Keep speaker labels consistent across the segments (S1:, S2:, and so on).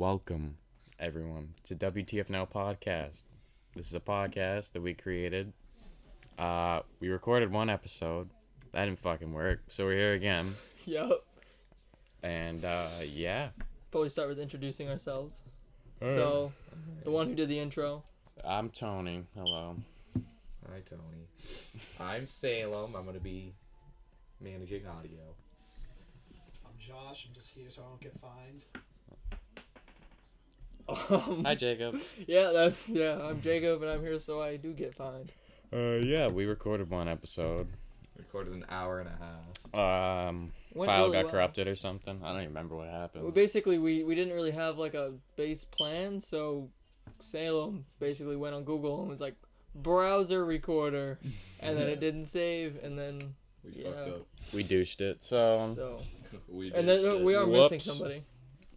S1: welcome everyone to WTF Now podcast. This is a podcast that we created. We recorded one episode. That didn't fucking work, so we're here again.
S2: Yup.
S1: And, yeah.
S2: Probably start with introducing ourselves. So, the one who did the intro.
S1: I'm Tony. Hello.
S3: Hi, Tony. I'm Salem. I'm going to be managing audio.
S4: I'm Josh. I'm just here so I don't get fined.
S1: Hi, Jacob.
S2: I'm Jacob, and I'm here so I do get fined.
S1: Yeah, we recorded one episode.
S3: Recorded an hour and a half.
S1: File got corrupted or something. I don't even remember what happened.
S2: Well, basically, we didn't really have, like, a base plan, so Salem basically went on Google and was like, browser recorder, and then it didn't save, and then,
S3: We fucked up.
S1: We douched it, so...
S3: We
S2: and then we are missing somebody.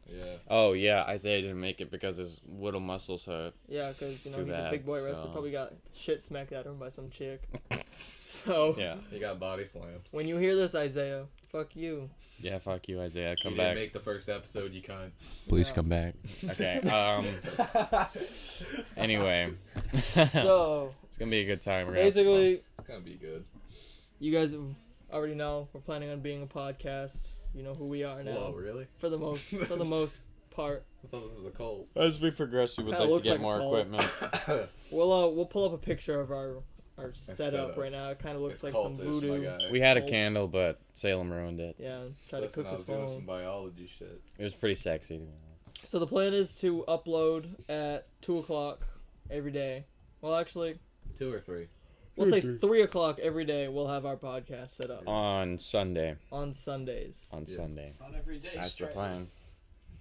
S3: Yeah.
S1: Oh, yeah, Isaiah didn't make it because his little muscles hurt.
S2: Yeah, because, he's
S1: Too bad,
S2: a big boy wrestler,
S1: so-
S2: probably got shit smacked at him by some chick. So,
S1: Yeah.
S3: He got body slammed.
S2: when you hear this, Isaiah, fuck you.
S1: Yeah, fuck you, Isaiah. Come
S3: you
S1: back.
S3: didn't make the first episode, you cunt.
S1: Please
S2: Yeah.
S1: come back. Okay, anyway.
S2: So,
S1: It's gonna be a good time. We're gonna have some
S2: basically,
S3: It's going to be good.
S2: you guys already know we're planning on being a podcast. You know who we are now.
S3: Whoa, really?
S2: For the most part.
S3: I thought this was a cult.
S1: fun. As we progress, we would
S2: Kinda
S1: like to
S2: looks
S1: get
S2: like
S1: more
S2: a cult.
S1: equipment.
S2: We'll pull up a picture of our setup
S3: setup.
S2: right now. It kind of looks
S3: It's
S2: like
S3: cultish,
S2: some voodoo.
S3: my guy.
S1: We had a
S2: Cult.
S1: candle, but Salem ruined it.
S2: Yeah, try to
S3: Listen,
S2: cook
S3: I
S2: his
S3: was doing some
S2: phone.
S3: biology shit.
S1: It was pretty sexy. To be honest.
S2: So the plan is to upload at 2 o'clock every day. Well, actually,
S3: 2 or 3.
S2: we'll say 3 o'clock every day. We'll have our podcast set up
S1: On Sunday.
S2: on Sundays.
S1: On
S3: Yeah.
S1: Sunday.
S4: Not every day
S1: That's the
S4: straight.
S1: plan.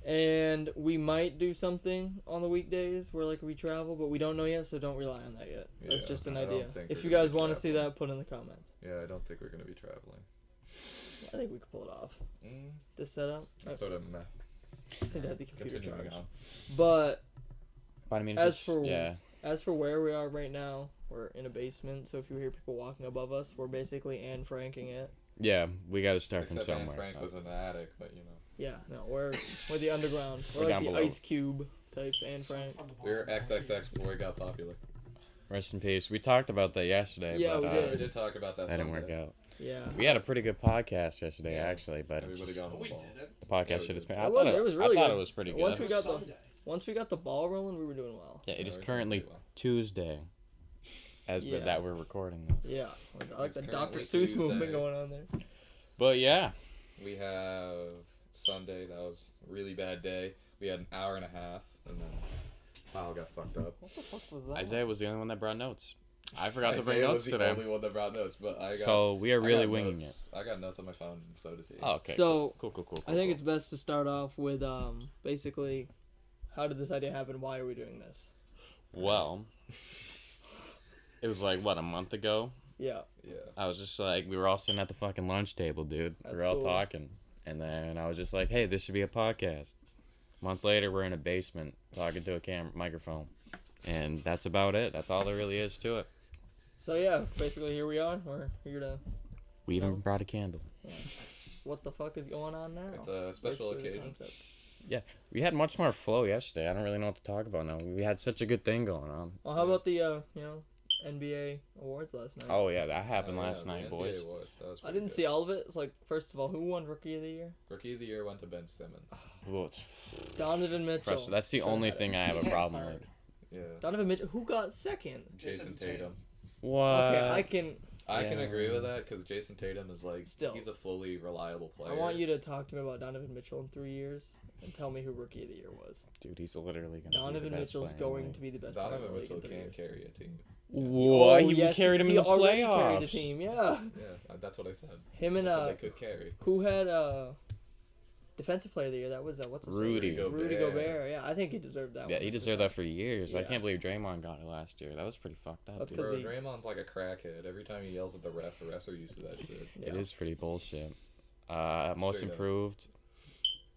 S2: And we might do something on the weekdays where, like, we travel, but we don't know yet, so don't rely on that yet. That's
S3: Yeah,
S2: just an
S3: I don't
S2: idea.
S3: think
S2: If
S3: we're
S2: you
S3: gonna
S2: guys
S3: be
S2: want to see
S3: traveling.
S2: that, put in the comments.
S3: Yeah, I don't think we're going to be traveling.
S2: I think we could pull it off.
S3: Mm,
S2: This setup.
S3: that's sort of meh.
S2: Just need to have the computer
S3: Continuing
S2: charged.
S3: on.
S2: But
S1: But I mean,
S2: As
S1: just,
S2: for-
S1: yeah.
S2: as for where we are right now, we're in a basement, so if you hear people walking above us, we're basically Anne Franking it.
S1: Yeah, we got to start
S3: Except
S1: from
S3: Anne
S1: somewhere.
S3: Frank
S1: so.
S3: was in the attic, but you know.
S2: Yeah, no, we're the underground. We're
S1: We're
S2: like
S1: down
S2: the
S1: below.
S2: Ice Cube type Anne Frank.
S4: From the
S3: We were
S4: bottom.
S3: XXX before he got popular.
S1: Rest in peace. We talked about that yesterday,
S2: Yeah,
S1: but
S2: we
S3: We
S2: did.
S3: did talk about that.
S1: that didn't
S3: Sunday.
S1: work out.
S2: Yeah.
S1: We had a pretty good podcast yesterday,
S3: Yeah.
S1: actually, but
S3: Everybody
S1: just,
S3: got
S4: No,
S3: on
S4: we
S3: the ball.
S4: didn't.
S1: the podcast
S3: Yeah, we
S1: should have
S3: did.
S1: been.
S2: It was really
S1: I thought
S2: good.
S1: it was pretty good.
S2: Once
S4: It
S2: we
S4: was
S2: got the-
S4: Sunday.
S2: Once we got the ball rolling, we were doing well.
S1: Yeah, it is
S3: Yeah, we
S1: currently
S3: did well.
S1: Tuesday, as
S2: Yeah.
S1: that we're recording this.
S2: Yeah. I like
S3: It's
S2: the Dr.
S3: currently
S2: Seuss movement
S3: Tuesday.
S2: going on there.
S1: But yeah,
S3: We have Sunday. That was a really bad day. We had an hour and a half, and then file got fucked up.
S2: What the fuck was that?
S1: Isaiah was the only one that brought notes. I forgot to bring
S3: Isaiah
S1: notes
S3: was the
S1: today.
S3: only one that brought notes, but I got.
S1: So we are
S3: I
S1: really
S3: got
S1: winging it.
S3: notes. I got notes on my phone, and so does he.
S1: Oh, okay.
S2: So,
S1: cool.
S2: I think it's best to start off with basically, how did this idea happen? Why are we doing this?
S1: Well, it was like what, a month ago.
S2: Yeah.
S3: Yeah.
S1: I was just like, we were all sitting at the fucking lunch table, dude. We
S2: That's
S1: were all
S2: cool.
S1: talking, and then I was just like, hey, this should be a podcast. A month later, we're in a basement talking to a microphone, and that's about it. That's all there really is to it.
S2: So yeah, basically here we are. We're here to.
S1: We even
S2: No.
S1: brought a candle.
S2: What the fuck is going on now?
S3: It's a special
S2: Basically the
S3: occasion.
S2: concept.
S1: We had much more flow yesterday. I don't really know what to talk about now. We had such a good thing going on.
S2: Well, how about the NBA awards last night?
S1: Oh yeah, that happened
S3: Oh, yeah,
S1: last
S3: the
S1: night,
S3: NBA
S1: boys.
S3: awards, that was
S2: I
S3: pretty
S2: didn't
S3: good.
S2: see all of it. It's like, first of all, who won Rookie of the Year?
S3: Rookie of the year went to Ben Simmons.
S1: Whoa, it's
S2: Donovan Mitchell.
S1: impressive. That's the
S2: Sure
S1: only
S2: had it.
S1: thing I have a
S4: He came
S1: problem
S4: third.
S1: with.
S3: Yeah.
S2: Donovan Mitchell. Who got second?
S3: Jason Tatum.
S1: What?
S2: Okay, I can
S3: I can
S1: Yeah.
S3: agree with that because Jason Tatum is like
S2: Still.
S3: he's a fully reliable player.
S2: I want you to talk to me about Donovan Mitchell in 3 years and tell me who Rookie of the Year was.
S1: Dude, he's literally gonna.
S2: Donovan
S1: be the best
S2: Mitchell's
S1: player in the
S2: going
S1: league.
S2: to be the best player in
S3: Donovan
S2: the league
S3: Mitchell
S2: in 3
S3: can't
S2: years.
S3: carry a team.
S1: What?
S2: Oh,
S1: He
S2: yes,
S1: carried him in
S2: he
S1: the
S2: already
S1: playoffs.
S2: carried a team, yeah.
S3: Yeah, that's what I said.
S2: Him and
S3: I said they could carry.
S2: who had defensive player of the year? That was what's his
S1: Rudy
S2: name?
S3: Gobert.
S2: Rudy Gobert. Yeah, I think he deserved that.
S1: Yeah, he deserved that
S2: 100%.
S1: for years. I
S2: Yeah.
S1: can't believe Draymond got it last year. That was pretty fucked up.
S2: That's
S1: dude.
S2: 'cause
S3: Bro,
S2: he-
S3: Draymond's like a crackhead. Every time he yells at the refs are used to that shit.
S1: It
S2: Yeah.
S1: is pretty bullshit. Most
S3: Straight up.
S1: improved,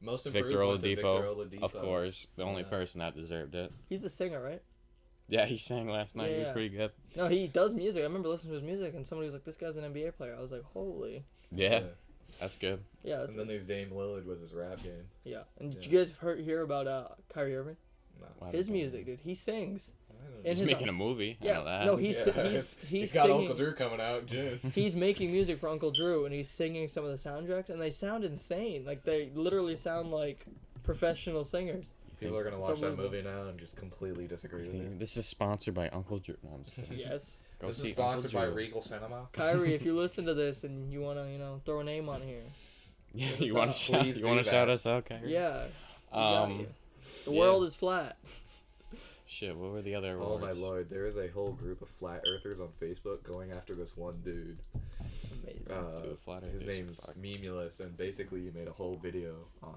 S3: Most improved
S1: Victor
S3: went to
S1: Oladipo,
S3: Victor Oladipo.
S1: of course, the only
S3: Yeah.
S1: person that deserved it.
S2: He's the singer, right?
S1: Yeah, he sang last night. He was
S2: Yeah.
S1: pretty good.
S2: No, he does music. I remember listening to his music, and somebody was like, "This guy's an NBA player." I was like, "Holy!"
S1: Yeah. That's good.
S2: Yeah, that's
S3: And then there's Dame Lillard with his rap game.
S2: yeah. And did
S3: Yeah.
S2: you guys hear about Kyrie Irving?
S3: No.
S1: Wow.
S2: His music, dude. He sings.
S3: I don't
S2: In
S3: know.
S1: He's
S2: his
S1: making a
S2: own-
S1: movie. I
S2: Yeah,
S1: know that.
S2: no, he's
S3: got
S2: singing.
S3: Uncle Drew coming out, June.
S2: He's making music for Uncle Drew, and he's singing some of the soundtracks, and they sound insane. Like they literally sound like professional singers.
S3: People are gonna
S2: It's
S3: watch that
S2: unbelievable.
S3: movie now and just completely disagree with it.
S1: This is sponsored by Uncle Drew. No, I'm just kidding.
S2: Yes,
S1: Go
S3: This
S1: see
S3: is sponsored by
S1: Uncle Drew.
S3: Regal Cinema.
S2: Kyrie, if you listen to this and you wanna, throw a name on here,
S1: Yeah,
S2: Give
S1: you
S2: us
S1: want
S2: out.
S1: to shout?
S3: Please
S1: You want
S3: do
S1: to shout
S3: that.
S1: us out, Kyrie?
S2: yeah, we got you. The
S1: yeah.
S2: world is flat.
S1: Shit. What were the other
S3: Oh
S1: awards?
S3: my lord, there is a whole group of flat earthers on Facebook going after this one dude.
S2: Amazing.
S1: Dude, flat
S3: His
S1: earthers,
S3: name's
S1: fuck.
S3: Memulus, and basically he made a whole video on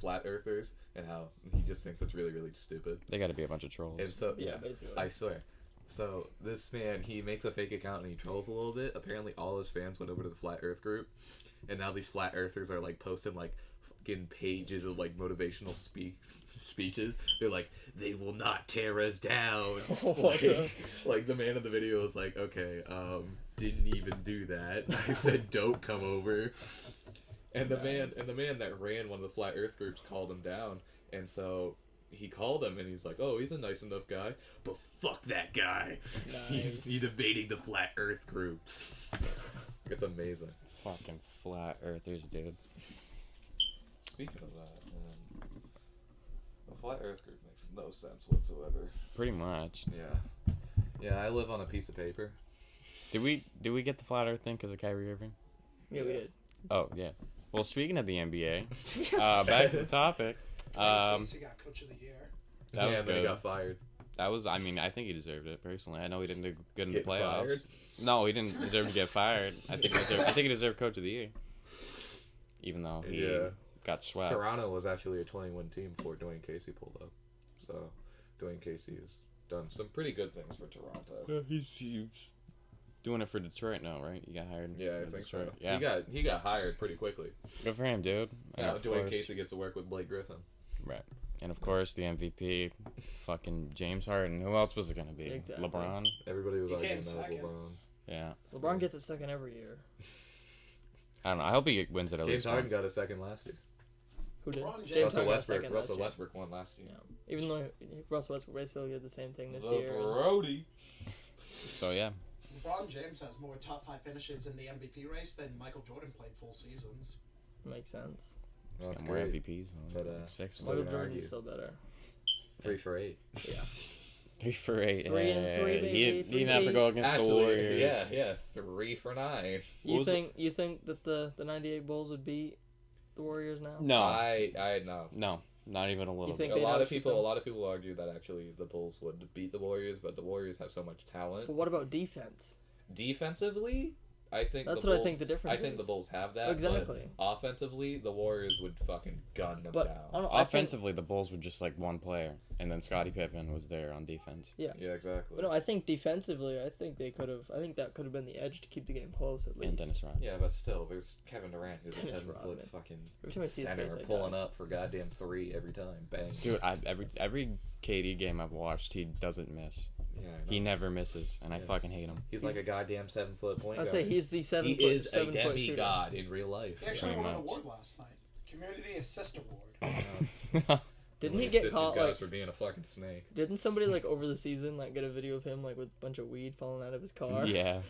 S3: flat earthers and how he just thinks it's really, really stupid.
S1: They got to be a bunch of trolls.
S3: And so,
S2: Yeah, basically.
S3: I swear. So this man, he makes a fake account and he trolls a little bit. Apparently, all his fans went over to the flat Earth group, and now these flat earthers are like posting like fucking pages of like motivational speeches. They're like, "They will not tear us down."
S2: Oh my
S3: like,
S2: God.
S3: like the man in the video is like, "Okay, didn't even do that. I said don't come over." And the man that ran one of the flat Earth groups called him down, and so he called him and he's like, "Oh, he's a nice enough guy, but fuck that guy.
S2: Nice.
S3: He's evading the flat Earth groups." It's amazing.
S1: Fucking flat earthers, dude.
S3: Speaking of that, man, the flat Earth group makes no sense whatsoever.
S1: Pretty much.
S3: Yeah, I live on a piece of paper.
S1: Did we get the flat earth thing because of Kyrie Irving?
S2: Yeah, we did.
S1: Oh yeah. Well, speaking of the NBA, back to the topic.
S4: Casey got Coach of the Year.
S1: That was
S3: and then he
S1: good.
S3: got fired.
S1: That was. I mean, I think he deserved it personally. I know he didn't do good in the
S3: Get
S1: playoffs.
S3: fired?
S1: No, he didn't deserve to get fired. I think he deserved Coach of the Year. Even though he got swept.
S3: Toronto was actually a 20-win team before Dwayne Casey pulled up. So, Dwayne Casey has done some pretty good things for Toronto.
S1: Yeah, he's doing it for Detroit now, right? He got hired.
S3: Yeah, I
S1: for
S3: think
S1: Detroit.
S3: so.
S1: Yeah,
S3: He got hired pretty quickly.
S1: good for him, dude. And
S3: Now
S1: of
S3: Dwayne
S1: course-
S3: Casey gets to work with Blake Griffin.
S1: Right. And of course, the MVP, fucking James Harden. Who else was it gonna be?
S2: Exactly.
S1: LeBron.
S3: Everybody was
S4: He
S3: arguing
S4: came
S3: that was
S4: second.
S3: LeBron.
S1: Yeah.
S2: LeBron gets it second every year.
S1: I don't know. I hope he wins it at
S3: James
S1: least
S3: Harden
S1: once.
S3: got a second last year.
S2: Who did?
S4: LeBron James
S2: James
S3: Russell
S2: Harden got
S3: Westbrook.
S2: second last
S3: Russell
S2: year.
S3: Westbrook won last year.
S2: Yeah. Even though Russell Westbrook basically did the same thing this
S3: The
S2: year.
S3: Brody.
S1: So yeah.
S4: LeBron James has more top 5 finishes in the MVP race than Michael Jordan played full seasons.
S2: Makes sense.
S3: Well,
S1: Got
S3: that's
S1: more
S3: great.
S1: MVPs.
S3: But,
S1: Six.
S3: Still
S2: Michael
S3: gonna
S2: Jordan's
S3: argue.
S2: still better.
S3: 3 for 8.
S2: Yeah.
S1: 3 for 8.
S2: 3 and 3,
S1: He
S2: baby,
S1: didn't have to go against the Warriors.
S3: yeah, 3 for 9.
S2: You
S1: was
S2: think that the '98 Bulls would beat the Warriors now?
S1: No.
S3: I know.
S1: No. Not even a little
S2: You think
S1: bit.
S3: A
S2: they'd
S3: lot of
S2: outshoot
S3: people,
S2: them?
S3: a lot of people argue that actually the Bulls would beat the Warriors, but the Warriors have so much talent.
S2: But what about defense?
S3: Defensively, I think
S2: That's
S3: the
S2: what
S3: Bulls,
S2: I think the difference
S3: I think
S2: is.
S3: the Bulls have that.
S2: Exactly.
S3: But offensively, the Warriors would fucking gun them
S2: But
S3: down.
S2: I don't, I think,
S1: Offensively, the Bulls were just like one player, and then Scottie Pippen was there on defense.
S3: Yeah, exactly.
S2: but no, I think defensively, I think they could have. I think that could have been the edge to keep the game close at least.
S1: And Dennis Rodman.
S3: Yeah, but still, there's Kevin Durant who's a
S2: Dennis
S3: 7-foot
S2: Rodman.
S3: fucking
S2: Every time I see his
S3: center
S2: face, I
S3: pulling
S2: die.
S3: up for goddamn 3 every time. Bang.
S1: Dude, every KD game I've watched, he doesn't miss.
S3: Yeah, I know.
S1: He never misses, and I
S3: Yeah.
S1: fucking hate him.
S3: He's like a goddamn 7-foot point
S2: I
S3: guard.
S2: say he's the
S3: he is a
S2: 7 foot shooter.
S3: demigod in real life.
S4: He actually
S1: Pretty
S4: won an
S1: much.
S4: award last night. Community Assist Award.
S2: Didn't he
S3: Assist
S2: get
S3: these
S2: caught
S3: guys
S2: like?
S3: for being a fucking snake?
S2: Didn't somebody like over the season like get a video of him like with a bunch of weed falling out of his car?
S1: Yeah,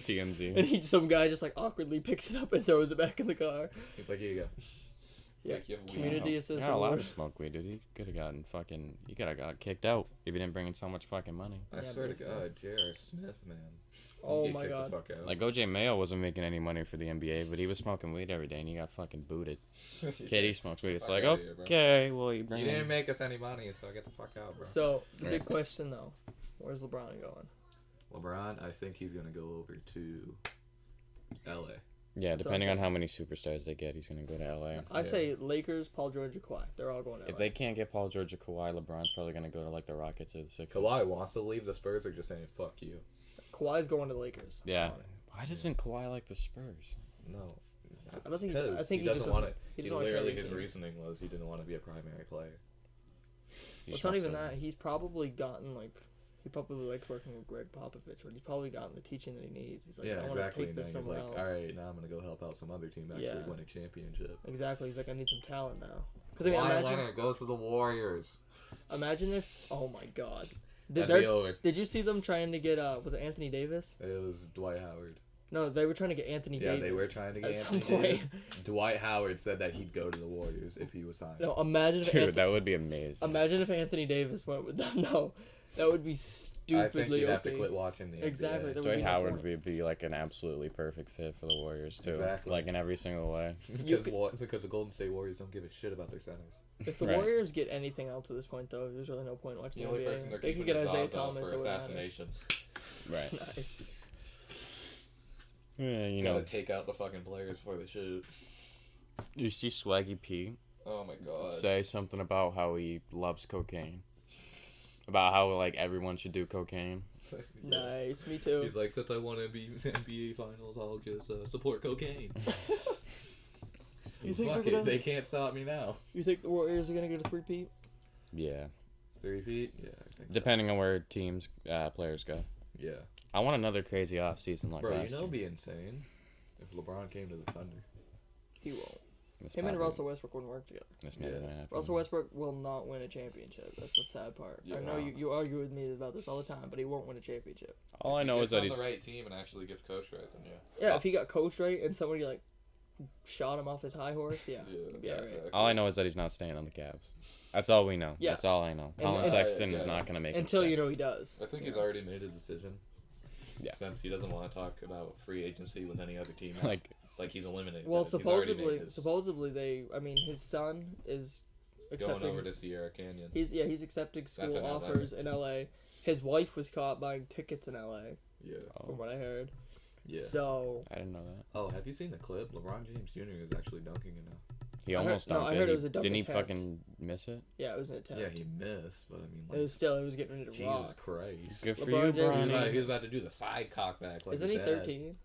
S2: and
S1: TMZ.
S2: some guy just like awkwardly picks it up and throws it back in the car.
S3: He's like, here you go.
S2: Yeah.
S3: Like, you have weed.
S2: Community assist
S1: You're not allowed
S2: award.
S1: to smoke weed, dude. He could have gotten fucking. He could have got kicked out if he didn't bring in so much fucking money.
S3: I
S2: Yeah,
S3: swear to
S2: basically.
S3: God, J.R. Smith, man.
S2: Oh
S3: He'd
S2: my
S3: kick the
S2: God.
S3: fuck out.
S1: Like OJ Mayo wasn't making any money for the NBA, but he was smoking weed every day, and he got fucking booted. KD smokes weed. It's
S3: Fuck
S1: like,
S3: outta here, bro.
S1: okay, well you bring
S3: You didn't
S1: in.
S3: make us any money, so get the fuck out, bro.
S2: So the big
S1: Right.
S2: question though, where's LeBron going?
S3: LeBron, I think he's gonna go over to L.A.
S1: Yeah,
S2: That's
S1: depending
S2: what
S1: on
S2: I'm
S1: how many superstars they get, he's gonna go to LA.
S2: I
S3: Yeah.
S2: say Lakers, Paul George, and Kawhi. They're all going to
S1: If
S2: LA.
S1: they can't get Paul George or Kawhi, LeBron's probably gonna go to like the Rockets or the Sixers.
S3: Kawhi wants to leave the Spurs, or just saying fuck you.
S2: Kawhi's going to the Lakers.
S1: Yeah.
S2: On it.
S1: Why doesn't Kawhi like the Spurs?
S3: No.
S2: I don't think.
S3: Because
S2: I think
S3: he doesn't want to.
S2: He
S3: He
S2: doesn't want to
S3: literally
S2: carry the
S3: his
S2: team.
S3: reasoning was he didn't want to be a primary player.
S1: He
S2: Well, it's
S1: just
S2: not
S1: wants
S2: even
S1: to-
S2: that. He's probably gotten like He probably likes working with Greg Popovich, but he's probably gotten the teaching that he needs. He's like,
S3: Yeah,
S2: I want
S3: exactly.
S2: to take
S3: Now
S2: this
S3: he's
S2: somewhere
S3: like,
S2: else.
S3: all right, now I'm gonna go help out some other team actually
S2: Yeah.
S3: win a championship.
S2: Exactly. He's like, I need some talent now. Because I mean,
S3: Kawhi
S2: imagine,
S3: Leonard goes to the Warriors.
S2: imagine if, oh my God,
S3: That'd be over.
S2: did you see them trying to get was it Anthony Davis?
S3: It was Dwight Howard.
S2: No, they were trying to get Anthony
S3: Yeah,
S2: Davis.
S3: they were trying to get
S2: at
S3: Anthony
S2: some point.
S3: Davis. Dwight Howard said that he'd go to the Warriors if he was signed.
S2: No, imagine if
S1: Dude, that would be amazing.
S2: imagine if Anthony Davis went with them. No, that would be stupidly
S3: I think you'd have to
S2: OP.
S3: quit watching the NBA.
S2: Exactly. That would
S1: Dwight
S2: be my
S1: Howard
S2: point.
S1: would be like an absolutely perfect fit for the Warriors too.
S3: Exactly.
S1: Like in every single way.
S3: Because the Golden State Warriors don't give a shit about their centers.
S2: If the
S1: Right.
S2: Warriors get anything else at this point, though, there's really no point watching
S3: The
S2: the
S3: only
S2: NBA.
S3: person they're
S2: They could
S3: keeping
S2: get
S3: is
S2: Isaiah
S3: Zaza
S2: Thomas
S3: for
S2: or whatever.
S3: assassinations.
S1: Right.
S2: Nice.
S1: Yeah, you
S3: Gotta
S1: know,
S3: take out the fucking players before they shoot.
S1: you see Swaggy P
S3: Oh my god.
S1: say something about how he loves cocaine. About how like everyone should do cocaine.
S3: Yeah.
S2: Nice. Me too.
S3: He's like, since I won NBA finals, I'll just support cocaine.
S2: You think
S3: Fuck
S2: they're
S3: it,
S2: gonna-
S3: they can't stop me now.
S2: You think the Warriors are gonna get a three-peat?
S1: Yeah.
S3: 3 feet? Yeah, I think so.
S1: Depending on where teams players go.
S3: Yeah.
S1: I want another crazy off season like
S3: Bro, you
S1: last
S3: know
S1: year.
S3: it'd be insane if LeBron came to the Thunder.
S2: He won't.
S1: That's
S2: Him and
S1: probably-
S2: Russell Westbrook wouldn't work together.
S1: That's never
S3: Yeah.
S1: gonna happen.
S2: Russell Westbrook will not win a championship. That's the sad part. I know
S3: Yeah.
S2: you argue with me about this all the time, but he won't win a championship.
S1: All I know is that he's.
S3: on the right team and actually gets coached right. Then
S2: Yeah, if he got coached right and somebody like shot him off his high horse, yeah, yeah, right.
S3: exactly.
S1: All I know is that he's not staying on the Cavs. That's all we know.
S2: Yeah.
S1: That's all I know.
S2: And-
S1: Colin
S2: and-
S1: Sexton
S3: Yeah.
S1: is not gonna make
S2: Until
S1: it.
S2: you know he does.
S3: I think he's
S2: Yeah.
S3: already made a decision.
S1: Yeah.
S3: Since he doesn't want to talk about free agency with any other team.
S1: Like
S3: He's eliminated.
S2: Well,
S3: that. He's already made
S2: supposedly
S3: his-
S2: they. I mean, his son is accepting.
S3: going over to Sierra Canyon.
S2: He's accepting school
S3: in LA.
S2: offers in LA. His wife was caught buying tickets in LA,
S3: Yeah.
S2: from what I heard.
S3: Yeah.
S2: So
S1: I didn't know that.
S3: Oh, have you seen the clip? LeBron James Jr. is actually dunking it now.
S1: He
S2: I heard-
S1: almost
S2: no,
S1: dunked
S2: I
S1: it.
S2: heard it
S1: He-
S2: was a dunk
S1: Didn't he
S2: attempt.
S1: fucking miss it?
S2: yeah, it was an attempt.
S3: Yeah, he missed, but I mean,
S2: It was still. It was getting ready to
S3: Jesus
S2: rock.
S3: Christ.
S1: Good for
S2: LeBron
S1: you,
S2: James-
S3: He was,
S1: Bronny.
S3: he was about to do the side cock back. Like
S2: Isn't
S3: his
S2: he
S3: dad.
S2: 13?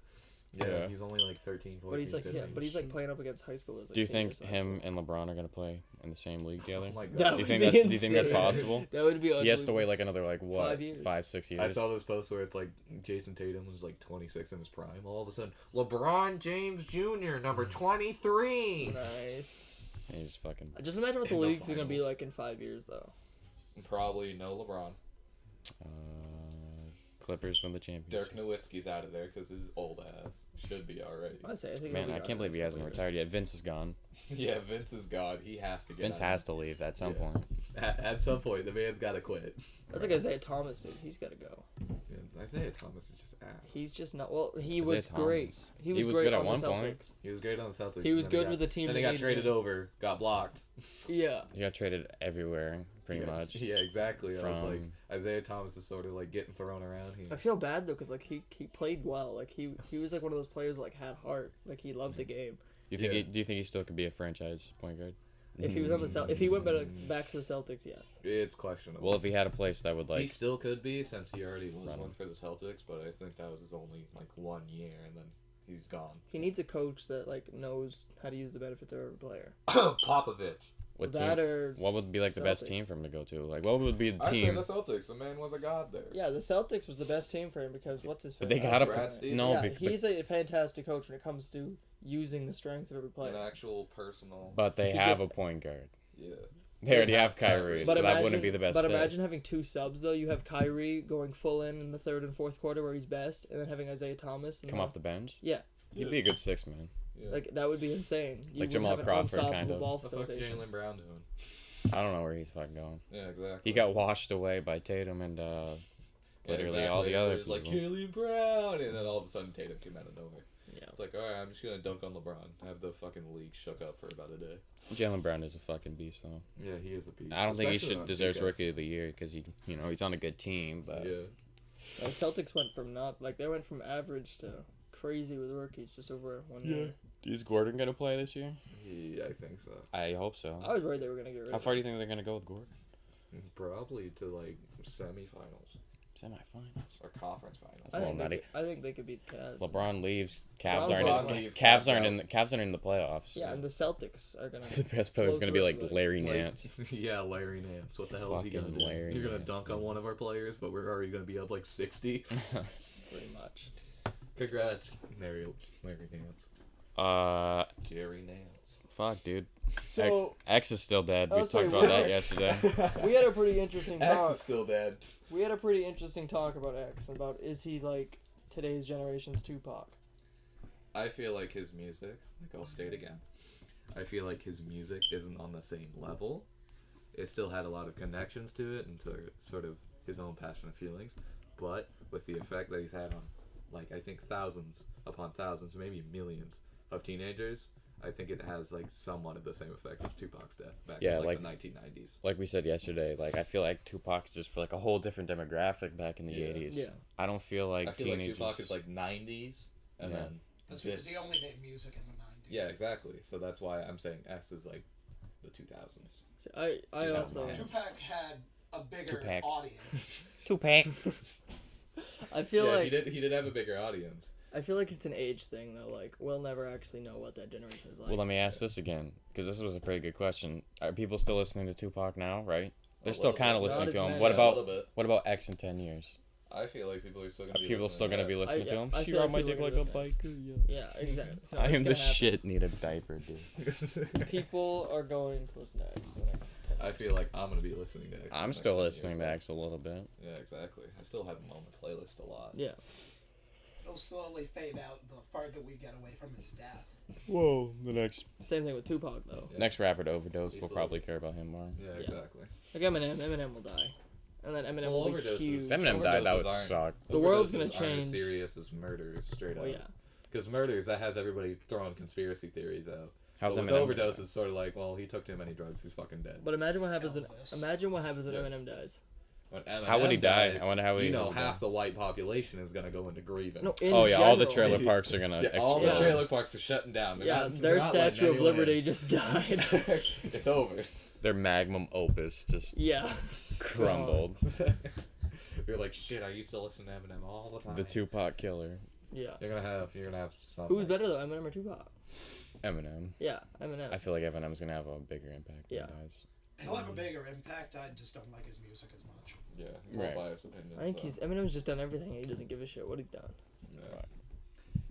S3: Yeah,
S1: Yeah.
S3: he's only like 13, 14,
S2: But he's like
S3: 15.
S2: but he's like playing up against high schoolers. Like
S1: Do you think
S2: seniors in high
S1: him
S2: school.
S1: and LeBron are gonna play in the same league together?
S3: Oh my
S2: That
S3: god.
S1: Do you
S2: would
S1: think
S2: be
S1: that's? Do you think that's
S2: insane.
S1: possible?
S2: That would be.
S1: He has to
S2: unbelievable.
S1: wait like another like what?
S2: 5 years.
S1: 5-6 years.
S3: I saw this post where it's like Jason Tatum was like 26 in his prime. All of a sudden, LeBron James Jr. number 23.
S2: Nice.
S1: He's fucking.
S2: Just imagine what the
S3: In the
S2: league's gonna be
S3: finals.
S2: like in 5 years, though.
S3: Probably no LeBron.
S1: Clippers win the championship.
S3: Dirk Nowitzki's out of there because his old ass should be already.
S2: I say. I think.
S1: Man,
S2: it'll
S1: I
S2: be
S1: can't believe he hasn't retired yet. Vince is gone.
S3: Yeah, Vince is gone. He has to get
S1: Vince
S3: out.
S1: has to leave at some
S3: Yeah.
S1: point.
S3: At some point, the man's got to quit.
S2: That's like Isaiah Thomas, dude. He's got to go.
S3: Yeah, Isaiah Thomas is just ass.
S2: He's just not. Well, he
S1: Isaiah
S2: was great.
S1: Thomas.
S2: He was,
S1: was
S2: great
S1: good at
S2: on
S1: one
S2: the
S1: point.
S2: Celtics.
S3: He was great on the Celtics.
S2: He was
S3: and then
S2: good with the team
S3: Then
S2: that
S3: he got
S2: needed
S3: traded
S2: him.
S3: over, got blocked.
S2: Yeah.
S1: He got traded everywhere, pretty
S3: Yeah,
S1: much.
S3: Yeah, exactly. I was like,
S1: From-
S3: Isaiah Thomas is sort of like getting thrown around here.
S2: I feel bad though, cause like he played well. Like he was like one of those players that, like had heart. Like he loved the game.
S1: Do you think?
S3: Yeah.
S1: Do you think he still could be a franchise point guard?
S2: If he was on the if he went back to the Celtics, yes.
S3: It's questionable.
S1: Well, if he had a place that would
S3: he
S1: like.
S3: still could be since he already was
S1: Run
S3: one
S1: him.
S3: for the Celtics, but I think that was his only like 1 year, and then he's gone.
S2: He needs a coach that like knows how to use the benefits of every player.
S3: Popovich.
S1: What
S2: that
S1: team?
S2: or
S1: What would be like the best
S2: Celtics.
S1: team for him to go to? Like, what would be the
S3: I say
S1: team?
S3: the Celtics. The man was a god there.
S2: yeah, the Celtics was the best team for him because what's his?
S1: But they
S2: face?
S1: got
S3: Brad
S1: a
S3: Stevens?
S1: no.
S2: yeah,
S1: bec-
S2: he's a fantastic coach when it comes to using the strengths of every
S3: An
S2: player.
S3: actual personal.
S1: but they
S2: he
S1: have
S2: gets-
S1: a point guard.
S3: Yeah.
S1: They already
S3: They
S1: have
S3: have Kyrie.
S1: Kyrie,
S2: But
S1: so
S2: imagine,
S1: that wouldn't be the best.
S2: But
S1: fit.
S2: imagine having two subs though. You have Kyrie going full in the third and fourth quarter where he's best, and then having Isaiah Thomas
S1: come off the bench.
S2: Yeah.
S1: He'd be a good 6-man.
S3: Yeah.
S2: Like that would be insane. You
S1: Like
S2: would
S1: Jamal
S2: have an
S1: Crawford,
S2: unstoppable
S1: kind of.
S2: ball
S3: What the fuck's
S2: facilitation.
S3: Jaylen Brown doing?
S1: I don't know where he's fucking going.
S3: Yeah, exactly.
S1: He got washed away by Tatum and literally all the
S3: exactly.
S1: other
S3: It was like
S1: people.
S3: Jaylen Brown, and then all of a sudden Tatum came out of nowhere.
S2: Yeah.
S3: It's like, all right, I'm just gonna dunk on LeBron. Have the fucking league shook up for about a day.
S1: Jaylen Brown is a fucking beast, though.
S3: Yeah, he is a beast.
S1: I don't think he
S3: Especially
S1: should
S3: on
S1: deserves
S3: 2K.
S1: Rookie of the Year because he's on a good team, but
S3: Yeah.
S2: The Celtics went from they went from average to crazy with rookies just over 1 year.
S1: Is Gordon gonna play this year?
S3: I think so.
S1: I hope so.
S2: I was worried they were gonna get rid
S1: How
S2: of
S1: far do
S2: him.
S1: you think they're gonna go with Gordon?
S3: Probably to like semifinals.
S1: Semifinals.
S3: or conference finals.
S1: That's a little nutty.
S2: I think they could beat the Cavs.
S1: LeBron leaves. Cavs
S2: LeBron's
S1: aren't
S2: out.
S1: in.
S3: Leaves,
S1: Cavs aren't
S3: out.
S1: in. Cavs aren't in the playoffs.
S2: Yeah, and the Celtics are gonna.
S1: The best player is gonna be like Larry Nance.
S3: Yeah, Larry Nance. What the hell is he gonna
S1: Fucking
S3: do?
S1: Larry
S3: You're gonna
S1: Nance,
S3: dunk
S1: dude.
S3: on one of our players, but we're already gonna be up like 60.
S2: Pretty much.
S3: Congrats, Larry Nance. Jerry Nance.
S1: Fuck, dude.
S2: So
S1: X is still dead. We
S2: I'll
S1: talked
S2: say
S1: about
S2: we-
S1: that yesterday.
S2: we had a pretty interesting
S3: X
S2: talk.
S3: is still dead.
S2: We had a pretty interesting talk about X, about is he like today's generation's Tupac?
S3: I feel like his music, like I'll state again, I feel like his music isn't on the same level. It still had a lot of connections to it and sort of his own passionate feelings, but with the effect that he's had on, like, I think thousands upon thousands, maybe millions of teenagers, I think it has like somewhat of the same effect as Tupac's death back
S1: Yeah,
S3: in
S1: like-
S3: the 1990s.
S1: Like we said yesterday, like I feel like Tupac's just for like a whole different demographic back in the
S3: Yeah.
S1: 80s.
S2: Yeah.
S1: I don't feel like
S3: I feel like
S1: teenagers.
S3: Tupac is like 90s, and
S1: Yeah.
S3: then
S4: That's because
S3: this-
S4: he only made music in the 90s.
S3: yeah, exactly. So that's why I'm saying X is like the 2000s.
S2: So I
S3: Just
S2: also
S3: have
S4: Tupac had a bigger
S1: Tupac.
S4: audience.
S1: Tupac.
S2: I feel
S3: yeah,
S2: like
S3: he did have a bigger audience.
S2: I feel like it's an age thing though. Like we'll never actually know what that generation is like.
S1: Well, let me ask this again, because this was a pretty good question. Are people still listening to Tupac now? Right? They're
S3: A
S1: still
S3: little
S1: kind of
S3: bit.
S1: listening
S2: Not
S1: to
S2: as
S1: him.
S2: many.
S1: What
S3: Yeah, a
S1: about
S3: little bit.
S1: what about X in 10 years?
S3: I feel like people are still
S1: Are
S3: gonna be.
S1: people still gonna be listening to him?
S2: I
S1: She
S2: feel
S1: rode
S2: like
S1: my
S2: people
S1: dick
S2: are
S1: like
S2: gonna
S1: a
S2: listen.
S1: biker.
S2: Yeah, exactly. No,
S1: I
S2: it's
S1: am the
S2: gonna happen.
S1: shit. Need a diaper, dude.
S2: People are going to listen to X in the next 10
S3: I feel like I'm gonna be listening to X.
S1: I'm still listening to X a little bit.
S3: Yeah, exactly. I still have him on the playlist a lot.
S2: Yeah.
S4: It'll slowly fade out the farther we get away from his death.
S1: Whoa, the next
S2: Same thing with Tupac though.
S3: Yeah.
S1: next rapper to overdose
S3: He's
S1: will
S3: still-
S1: probably care about him more.
S3: Yeah,
S2: Yeah.
S3: exactly.
S2: Like Eminem will die, and then Eminem
S3: Well,
S2: will be
S3: overdoses-
S2: huge.
S1: If Eminem died, that would
S3: Overdoses aren't-
S1: suck.
S2: The world's
S3: Overdoses
S2: gonna
S3: aren't
S2: change.
S3: as serious as murders, straight up.
S2: Well, yeah.
S3: Because murders, that has everybody throwing conspiracy theories out.
S1: How's
S3: But with
S1: Eminem?
S3: overdose, it's sort of like, well, he took too many drugs, he's fucking dead.
S2: But imagine what happens when
S4: Elvis.
S3: Yeah.
S2: Eminem dies.
S3: When Eminem
S1: How would he die?
S3: dies,
S1: I wonder how he
S3: You know,
S1: would die.
S3: half the white population is gonna go into grieving.
S2: No, in
S1: Oh yeah, all the
S2: general.
S1: trailer parks are gonna
S3: Yeah, all the
S2: Yeah.
S3: trailer parks are shutting down. They're
S2: Yeah,
S3: not,
S2: their
S3: they're not letting
S2: Statue of
S3: anyone
S2: Liberty
S3: in.
S2: just died.
S3: It's over.
S1: Their magnum opus just
S2: Yeah.
S1: crumbled.
S3: You're like, shit, I used to listen to Eminem all the time.
S1: The Tupac killer,
S2: Yeah.
S3: You're gonna have some.
S2: Who's better though, Eminem or Tupac?
S1: Eminem.
S2: Yeah, Eminem.
S1: I feel like Eminem's gonna have a bigger impact.
S2: Yeah.
S1: Than he does.
S4: He'll have a bigger impact. I just don't like his music as much.
S3: Yeah, it's
S1: Right.
S3: all biased opinion.
S2: I think
S3: so.
S2: Eminem's just done everything. He doesn't give a shit what he's done.
S3: Yeah.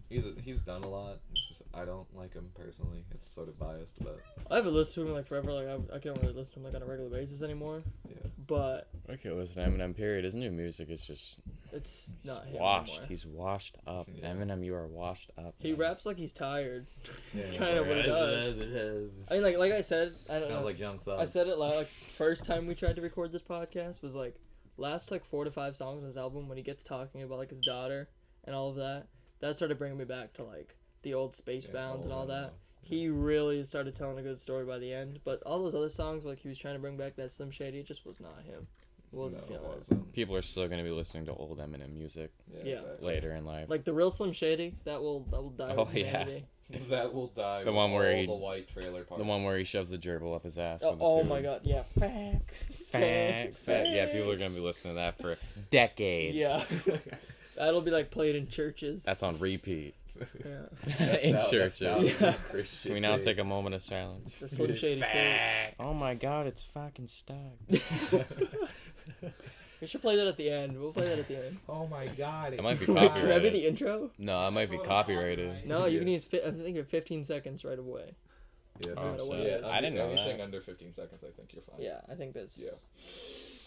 S3: He's done a lot. It's just I don't like him personally. It's sort of biased, but
S2: I haven't listened to him like forever. Like I can't really listen to him like on a regular basis anymore.
S3: yeah.
S2: But
S1: I can't listen to Eminem. Period. His new music is just
S2: it's not him
S1: washed.
S2: anymore.
S1: He's washed up.
S3: Yeah.
S1: Eminem, you are washed up.
S2: He
S1: man.
S2: raps like he's tired. It's
S3: Yeah,
S2: kind of what he does. I mean, like I said, I don't
S3: Sounds
S2: know.
S3: like Young Thug.
S2: I said it like first time we tried to record this podcast was like last like 4 to 5 songs on his album when he gets talking about like his daughter and all of that. That started bringing me back to like the old Space Bounds and all that. He really started telling a good story by the end. But all those other songs, like he was trying to bring back that Slim Shady, it just was not him. It wasn't feeling it.
S1: People are still gonna be listening to old Eminem music
S2: Yeah.
S3: Exactly.
S1: later in life.
S2: Like the real Slim Shady, that will die.
S1: Oh,
S2: with
S1: yeah.
S2: humanity.
S3: That will die.
S1: The
S3: with
S1: one where
S3: all
S1: he-
S3: the white trailer parks.
S1: The one where he shoves the gerbil up his ass.
S2: Oh,
S1: with the
S2: oh
S1: tube.
S2: my god, yeah, fact.
S1: Yeah, people are gonna be listening to that for decades.
S2: Yeah. That'll be like played in churches.
S1: That's on repeat.
S2: Yeah.
S1: In churches.
S2: Yeah.
S1: Can we now take a moment of silence?
S2: The Slim Shady church.
S1: Oh my god, it's fucking stuck.
S2: We should play that at the end. We'll play that at the end.
S3: Oh my god.
S1: It might be
S2: Can that be
S1: copyrighted.
S2: the intro?
S1: No, it might
S4: It's a
S1: be
S4: little
S1: copyrighted.
S4: copyright.
S2: No, you can
S3: Yeah.
S2: use. I think you're 15 seconds right away.
S3: Yeah,
S1: Oh,
S2: Right
S1: shit.
S2: away.
S3: yeah,
S1: I didn't know
S3: anything
S1: that.
S3: under 15 seconds, I think you're fine.
S2: Yeah, I think that's.
S3: Yeah.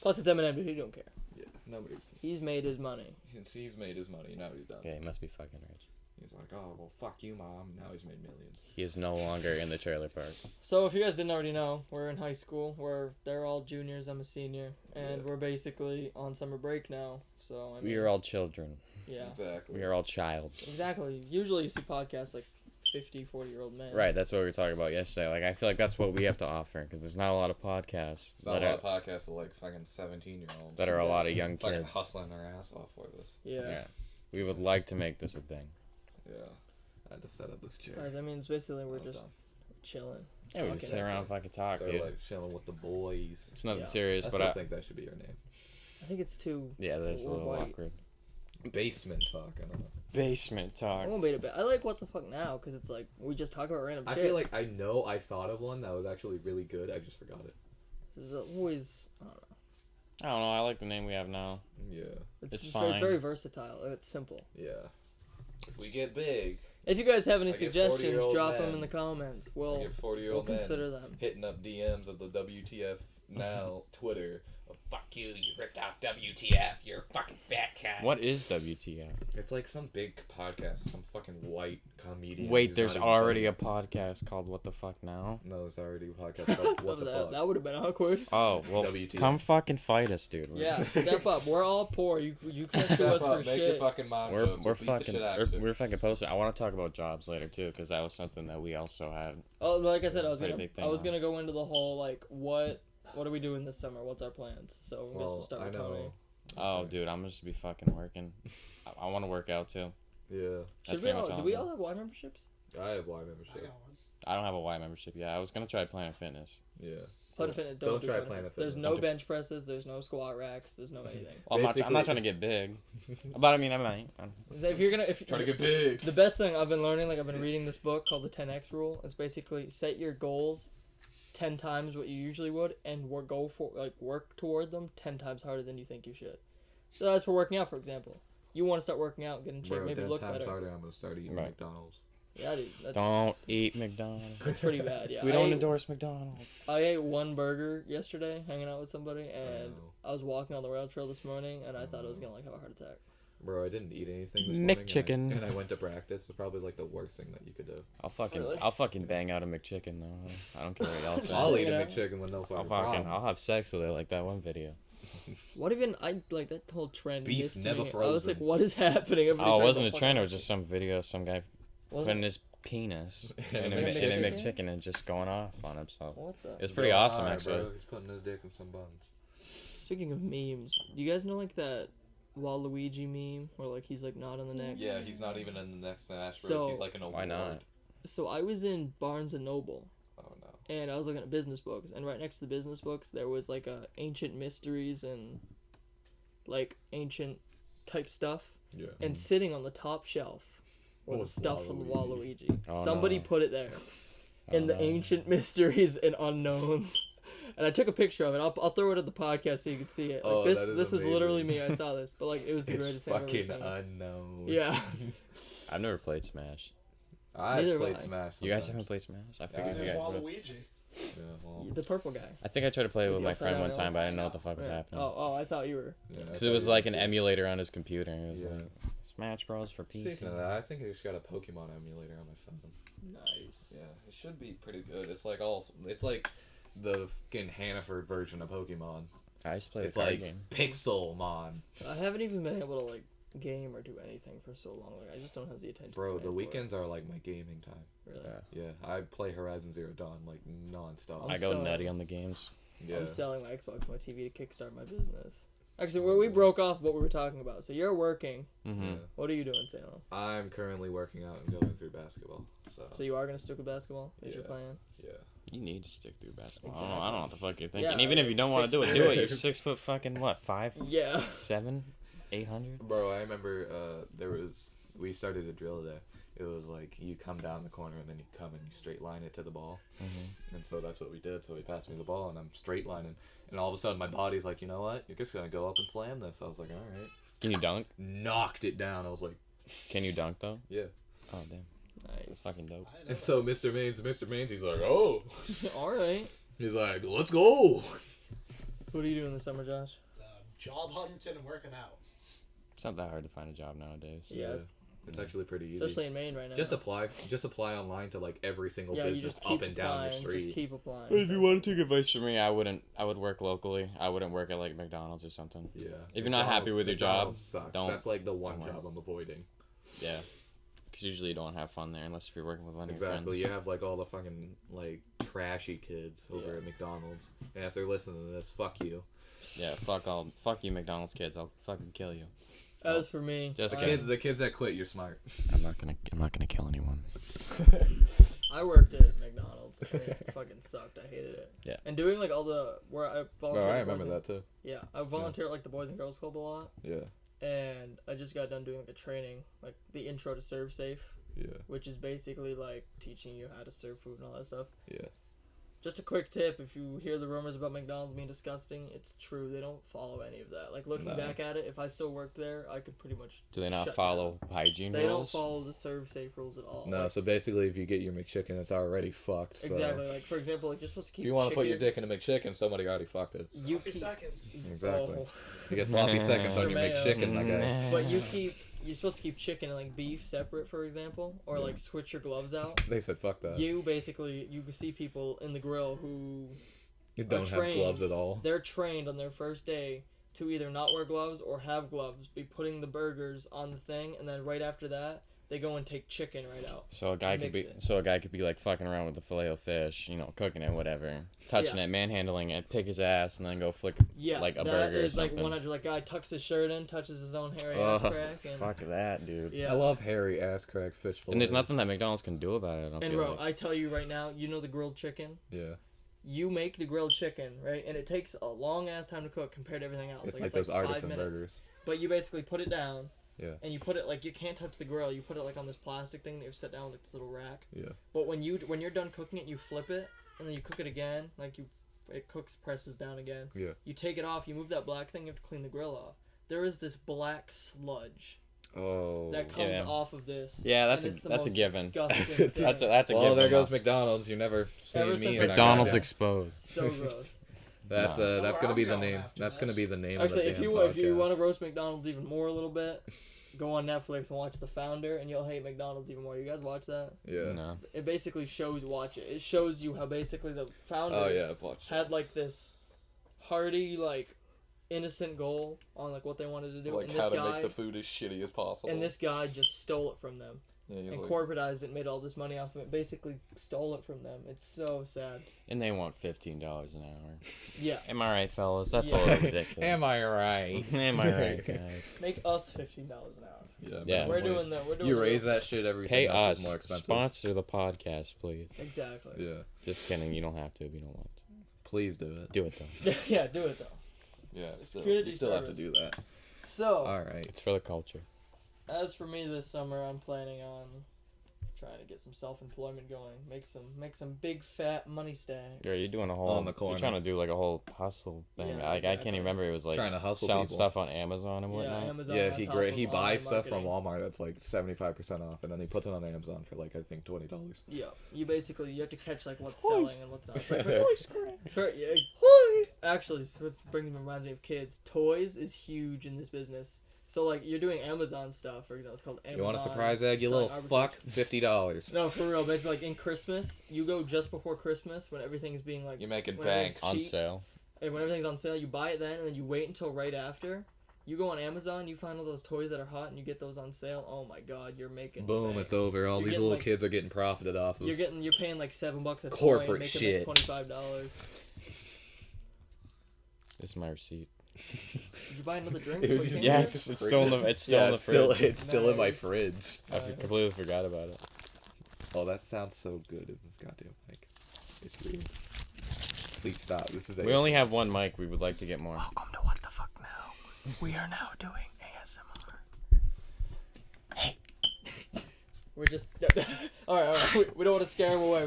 S2: Plus, it's Eminem, but he don't care.
S3: Yeah. Nobody.
S2: He's made his money.
S3: He's made his money. Now he's done.
S1: Okay, he must be fucking rich.
S3: He's like, oh well, fuck you, mom. Now he's made millions.
S1: He is no longer in the trailer park.
S2: So, if you guys didn't already know, we're in high school. They're all juniors. I'm a senior, and
S3: Yeah.
S2: we're basically on summer break now. So I mean,
S1: We are all children.
S2: Yeah.
S3: Exactly.
S1: We are all childs.
S2: Exactly. Usually, you see podcasts like 50, 40-year-old men.
S1: Right, that's what we were talking about yesterday. Like, I feel like that's what we have to offer because there's not a lot of podcasts
S3: There's not
S1: that
S3: a
S1: are,
S3: lot of podcasts with like fucking 17-year-olds.
S1: that are a lot of young
S3: fucking
S1: kids.
S3: hustling their ass off for this.
S2: Yeah.
S1: Yeah. We would like to make this a thing.
S3: Yeah. I had to set up this chair.
S2: Guys, I mean, it's basically we're
S3: I was
S2: just
S3: done.
S2: chilling.
S1: Yeah, we
S2: Talking
S1: just sit around and fucking talk,
S3: So
S1: dude.
S3: like chilling with the boys.
S1: It's nothing
S2: Yeah.
S1: serious,
S3: I
S1: but
S3: still
S1: I,
S3: think that should be your name.
S2: I think it's too.
S1: Yeah, that's a little
S2: white.
S1: awkward.
S3: Basement talk. I don't know.
S1: Basement
S2: I
S1: talk.
S2: won't beat it. I like what the fuck now because it's like we just talk about random
S3: I
S2: shit.
S3: feel like I know I thought of one that was actually really good. I just forgot it.
S2: It's always. I don't know.
S1: I don't know. I like the name we have now.
S3: Yeah.
S1: It's
S2: It's
S1: fine.
S2: very versatile and it's simple.
S3: Yeah. If we get big,
S2: If you guys have any
S3: I get
S2: suggestions,
S3: 40-year-old
S2: drop them
S3: men.
S2: in the comments.
S3: I
S2: We'll
S3: get 40-year-old men
S2: consider them.
S3: hitting up DMs of the WTF Now Twitter. Oh, fuck you! You ripped off WTF. You're a fucking fat cat.
S1: What is WTF?
S3: It's like some big podcast, some fucking white comedian.
S1: Wait,
S3: who's
S1: there's
S3: not even
S1: already
S3: funny.
S1: a podcast called What the Fuck Now?
S3: No, there's already a podcast called What the Fuck.
S2: That would have been awkward.
S1: Oh, well,
S3: WTF.
S1: come fucking fight us, dude.
S2: Yeah, step up. We're all poor. You can't sue us for
S3: Make your
S2: shit.
S3: fucking mom
S1: We're
S3: jokes. We'll beat the
S1: fucking
S3: shit out of you.
S1: we're fucking posted. I want to talk about jobs later too, because that was something that we also had.
S2: Oh, like I said, I was
S1: Pretty
S2: gonna
S1: big thing,
S2: I was
S1: huh?
S2: gonna go into the whole like what are we doing this summer? What's our plans? So I guess we'll start with Tony.
S1: Oh, dude, I'm just be fucking working. I want to work out too.
S3: Yeah,
S1: That's
S2: Should we
S1: pretty much
S2: all?
S1: all
S2: Do we
S1: I
S2: all
S1: know.
S2: have Y memberships?
S3: I have Y
S4: I
S3: membership.
S4: got one.
S1: I don't have a Y membership yet. I was gonna try Planet Fitness.
S3: Yeah.
S2: Planet Fitness.
S3: don't
S2: do
S3: try
S2: Planet
S3: Planet
S2: There's
S3: Fitness.
S2: no
S1: Don't do-
S2: bench presses. There's no squat racks. There's no anything.
S1: Well, I'm not
S3: Basically-
S1: trying to get big, but I mean, I might.
S2: So if you're gonna
S3: Trying to get big.
S2: the best thing I've been learning, like I've been reading this book called the 10X Rule. It's basically set your goals 10 times what you usually would, and work toward them 10 times harder than you think you should. So that's for working out, for example. You want to start working out, get in shape,
S3: Bro,
S2: maybe
S3: 10
S2: look
S3: times
S2: better.
S3: harder, I'm gonna start eating
S1: Right.
S3: McDonald's.
S2: Yeah, dude, that's
S1: Don't eat McDonald's.
S2: that's pretty bad. Yeah,
S1: We
S2: I
S1: don't
S2: ate-
S1: endorse McDonald's.
S2: I ate one burger yesterday, hanging out with somebody, and
S3: Oh.
S2: I was walking on the rail trail this morning, and I thought I was gonna have a heart attack.
S3: Bro, I didn't eat anything this morning.
S1: McChicken.
S3: And I went to practice. It was probably like the worst thing that you could do.
S2: Really?
S1: I'll fucking bang out a McChicken though. I don't care what y'all say.
S3: I'll eat a
S2: Yeah.
S3: McChicken with no fucking
S1: I'll
S3: problem.
S1: have sex with it like that one video.
S2: What even I like that whole trend?
S3: Beef
S2: missed
S3: never
S2: me. I was like,
S3: frozen.
S2: what is happening? Everybody
S1: Oh, it
S2: tries
S1: wasn't
S2: to
S1: a
S2: fucking-
S1: trend. It was just some video. Some guy
S2: Was
S1: putting
S2: it?
S1: his penis
S3: In
S1: in
S3: a
S1: a
S3: McChicken?
S1: McChicken and just going off on himself.
S2: What the?
S1: It was pretty
S3: Bro,
S1: awesome,
S3: alright,
S1: actually.
S3: Bro. He's putting his dick in some buns.
S2: Speaking of memes, do you guys know like that Waluigi meme where like he's like not on the next?
S3: Yeah, he's not even in the next Smash Bros.
S2: So-
S3: He's like an award.
S1: Why not?
S2: So I was in Barnes and Noble,
S3: Oh no.
S2: and I was looking at business books, and right next to the business books there was like ancient mysteries and like ancient type stuff,
S3: Yeah.
S2: and sitting on the top shelf was a
S3: Was
S2: stuffed
S3: Waluigi.
S2: Waluigi.
S1: Oh,
S2: Somebody
S1: no.
S2: put it there.
S1: Oh,
S2: In the
S1: no.
S2: ancient mysteries and unknowns. And I took a picture of it. I'll throw it at the podcast so you can see it. Like
S3: Oh,
S2: this
S3: that is
S2: was literally
S3: amazing.
S2: me. I saw this, but like it was the
S3: It's
S2: greatest thing I've ever
S3: fucking
S2: seen.
S3: unknown.
S2: Yeah.
S1: I've never played Smash.
S3: I
S2: Neither
S3: played
S2: have I.
S3: Smash.
S1: You guys
S3: sometimes.
S1: haven't played Smash? I figured you
S4: There's
S1: guys would.
S4: Waluigi.
S3: Yeah, well,
S2: The purple guy.
S1: I think I tried to play it with
S2: With the
S1: my
S2: upside
S1: friend
S2: down
S1: one
S2: arrow?
S1: time, but I didn't know what the fuck was
S2: Right.
S1: happening.
S2: Oh, I thought you were.
S3: yeah, I
S1: Because
S3: thought
S1: it was
S3: you
S1: like
S3: did
S1: an
S3: too.
S1: emulator on his computer. And it was
S3: Yeah.
S1: like Smash Bros for PC.
S3: Speaking of that, I think I just got a Pokemon emulator on my phone.
S2: Nice.
S3: Yeah, it should be pretty good. It's like the fucking Hannaford version of Pokemon.
S1: I used to play
S3: It's
S1: the card
S3: like
S1: game.
S3: Pixelmon.
S2: I haven't even been able to like game or do anything for so long. Like I just don't have the attention.
S3: Bro,
S2: span
S3: the
S2: for it.
S3: weekends are like my gaming time.
S2: Really.
S1: Yeah.
S3: Yeah, I play Horizon Zero Dawn like non-stop.
S2: I'm
S1: I go
S2: sorry.
S1: nutty on the games.
S3: Yeah.
S2: I'm selling my Xbox, my TV to kickstart my business. Actually, we broke off what we were talking about. So you're working.
S1: Mm-hmm.
S3: Yeah.
S2: What are you doing, Salem?
S3: I'm currently working out and going through basketball.
S2: So you are gonna stick with basketball? Is your
S3: Yeah.
S2: plan?
S3: Yeah.
S1: You need to stick through basketball.
S2: Exactly.
S1: I don't know what the fuck you're thinking.
S2: Yeah,
S1: Even if you don't want to do it, do it. You're
S3: 6'4".
S1: 6 foot fucking what? 5,
S2: Yeah.
S1: 7, 800.
S3: Bro, I remember we started a drill there. It was like you come down the corner and then you come and you straight line it to the ball.
S1: Mm-hmm.
S3: And so that's what we did. So he passed me the ball and I'm straight lining. And all of a sudden my body's like, you know what? You're just going to go up and slam this. I was like, all right.
S1: Can you dunk?
S3: Knocked it down. I was like,
S1: Can you dunk though?
S3: yeah.
S1: Oh damn,
S2: Nice.
S1: that's fucking dope.
S4: I know
S3: And
S4: that.
S3: so Mr. Maines, he's like, oh.
S2: All right.
S3: He's like, let's go.
S2: What are you doing this summer, Josh?
S4: Job hunting and working out.
S1: It's not that hard to find a job nowadays.
S2: Yeah.
S3: It's actually pretty easy.
S2: Especially in Maine right now.
S3: Just apply online to like every single
S2: Yeah, you
S3: business
S2: just keep
S3: up and down
S2: applying.
S3: the street.
S2: Just keep applying.
S1: If you want to take advice from me, I would work locally. I wouldn't work at like McDonald's or something.
S3: Yeah.
S1: If you're not happy with your job,
S3: McDonald's sucks.
S1: don't-
S3: That's like the one
S1: don't work.
S3: job I'm avoiding.
S1: Yeah. Because usually you don't have fun there unless if you're working with one of your
S3: Exactly.
S1: friends.
S3: You have like all the fucking like trashy kids over
S2: Yeah.
S3: at McDonald's, and if they're listening to this, fuck you.
S1: Yeah, fuck you McDonald's kids. I'll fucking kill you.
S2: As for me,
S1: Just
S3: The
S1: kidding.
S3: kids that quit, you're smart.
S1: I'm not gonna kill anyone.
S2: I worked at McDonald's McDonald's. And it fucking sucked. I hated it.
S1: Yeah.
S2: And doing like all the where I volunteer.
S3: Oh, I
S2: at the
S3: remember
S2: Boys
S3: that too.
S2: Yeah, I volunteer at like the Boys and Girls Club a lot,
S3: Yeah.
S2: and I just got done doing like a training, like the intro to Serve Safe,
S3: Yeah.
S2: which is basically like teaching you how to serve food and all that stuff.
S3: Yeah.
S2: Just a quick tip, if you hear the rumors about McDonald's being disgusting, it's true. They don't follow any of that. Like, looking
S3: No.
S2: back at it, if I still worked there, I could pretty much
S1: Do they not
S2: shut
S1: follow
S2: down.
S1: hygiene
S2: They
S1: rules?
S2: don't follow the Serve Safe rules at all.
S3: No,
S2: Like,
S3: so basically, if you get your McChicken, it's already fucked. So.
S2: exactly. Like, for example, like, you're supposed to keep
S3: If you want to put your
S2: chicken-
S3: dick in a McChicken, somebody already fucked it.
S2: You
S4: Sloppy
S2: keep-
S4: seconds.
S3: Exactly.
S2: Oh.
S3: You get sloppy seconds on your
S2: Mayo.
S3: McChicken, my guy.
S2: But you're supposed to keep chicken and, like, beef separate, for example, or,
S3: Yeah.
S2: like, switch your gloves out.
S3: They said fuck that.
S2: You can see people in the grill who
S3: You don't have
S2: trained.
S3: gloves at all.
S2: they're trained on their first day to either not wear gloves or have gloves, be putting the burgers on the thing, and then right after that, they go and take chicken right out.
S1: So a guy could
S2: Mix
S1: be
S2: it.
S1: like fucking around with the filet of fish, you know, cooking it, whatever, touching
S2: Yeah.
S1: it, manhandling it, pick his ass, and then go flick
S2: Yeah,
S1: like a
S2: that
S1: burger or
S2: is like
S1: something.
S2: 100. Like, guy tucks his shirt in, touches his own hairy ass
S1: Oh,
S2: crack, and
S1: fuck that, dude.
S2: yeah.
S3: I love hairy ass crack fish.
S1: And there's
S3: fillets.
S1: nothing that McDonald's can do about it. I don't
S2: And
S1: feel
S2: bro,
S1: like.
S2: I tell you right now, you know the grilled chicken.
S3: Yeah.
S2: You make the grilled chicken, right, and it takes a long ass time to cook compared to everything else.
S3: It's like those
S2: 5
S3: artisan
S2: minutes.
S3: burgers.
S2: But you basically put it down.
S3: Yeah.
S2: And you put it like, you can't touch the grill. You put it like on this plastic thing that you've set down with like this little rack.
S3: Yeah.
S2: But when you're done cooking it, you flip it and then you cook it again. Like, it cooks, presses down again.
S3: Yeah.
S2: You take it off. You move that black thing. You have to clean the grill off. There is this black sludge
S3: Oh.
S2: that comes
S1: Yeah.
S2: off of this.
S1: Yeah,
S2: and
S1: that's
S2: it's the
S1: a
S2: most
S1: given.
S2: disgusting thing.
S1: That's a
S3: Well,
S1: given.
S3: there goes
S1: huh?
S3: McDonald's. You never seen
S2: Ever
S3: me.
S2: since
S3: in
S2: I
S3: that
S1: McDonald's
S3: goddamn-
S1: exposed.
S2: So gross.
S3: That's
S1: No.
S3: that's
S4: Where
S3: gonna
S4: I'm
S3: be the
S4: going
S3: name.
S4: after
S3: That's gonna
S4: this.
S3: be the name
S2: Actually,
S3: of
S2: if
S3: the
S2: you
S3: damn
S2: want to
S3: podcast.
S2: roast McDonald's even more a little bit, go on Netflix and watch The Founder, and you'll hate McDonald's even more. You guys watch that?
S3: Yeah.
S1: No.
S2: It basically watch it. It shows you how basically the founders
S3: Oh yeah, I've watched
S2: had like this hearty, like, innocent goal on like what they wanted to do,
S3: like
S2: and this
S3: how to
S2: guy
S3: make the food as shitty as possible.
S2: and this guy just stole it from them
S3: yeah, he's
S2: and
S3: like,
S2: corporatized it, and made all this money off of it. Basically, stole it from them. It's so sad.
S1: And they want $15 an hour.
S2: Yeah,
S1: Am I right, fellas? That's
S2: Yeah.
S1: a little ridiculous.
S3: Am I right?
S1: Am I right, guys?
S2: make us $15 an hour.
S1: Yeah.
S2: We're doing that. We're doing.
S3: You
S2: the
S3: raise
S2: real
S3: that shit, everything
S1: Pay
S3: else
S1: us.
S3: is more expensive.
S1: Sponsor the podcast, please.
S2: thing. Exactly.
S3: Yeah,
S1: Just kidding. You don't have to if you don't want to.
S3: please do it.
S1: Do it though.
S2: Yeah, do it though.
S3: Yeah,
S2: It's
S3: still,
S2: community
S3: you still have to
S2: service.
S3: do that.
S2: So,
S3: All right.
S1: It's for the culture.
S2: as for me this summer, I'm planning on trying to get some self-employment going, make some big fat money stacks.
S1: Girl, you're doing a whole.
S3: On the corner.
S1: You're trying to do like a whole hustle thing.
S2: Yeah,
S1: Like I
S2: exactly.
S1: can't even remember. It was like
S3: Trying to hustle
S1: selling
S3: people.
S1: stuff on Amazon and
S2: Yeah,
S1: whatnot.
S2: Amazon.
S3: Yeah,
S2: on
S3: he
S2: top
S3: great.
S2: of
S3: He
S2: online
S3: buys stuff from
S2: marketing.
S3: Walmart that's like 75% off, and then he puts it on Amazon for like I think $20.
S2: Yeah, you have to catch like what's
S1: Hoist.
S2: selling and what's not. Yeah, actually, so it reminds me of kids. Toys is huge in this business. So like you're doing Amazon stuff, for example, it's called Amazon.
S3: You want a surprise egg, you
S2: selling
S3: little
S2: arbitrage.
S3: fuck? $50.
S2: No, for real. Basically, like in Christmas, you go just before Christmas when everything's being like
S3: You're making
S2: when
S3: bank.
S2: everything's
S1: On
S2: cheap,
S1: sale.
S2: and when everything's on sale, you buy it then, and then you wait until right after. You go on Amazon, you find all those toys that are hot, and you get those on sale. Oh my God, you're making
S3: Boom,
S2: bank.
S3: it's over. All
S2: You're
S3: these
S2: getting,
S3: little
S2: like-
S3: kids are getting profited off of.
S2: You're paying like $7 a toy
S3: Corporate
S2: and making
S3: shit.
S2: like $25.
S1: This is my receipt.
S2: Did you buy another drink?
S3: It was
S2: Like,
S3: just-
S1: Yeah,
S2: King?
S1: it's still in the. It's still in the
S3: it's still,
S1: fridge.
S3: it's still in my
S2: Nice.
S3: fridge.
S1: I completely forgot about it.
S3: Oh, that sounds so good in this goddamn mic. It's weird. Please stop. This is
S1: We only have one mic. We would like to get more.
S2: Welcome to What the Fuck Now. We are now doing ASMR.
S1: Hey.
S2: We're just. Alright. We don't want to scare him away.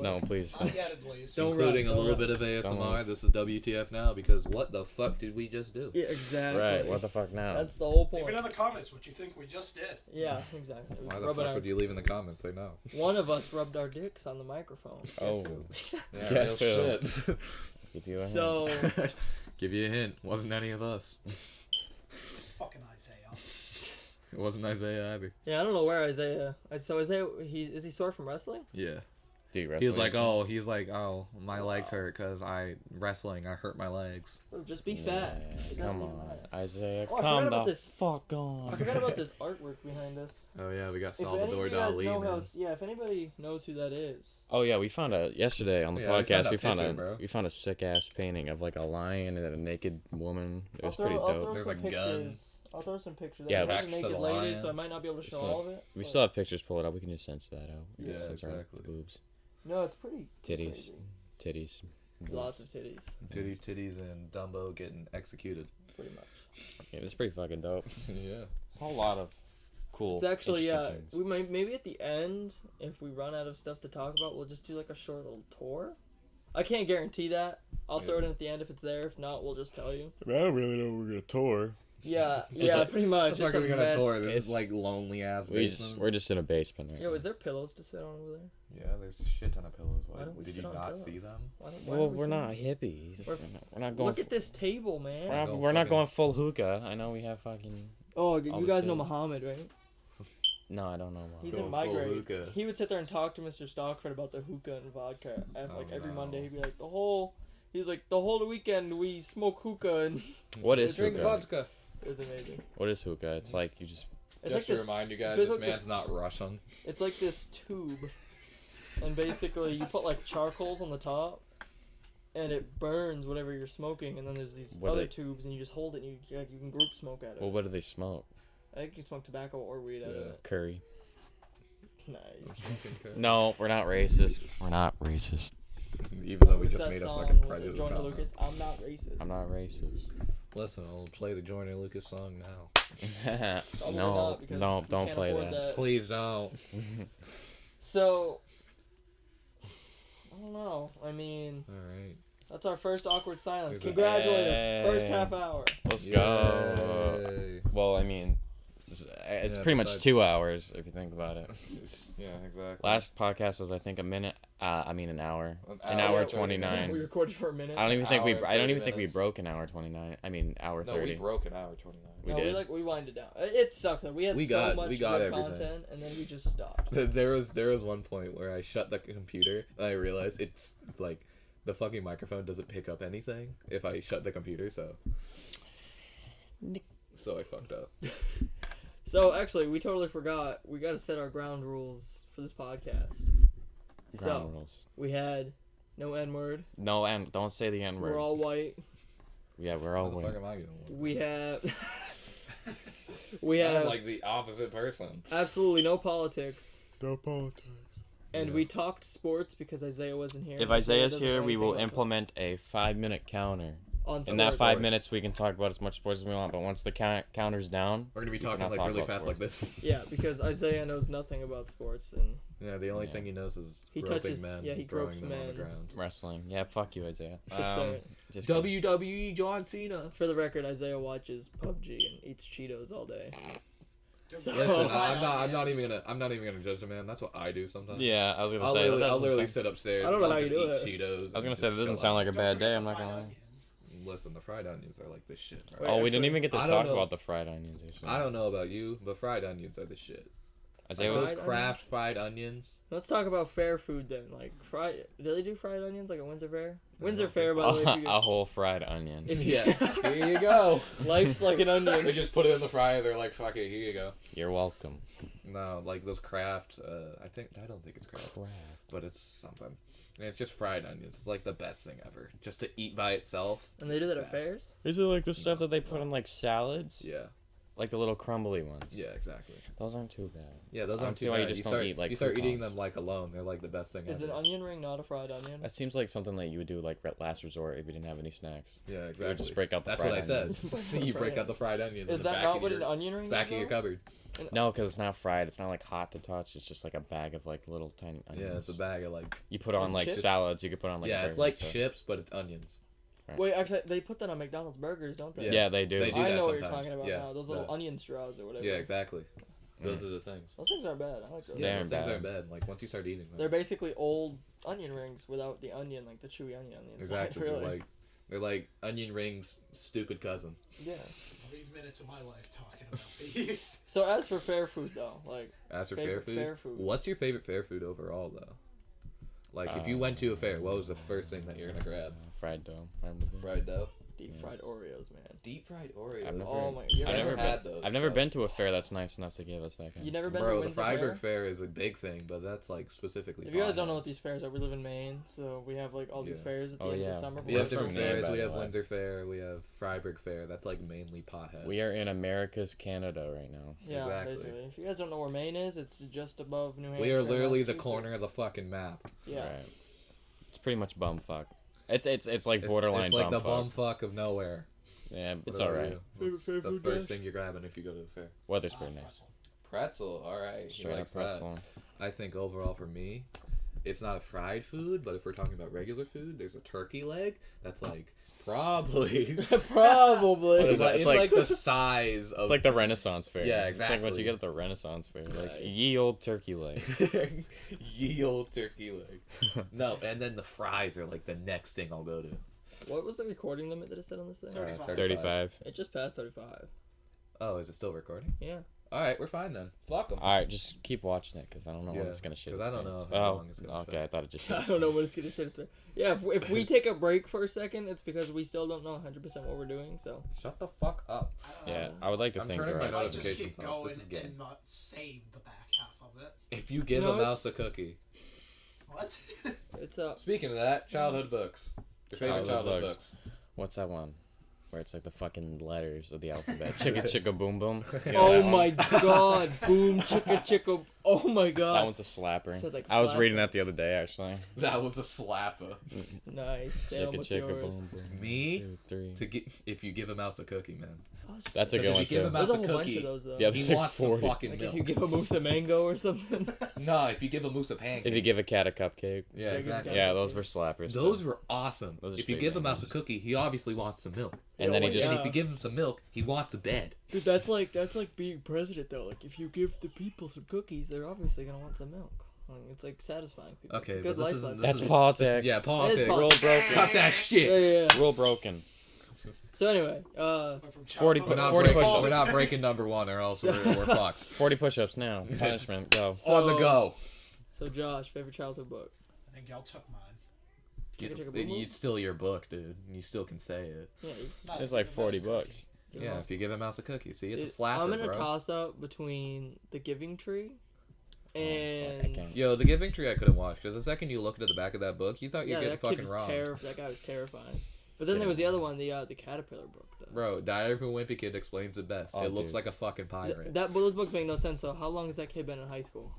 S1: No, please don't.
S4: Not yet, at least.
S2: Don't
S3: including
S2: run,
S3: a little
S2: don't
S3: bit of ASMR.
S1: Don't.
S3: This is WTF Now because what the fuck did we just do?
S2: Yeah, exactly.
S1: Right. What the fuck now?
S2: That's the whole
S4: Leave
S2: point.
S4: it in the comments what you think we just did.
S2: Yeah, exactly.
S3: Why the
S2: Rubbing
S3: fuck
S2: our-
S3: would you leave in the comments? They know.
S2: One of us rubbed our dicks on the microphone.
S1: Oh.
S3: Yeah,
S1: Guess
S3: real
S1: who?
S3: shit.
S1: Give you a hint.
S2: So,
S3: Give you a hint. Wasn't any of us.
S4: Fucking Isaiah.
S3: It wasn't Isaiah either.
S2: yeah, I don't know where Isaiah. So Isaiah, is he sore from wrestling?
S3: Yeah.
S1: Dude,
S3: He was
S1: wrestling
S3: like,
S1: is-
S3: oh, my legs
S2: Wow.
S3: hurt because I hurt my legs.
S2: Bro, just be
S1: Yeah,
S2: fat. It doesn't
S1: come
S2: even
S1: on,
S2: matter.
S1: Isaiah.
S2: Oh, I
S1: calm
S2: forgot about
S1: the
S2: this.
S1: fuck
S2: I
S1: on.
S2: forgot about this artwork behind us.
S3: Oh yeah, we got
S2: If any of
S3: Salvador
S2: you guys
S3: Dali.
S2: know
S3: Man.
S2: if anybody knows who that is.
S1: Oh yeah, we found yesterday on the
S3: Yeah, we
S1: podcast.
S3: found a
S1: We found
S3: picture, bro.
S1: we found a sick ass painting of like a lion and a naked woman. It was
S2: I'll
S1: pretty
S2: throw
S1: dope.
S3: There's
S2: some
S3: a gun.
S2: pictures. I'll throw some pictures.
S1: Yeah,
S2: I'm
S1: attached
S2: a
S3: to
S2: naked
S3: the
S2: lady,
S3: lion.
S2: so I might not be able to show
S1: So,
S2: all of it.
S1: We
S2: but-
S1: still have pictures. Pull it up. We can just censor that out. We can
S3: Yeah,
S1: censor out
S3: exactly.
S1: the boobs.
S2: No, it's pretty
S1: Titties.
S2: crazy.
S1: Titties.
S2: Lots of titties,
S3: Titties, and Dumbo getting executed.
S2: pretty much.
S1: Yeah, it's pretty fucking dope.
S3: Yeah.
S1: It's a whole lot of cool.
S2: It's actually
S1: interesting
S2: we
S1: things.
S2: might maybe at the end, if we run out of stuff to talk about, we'll just do like a short little tour. I can't guarantee that. I'll throw it in at the end if it's there. If not, we'll just tell you.
S1: I mean, I don't really know we're gonna tour.
S2: Yeah,
S1: It's
S2: yeah,
S1: like-
S2: pretty much.
S3: That's
S2: It's
S3: like
S2: a
S3: we're gonna
S2: mess.
S3: tour. This
S1: It's-
S3: is like lonely ass
S1: We're
S3: basement.
S1: just in a basement. Right
S2: Yo,
S1: now.
S2: is there pillows to sit on over there?
S3: Yeah, there's a shit ton of pillows.
S2: Why don't we
S3: Did
S2: sit
S3: you
S2: on
S3: not
S2: pillows?
S3: see them?
S2: Why don't
S1: Well,
S2: we
S1: we're
S2: sit
S1: not
S2: on-
S1: hippies.
S2: We're-
S1: We're not going.
S2: Look at this table, man.
S1: We're not,
S3: Go
S1: we're not
S3: fucking-
S1: going full hookah. I know we have fucking.
S2: Oh,
S1: all
S2: you
S1: the
S2: guys know
S1: shit.
S2: Muhammad, right?
S1: No, I don't know why.
S2: He's
S3: Going
S2: in my
S3: full
S2: grade.
S3: hookah.
S2: He would sit there and talk to Mr. Stockford about the hookah and vodka. And
S3: Oh,
S2: like every
S3: no.
S2: Monday, he'd be like, He's like, the whole weekend we smoke hookah and
S1: What is
S2: drink
S1: hookah?
S2: vodka. It was amazing.
S1: What is hookah? It's like you just.
S2: It's
S3: Just
S2: like
S3: to
S2: this.
S3: remind you guys,
S2: feels
S3: this
S2: like
S3: man's
S2: this-
S3: not Russian.
S2: It's like this tube, and basically you put like charcoals on the top, and it burns whatever you're smoking. And then there's these
S1: What
S2: other
S1: they-
S2: tubes, and you just hold it, and you can group smoke at it.
S1: Well, what do they smoke?
S2: I think you smoke tobacco or weed out of
S3: Yeah.
S2: it.
S1: Curry.
S2: Nice.
S1: No, we're not racist. We're not racist.
S3: Even though we
S2: What's
S3: just
S2: that
S3: made a
S2: song?
S3: fucking
S2: What's it?
S3: prejudice
S2: Joyner
S3: comment.
S2: Lucas. I'm not racist.
S1: I'm not racist.
S3: Listen, I'll play the Joyner Lucas song now.
S2: Probably
S1: No,
S2: not, because
S1: no,
S2: we
S1: don't
S2: can't
S1: play
S2: afford
S1: that.
S3: Please don't.
S2: So, I don't know. I mean,
S3: Alright.
S2: that's our first awkward silence.
S3: Is it-
S2: Congratulate us. First
S1: Yay.
S2: half hour.
S1: Let's go.
S3: Yay.
S1: Well, I mean, it's
S3: Yeah,
S1: pretty much
S3: besides-
S1: 2 hours if you think about it.
S3: Yeah, exactly.
S1: Last podcast was I think a minute. An hour.
S3: An
S1: An
S3: hour
S1: hour
S3: and 30
S1: 29.
S2: We recorded for a minute.
S1: I don't even think we.
S3: Hour and
S1: I don't
S3: 30
S1: even think we
S3: minutes.
S1: broke an hour 29. I mean, hour
S3: No,
S1: 30.
S3: we broke an hour 29.
S1: We
S2: no,
S1: did.
S2: we winded down. It sucked though. We had
S3: We
S2: so
S3: got-
S2: much
S3: we got
S2: good
S3: everything.
S2: content, and then we just stopped.
S3: There was one point where I shut the computer and I realized it's like the fucking microphone doesn't pick up anything if I shut the computer, so I fucked up.
S2: So actually, we totally forgot. We got to set our ground rules for this podcast.
S1: Ground
S2: So
S1: rules.
S2: we had no N word.
S1: No, and don't say the N word.
S2: We're all white.
S1: Yeah, we're all
S3: How the fuck
S1: white.
S3: am I getting
S2: We have
S3: I'm like the opposite person.
S2: absolutely no politics.
S1: No politics.
S2: And
S3: Yeah.
S2: we talked sports because Isaiah wasn't here.
S1: If
S2: and
S1: Isaiah's
S2: doesn't
S1: here,
S2: know
S1: we will
S2: anything about
S1: implement a 5-minute counter.
S2: on
S1: In that
S2: sports.
S1: 5 minutes, we can talk about as much sports as we want. But once the counter's down,
S3: We're gonna be
S1: We cannot
S3: talking like
S1: talk
S3: really
S1: about
S3: fast like this.
S2: Yeah, because Isaiah knows nothing about sports, and
S3: Yeah, the only
S1: Yeah.
S3: thing he knows is
S2: He
S3: groping
S2: touches-
S3: men,
S2: yeah, he
S3: throwing
S2: gropes
S3: them on the
S2: men.
S3: ground.
S1: wrestling. Yeah, fuck you, Isaiah.
S2: Just say it.
S1: Just kidding.
S3: WWE John Cena.
S2: For the record, Isaiah watches PUBG and eats Cheetos all day. So-
S3: Listen,
S2: Oh,
S3: I'm not even gonna judge the man. That's what I do sometimes.
S1: Yeah, I was gonna
S3: I'll
S1: say.
S3: literally,
S1: that
S3: I'll
S1: doesn't
S3: literally
S1: sound-
S3: sit upstairs.
S2: I don't know
S3: and
S2: how
S3: I'll
S2: you
S3: just
S2: do
S3: eat
S2: it.
S3: Cheetos.
S1: I was
S3: and
S1: gonna say that
S3: just
S1: doesn't
S3: chill
S1: sound
S3: out.
S1: like a
S4: Don't
S1: bad
S4: forget
S1: day.
S4: the
S1: I'm not
S4: fried
S1: gonna lie.
S4: onions.
S3: Listen, the fried onions are like the shit. Right?
S2: Wait,
S1: Oh, we didn't
S2: actually,
S1: even get to
S3: I don't
S1: talk
S3: know.
S1: about the fried onions. Actually.
S3: I don't know about you, but fried onions are the shit.
S1: Isaiah
S3: Those
S1: was.
S2: Fried
S3: Kraft fried onions.
S2: Let's talk about fair food then. Like fried. Do they do fried onions like at Windsor Fair?
S3: I
S2: Windsor
S3: don't
S2: Fair,
S3: think
S2: by the way. If you
S1: A whole fried onion.
S2: if
S3: Yeah, here you go.
S2: Life's like an
S3: They
S2: onion.
S3: just put it in the fryer. They're like, "Fuck it, here you go."
S1: You're welcome.
S3: No, like those Kraft. I don't think it's Kraft,
S1: Crap.
S3: but it's something. And it's just fried onions. It's like the best thing ever. Just to eat by itself.
S2: And they do that at
S3: Best.
S2: fairs.
S1: Is it like the stuff that they put in like salads?
S3: Yeah,
S1: Like the little crumbly ones.
S3: yeah, exactly.
S1: Those aren't too bad.
S3: Yeah, those
S1: I don't
S3: aren't
S1: see
S3: too
S1: why you
S3: bad.
S1: just don't
S3: start,
S1: eat, like,
S3: you start eating
S1: croutons.
S3: them like alone. They're like the best thing
S2: Is
S3: ever.
S2: an onion ring not a fried onion?
S1: That seems like something that you would do like at last resort if you didn't have any snacks.
S3: Yeah,
S1: You would
S3: exactly.
S1: just break out the
S3: That's
S1: fried
S3: what I said.
S1: onions.
S3: You break out the fried onions.
S2: Is
S3: in the
S2: that
S3: back
S2: not
S3: of
S2: what
S3: your,
S2: an onion ring
S3: back
S2: is?
S3: of your
S2: though?
S3: cupboard?
S1: No, because it's not fried. It's not like hot to touch. It's just like a bag of like little tiny onions.
S3: Yeah, it's a bag of like.
S1: You put on like
S2: chips?
S1: salads. You could put on like.
S3: yeah, it's
S1: burgers,
S3: like
S1: so-
S3: chips, but it's onions.
S2: Wait, actually, they put that on McDonald's burgers, don't they?
S1: Yeah, they do.
S3: They do
S2: I
S3: that
S2: know what you're
S3: sometimes.
S2: talking about
S3: Yeah,
S2: now. Those little
S3: the-
S2: onion straws or whatever.
S3: Yeah, exactly. Those are the things.
S2: Those things aren't bad. I like those.
S1: They
S3: Yeah,
S1: aren't
S3: those things
S1: bad.
S3: aren't bad. Like once you start eating them.
S2: They're basically old onion rings without the onion, like the chewy onion on the inside.
S3: Exactly.
S2: Really.
S3: They're like onion rings, stupid cousin.
S2: Yeah.
S4: 3 minutes of my life talking about these.
S2: So as for fair food though, like
S3: As for
S2: Favorite
S3: fair
S2: fair
S3: food,
S2: foods.
S3: what's your favorite fair food overall though? Like if you went to a fair, what was the first thing that you're gonna grab?
S1: Fried dough. Probably.
S3: Fried dough.
S2: Deep fried Oreos, man.
S3: Deep fried Oreos.
S1: I've never-
S2: Oh my! You
S1: I've
S2: ever
S1: never
S3: had
S1: been.
S3: those.
S1: I've never
S3: so-
S1: been to a fair that's nice enough to give us that kind.
S2: You
S1: of
S2: never
S1: stuff.
S2: been to
S3: Bro, the
S2: Windsor
S3: Freiburg
S2: Fair?
S3: Fair is a big thing, but that's like specifically.
S2: If you guys don't know
S3: potheads.
S2: what these fairs are, we live in Maine, so we have like all these
S3: Yeah.
S2: fairs at the
S1: Oh,
S2: end of
S1: yeah.
S2: the summer.
S3: We
S1: We're
S3: have
S1: from
S3: different
S1: Maine,
S3: fairs.
S1: by
S3: We
S1: the
S3: have
S1: way.
S3: Windsor Fair. We have Freiburg Fair. That's like mainly potheads.
S1: We are in America's Canada right now.
S2: Yeah,
S3: Exactly.
S2: basically. If you guys don't know where Maine is, it's just above New Hampshire.
S3: We are
S2: and
S3: literally the corner of
S2: Massachusetts.
S3: the fucking map.
S2: Yeah.
S1: Right. It's pretty much bumfuck. It's like
S3: It's-
S1: borderline
S3: It's like the
S1: bumfuck.
S3: bumfuck of nowhere.
S1: Yeah, it's
S3: What about
S1: alright.
S3: you?
S2: Favorite
S3: What's
S2: food,
S3: the
S2: Josh?
S3: first thing you're grabbing if you go to the fair?
S1: Weather's pretty nice.
S4: Pretzel.
S3: Pretzel. All right. He
S1: Straight up
S3: likes that.
S1: pretzel.
S3: I think overall for me, it's not a fried food, but if we're talking about regular food, there's a turkey leg that's like probably.
S2: Probably.
S1: What is that?
S3: It's
S1: It's
S3: like
S1: like-
S3: the size of.
S1: It's like the Renaissance fair.
S3: Yeah,
S1: It's like what
S3: exactly.
S1: you get at the Renaissance fair. Like
S2: Nice.
S1: ye old turkey leg.
S3: Ye old turkey leg. No, and then the fries are like the next thing I'll go to.
S2: What was the recording limit that it said on this thing?
S4: 35.
S1: 35.
S2: It just passed 35.
S3: Oh, is it still recording?
S2: Yeah.
S3: All right, we're fine then. Fuck them.
S1: Alright, just keep watching it because I don't know when
S3: Yeah,
S1: it's gonna shit.
S3: 'cause
S1: its
S3: I don't know
S1: pants.
S3: how
S1: Oh,
S3: long it's gonna
S1: okay.
S3: shit.
S1: I thought it just shit.
S2: I
S1: its
S2: don't know
S1: pants.
S2: when it's gonna shit its pants. Yeah, if we take a break for a second, it's because we still don't know 100% what we're doing. So
S3: Shut the fuck up.
S1: Yeah, I would like to
S3: I'm
S1: think
S3: turning
S1: you're
S3: my
S4: I
S1: right.
S4: might just keep
S3: notifications off.
S4: going
S3: This is gay.
S4: and not save the back half of it.
S3: If you give
S2: No,
S3: a
S2: it's-
S3: mouse a cookie.
S4: What?
S2: it's
S3: Speaking of that, childhood books. Your favorite
S1: Childhood
S3: childhood
S1: books.
S3: books.
S1: What's that one? Where it's like the fucking letters of the alphabet. Chicka chicka boom boom.
S3: Yeah,
S2: Oh
S3: that one.
S2: my god! Boom chicka chicka! Oh my god!
S1: That one's a slapper.
S2: Said, like,
S1: I was reading that
S2: flashbacks.
S1: the other day actually.
S3: That was a slapper.
S2: Nice. Damn,
S1: Chicka
S2: what's
S1: chicka
S2: yours?
S1: boom boom.
S3: Me?
S1: 1, 2, 3.
S3: To get if you give a mouse a cookie, man.
S2: I was just
S1: That's a
S2: thinking-
S1: good one
S3: if you give
S1: too.
S3: a mouse
S2: There's a
S3: a
S2: whole bunch
S3: cookie,
S2: of those though.
S1: Yeah,
S3: he
S1: It's like
S3: wants
S1: 40.
S3: some fucking
S2: Like
S3: milk.
S2: if you give a moose a mango or something.
S3: No, if you give a moose a pancake.
S1: If you give a cat a cupcake.
S3: Yeah,
S2: Yeah,
S3: exactly.
S1: Yeah, those were slappers.
S3: Those were awesome.
S1: Those are
S3: If you
S1: straight
S3: give a mouse a
S1: bangers.
S3: cookie, he obviously wants some milk.
S1: And then he
S2: well,
S1: just-
S3: And
S2: yeah.
S3: if you give him some milk, he wants a bed.
S2: Dude, that's like being president though. Like if you give the people some cookies, they're obviously gonna want some milk. I mean, it's like satisfying people.
S3: Okay,
S2: it's a good
S3: but
S2: life
S3: this is-
S2: lesson.
S1: That's
S3: This is-
S1: politics.
S3: Yeah, politics.
S2: Rule
S1: broken.
S3: Cut that
S2: Yeah,
S3: shit.
S2: yeah, yeah.
S1: Rule broken.
S2: So anyway,
S4: Went from
S1: 40
S4: childhood
S1: We're not
S4: to
S1: 40
S3: breaking,
S1: push-ups.
S3: we're not breaking number one, or else we're fucked.
S1: 40 push-ups now. Punishment. Go.
S2: So-
S3: On the go.
S2: so Josh, favorite childhood book?
S4: I think y'all took mine.
S2: Chicka Chicka Boom Boom?
S3: It's still your book, dude. You still can say it.
S2: Yeah,
S4: Not
S1: It's like
S4: the best
S1: 40
S4: cookie.
S1: bucks.
S3: Yeah, if you give a mouse a cookie. See, it's
S2: Dude,
S3: a slapper,
S2: I'm in a
S3: bro.
S2: toss up between The Giving Tree
S1: Oh, fuck, I
S2: and
S1: can't.
S3: Yo, The Giving Tree I couldn't watch, because the second you looked at the back of that book, you thought you
S2: yeah,
S3: were
S2: that
S3: getting
S2: kid
S3: fucking
S2: was
S3: wrong.
S2: that guy was terrifying. But then there was the other one, the Caterpillar book though.
S3: Bro, Diary of a Wimpy Kid explains it best.
S1: Oh,
S3: It looks
S1: dude.
S3: like a fucking pirate.
S2: Those books make no sense though. How long has that kid been in high school?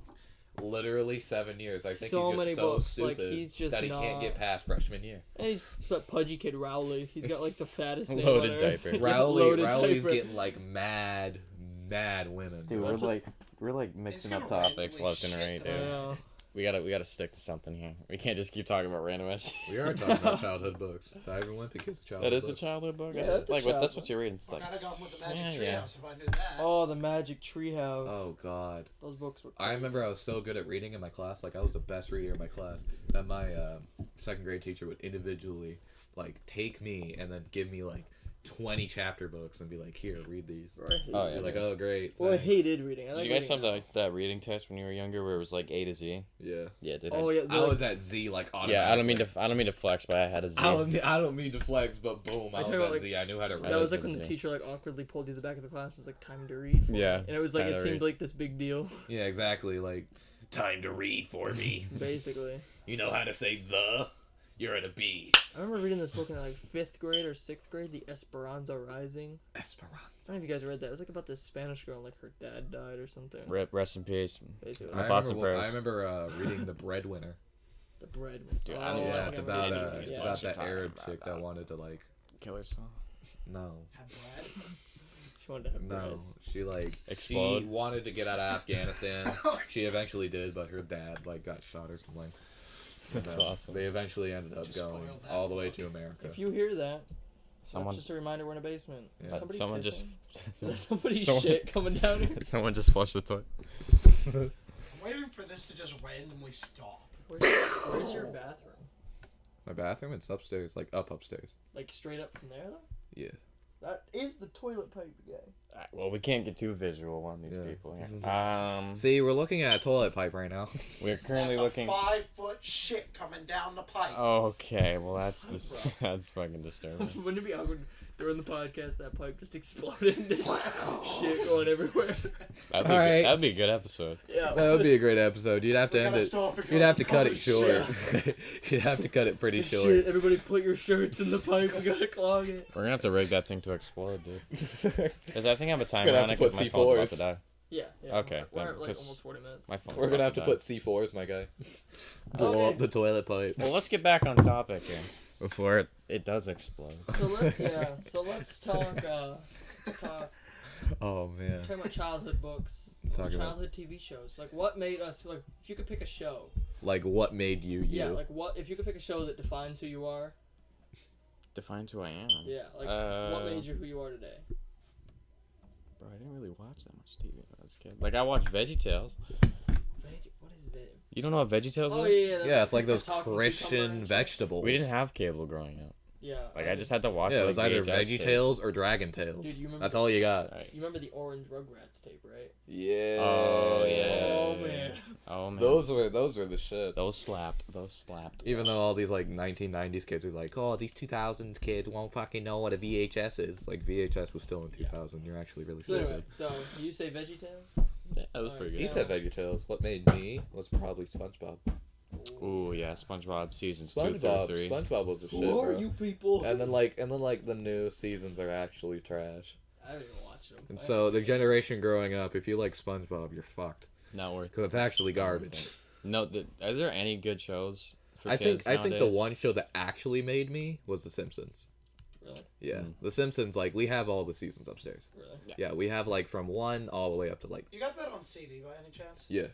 S3: Literally 7 years. I think
S2: So
S3: he's just
S2: many
S3: so
S2: books, like,
S3: stupid
S2: he's just
S3: that he can't
S2: not-
S3: get past freshman year.
S2: And he's that pudgy kid Rowley. He's got like the fattest name
S1: Loaded
S2: on earth.
S1: diaper.
S2: Yeah,
S3: Rowley's
S2: diaper.
S3: getting like mad women.
S1: Dude,
S2: That's
S1: we're like mixing
S4: It's
S1: up
S4: gonna
S1: topics
S4: randomly
S1: left and
S4: shit
S1: right,
S2: I
S1: dude.
S2: know.
S1: We gotta stick to something here. We can't just keep talking about random shit.
S3: We are talking about childhood books. Diary of a Wimpy Kid's a childhood
S1: That is a
S3: book.
S1: childhood book.
S2: Yeah,
S1: That's
S2: that's a
S1: like what? That's
S2: childhood.
S1: what you're reading. It's
S4: What
S1: like,
S4: kind of gone with the Magic
S1: yeah.
S4: Treehouse if I knew that?
S2: Oh, the Magic Treehouse.
S3: Oh god.
S2: Those books were.
S3: I remember I was so good at reading in my class, like I was the best reader in my class, that my second grade teacher would individually like take me and then give me like 20 chapter books and be like, here, read these.
S2: I hated
S1: Oh,
S3: Be
S1: yeah.
S3: like, oh great.
S2: Well, I
S3: thanks."
S2: hated reading. I
S1: did
S2: like
S1: you guys
S2: reading
S1: have that reading test when you were younger, where it was like A to Z?
S3: Yeah.
S1: Yeah, did
S2: Oh
S1: I?
S2: yeah.
S3: I was at Z like automatically.
S1: Yeah, I don't mean to flex, but I had a Z.
S3: I don't mean to flex, but boom, I
S2: I
S3: was
S2: talk
S3: at
S2: about, like,
S3: Z. I knew how to read.
S2: That was
S1: I
S2: like when
S1: was
S2: the
S1: a-
S2: teacher like awkwardly pulled you to the back of the class. It was like time to read. For
S1: Yeah,
S2: me. And it was like
S1: time
S2: it
S1: to
S2: seemed
S1: read.
S2: like this big deal,
S3: Yeah, exactly. Like, time to read for me.
S2: basically.
S3: You know how to say the? You're at a B.
S2: I remember reading this book in like 5th grade or 6th grade, The Esperanza Rising.
S3: Esperanza.
S2: I don't know if you guys read that. It was like about this Spanish girl and like her dad died or something.
S1: Rest in peace.
S2: Basically,
S1: My thoughts and prayers.
S3: I remember reading The Breadwinner.
S2: the bread.
S1: Dude, I don't know.
S3: Yeah,
S1: I
S3: it's
S1: can't
S3: about
S1: remember any of
S3: it's
S1: these
S3: about
S1: books you're
S3: that
S1: talking
S3: Arab
S1: about,
S3: chick that wanted to like.
S1: Kill herself.
S3: No.
S4: Have bread.
S2: She wanted to have bread.
S3: No, she like
S1: Explode.
S3: she wanted to get out of Afghanistan. She eventually did, but her dad like got shot or something.
S1: That's
S3: And,
S1: awesome.
S3: They eventually ended up
S4: Just
S3: going
S4: spoiled that
S3: all the way
S4: book.
S3: to America.
S2: If you hear that,
S1: Someone,
S2: that's just a reminder we're in a basement.
S3: Yeah.
S2: Is somebody
S1: someone just,
S2: pissing? Is somebody's
S1: someone-
S2: shit coming down here?
S1: Someone just flushed the toilet.
S4: I'm waiting for this to just randomly stop.
S2: Where's your bathroom?
S3: My bathroom, it's upstairs, like upstairs.
S2: Like straight up from there though?
S3: Yeah.
S2: That is the toilet pipe guy.
S1: Alright, well, we can't get too visual on these
S3: Yeah.
S1: people here.
S3: See, we're looking at a toilet pipe right now.
S1: We're currently
S4: That's
S1: looking.
S4: a 5-foot shit coming down the pipe.
S1: Okay, well that's that's fucking disturbing.
S2: Wouldn't it be awkward during the podcast that pipe just exploded and shit going everywhere?
S1: That'd be a good episode.
S2: Yeah.
S5: That would be a great episode. You'd have to end it. You'd have to cut it short. You'd have to cut it pretty
S2: Good
S5: short.
S2: shit, everybody put your shirts in the pipe. We gotta clog it.
S1: We're gonna have to rig that thing to explode, dude. Because I think I have a timer
S5: Gonna have
S1: on
S5: to
S1: it because
S5: put
S1: my phone's about
S5: C4s.
S1: to die.
S2: Yeah.
S1: Okay,
S2: We're
S1: then,
S2: at like
S1: 'cause
S2: almost 40 minutes.
S1: My phone's
S5: We're gonna
S1: about
S5: have to
S1: die.
S5: put C4s, my guy. Blow up the toilet pipe
S1: Well, let's get back on topic here before it does explode.
S2: So let's talk.
S5: Oh man.
S2: Talk about childhood books,
S5: Talk about
S2: childhood TV shows. Like, what made us like? If you could pick a show.
S5: like what made you?
S2: Yeah. Like, what if you could pick a show that defines who you are?
S1: Defines who I am.
S2: Yeah. Like, what made you who you are today?
S1: Bro, I didn't really watch that much TV when I was a kid. Like I watched VeggieTales.
S2: What is it?
S1: You don't know what VeggieTales
S2: Oh
S1: is?
S2: yeah.
S5: Yeah, it's like those
S2: talking
S5: Christian
S2: cucumber
S5: vegetables.
S1: We didn't have cable growing up.
S2: Yeah.
S1: Like I just had to watch.
S5: Yeah, it
S1: like,
S5: was either
S1: VHS
S5: Veggie
S1: tape.
S5: Tales or Dragon Tales.
S2: Dude, you remember
S5: That's all you got.
S1: Right.
S2: You remember the orange Rugrats tape, right?
S5: Yeah.
S1: Oh yeah.
S2: Oh man.
S1: Oh man.
S5: Those were the shit.
S1: Those slapped. Those slapped.
S5: Even though all these like 1990s kids are like, oh, these 2000s kids won't fucking know what a VHS is. Like VHS was still in 2000. You're actually really
S2: So
S5: stupid.
S2: anyway, so you say VeggieTales?
S1: Yeah, that was pretty
S5: He
S1: good.
S5: said VeggieTales. What made me was probably SpongeBob.
S1: Ooh yeah, SpongeBob seasons 2 through 3.
S5: SpongeBob was a shit,
S2: Who are
S5: bro.
S2: you people?
S5: And then like the new seasons are actually trash.
S2: I haven't even watched them.
S5: And so the generation growing up, if you like SpongeBob, you're fucked
S1: Not worth.
S5: because it's actually garbage.
S1: No, are there any good shows for
S5: I
S1: kids
S5: think the
S1: nowadays?
S5: one show that actually made me was The Simpsons.
S2: Really?
S5: Yeah,
S1: Mm.
S5: The Simpsons. Like we have all the seasons upstairs.
S2: Really?
S5: Yeah, we have like from 1 all the way up to like
S4: You got that on CD by any chance?
S5: yeah.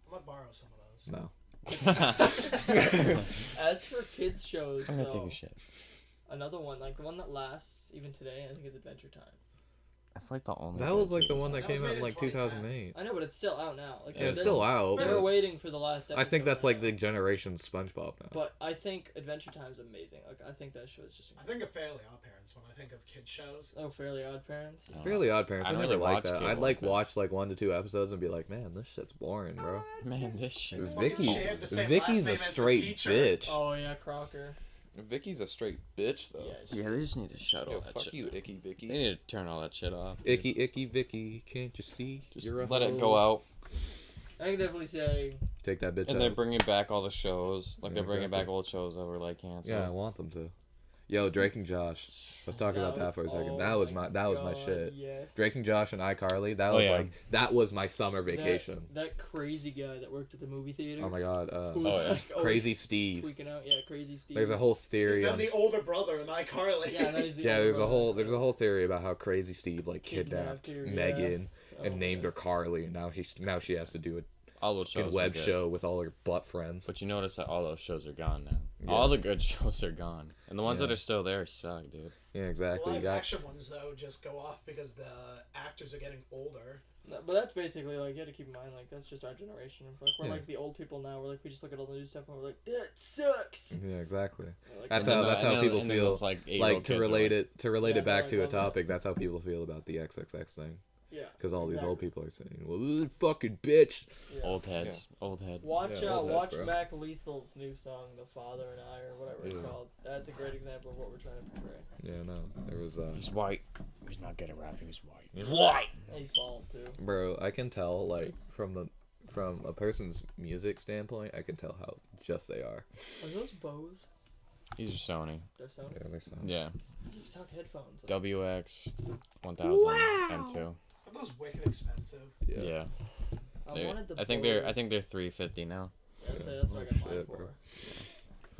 S4: I might borrow some of those.
S5: No.
S2: As for kids shows,
S1: I'm gonna take
S2: though,
S1: a shit.
S2: another one, like the one that lasts even today, I think is Adventure Time.
S1: That's like the only.
S5: That was like the one
S4: That
S5: that
S4: was
S5: came out
S4: made
S5: in
S4: in
S5: like
S4: 2010.
S5: 2008.
S2: I know, but it's still out now. Like
S5: Yeah, it's
S2: they're-
S5: still out.
S2: They were
S5: But
S2: waiting for the last episode.
S5: I think that's like
S2: now.
S5: the generation SpongeBob now.
S2: But I think Adventure Time's amazing. Like I think that show is just.
S4: I think of Fairly Odd Parents when I think of kid shows.
S2: Oh, Fairly Odd Parents.
S1: Oh.
S5: Fairly Odd Parents.
S1: I
S5: I
S1: don't
S5: never
S1: really
S5: liked
S1: watch
S5: that.
S1: cable
S5: I'd like
S1: like that.
S5: watch like 1 to 2 episodes and be like, man, this shit's boring, bro.
S1: Man, this shit.
S5: Because
S4: fucking
S5: Vicky's
S4: shared the same
S5: Vicky's
S4: last
S5: a
S4: name as the
S5: straight
S4: teacher.
S5: bitch.
S2: Oh yeah, Crocker.
S5: Vicky's a straight bitch though.
S2: Yeah.
S1: Yeah, they just need to shut all
S5: Yo,
S1: that
S5: fuck
S1: shit.
S5: you,
S1: down.
S5: Icky
S1: They
S5: Vicky.
S1: need to turn all that shit off. dude.
S5: Icky Vicky, can't you see?
S1: Just
S5: You're a
S1: let it
S5: hoe.
S1: go out,
S2: I can definitely say
S5: Take that bitch
S1: and
S5: out.
S1: they're bringing back all the shows. Like
S5: Yeah,
S1: they're bringing
S5: exactly.
S1: back old shows that were like canceled.
S5: Yeah, I want them to. Yo, Drake and Josh. Let's talk about that for a second. That was my
S2: God,
S5: shit.
S2: Yes.
S5: Drake and Josh and iCarly. That
S1: Oh,
S5: was
S1: yeah.
S5: like that was my summer vacation.
S2: That crazy guy that worked at the movie theater.
S5: Oh my god.
S2: Who was
S1: Oh, yeah.
S2: like, always
S5: Crazy Steve.
S2: freaking out. Yeah, Crazy Steve.
S5: There's a whole
S4: He's
S5: theory
S4: then
S5: on
S4: the older brother in iCarly.
S2: Yeah, no, he's the
S5: yeah,
S2: older brother.
S5: there's a whole theory about how Crazy Steve like kidnapped
S2: Kidnapped her,
S5: Megan
S2: Oh,
S5: and named
S2: man.
S5: her Carly, and now she has to do
S1: All those
S5: a
S1: shows.
S5: good
S1: were
S5: web
S1: good.
S5: show with all her butt friends.
S1: But you notice that all those shows are gone now.
S5: Yeah.
S1: All the good shows are gone, and the ones
S5: Yeah.
S1: that are still there suck, dude.
S5: Yeah,
S4: The
S5: exactly. You
S4: live
S5: got
S4: action ones though just go off because the actors are getting older.
S2: No, but that's basically like you have to keep in mind like that's just our generation. Like we're
S5: Yeah.
S2: like the old people now. We're like we just look at all the new stuff and we're like that sucks.
S5: yeah, exactly.
S2: We're like,
S5: That's
S1: And
S5: how
S1: then
S5: that's
S1: the-
S5: how
S1: and
S5: people
S1: and then
S5: feel.
S1: those, like
S5: Like to relate
S2: Yeah,
S5: it
S2: no,
S5: back
S2: I
S5: to a
S2: love that.
S5: topic. That's how people feel about the XXX thing.
S2: yeah.
S5: Because all these old
S2: Exactly.
S5: people are saying, "Well, this fucking bitch."
S2: Yeah.
S1: Old heads, old head.
S2: Watch
S5: Yeah, old head,
S2: watch
S5: bro.
S2: Mac Lethal's new song, "The Father and I," or whatever it's
S5: Yeah.
S2: called. That's a great example of what we're trying to portray.
S5: Yeah, no, there was
S1: He's white. He's not good at rapping. He's white.
S5: He's white.
S2: And he's bald too.
S5: Bro, I can tell like from a person's music standpoint, I can tell how just they are.
S2: Are those Bose?
S1: These are Sony.
S2: They're Sony.
S5: Yeah, they sound.
S1: Yeah.
S2: You talk headphones. Like,
S1: WX 1000 M2.
S4: Are those wicked expensive?
S5: Yeah.
S1: Yeah.
S2: I wanted the
S1: I think
S2: Bose.
S1: they're $350 now.
S2: That's it. That's what I got
S5: Oh,
S2: mine
S5: shit,
S2: for.
S5: bro.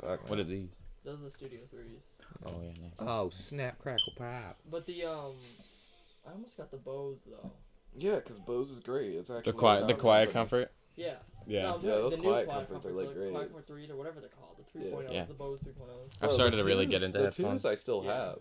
S5: Fuck.
S1: What are these?
S2: Those are the Studio 3s.
S1: Oh yeah, nice.
S5: Oh, snap, crackle, pop.
S2: But the I almost got the Bose though.
S5: Yeah, because Bose is great. It's actually
S1: The quiet comfort.
S2: Yeah.
S1: Yeah.
S2: No,
S5: Yeah, those
S2: the new
S5: quiet comforts are,
S2: comforts,
S5: like,
S2: the
S5: great.
S2: Quiet Comfort 3s or whatever they're called. The 3.0s,
S1: Yeah.
S2: the Bose 3.0s.
S1: I've started to really get into
S5: the
S1: headphones.
S5: twos I still
S2: Yeah.
S5: have.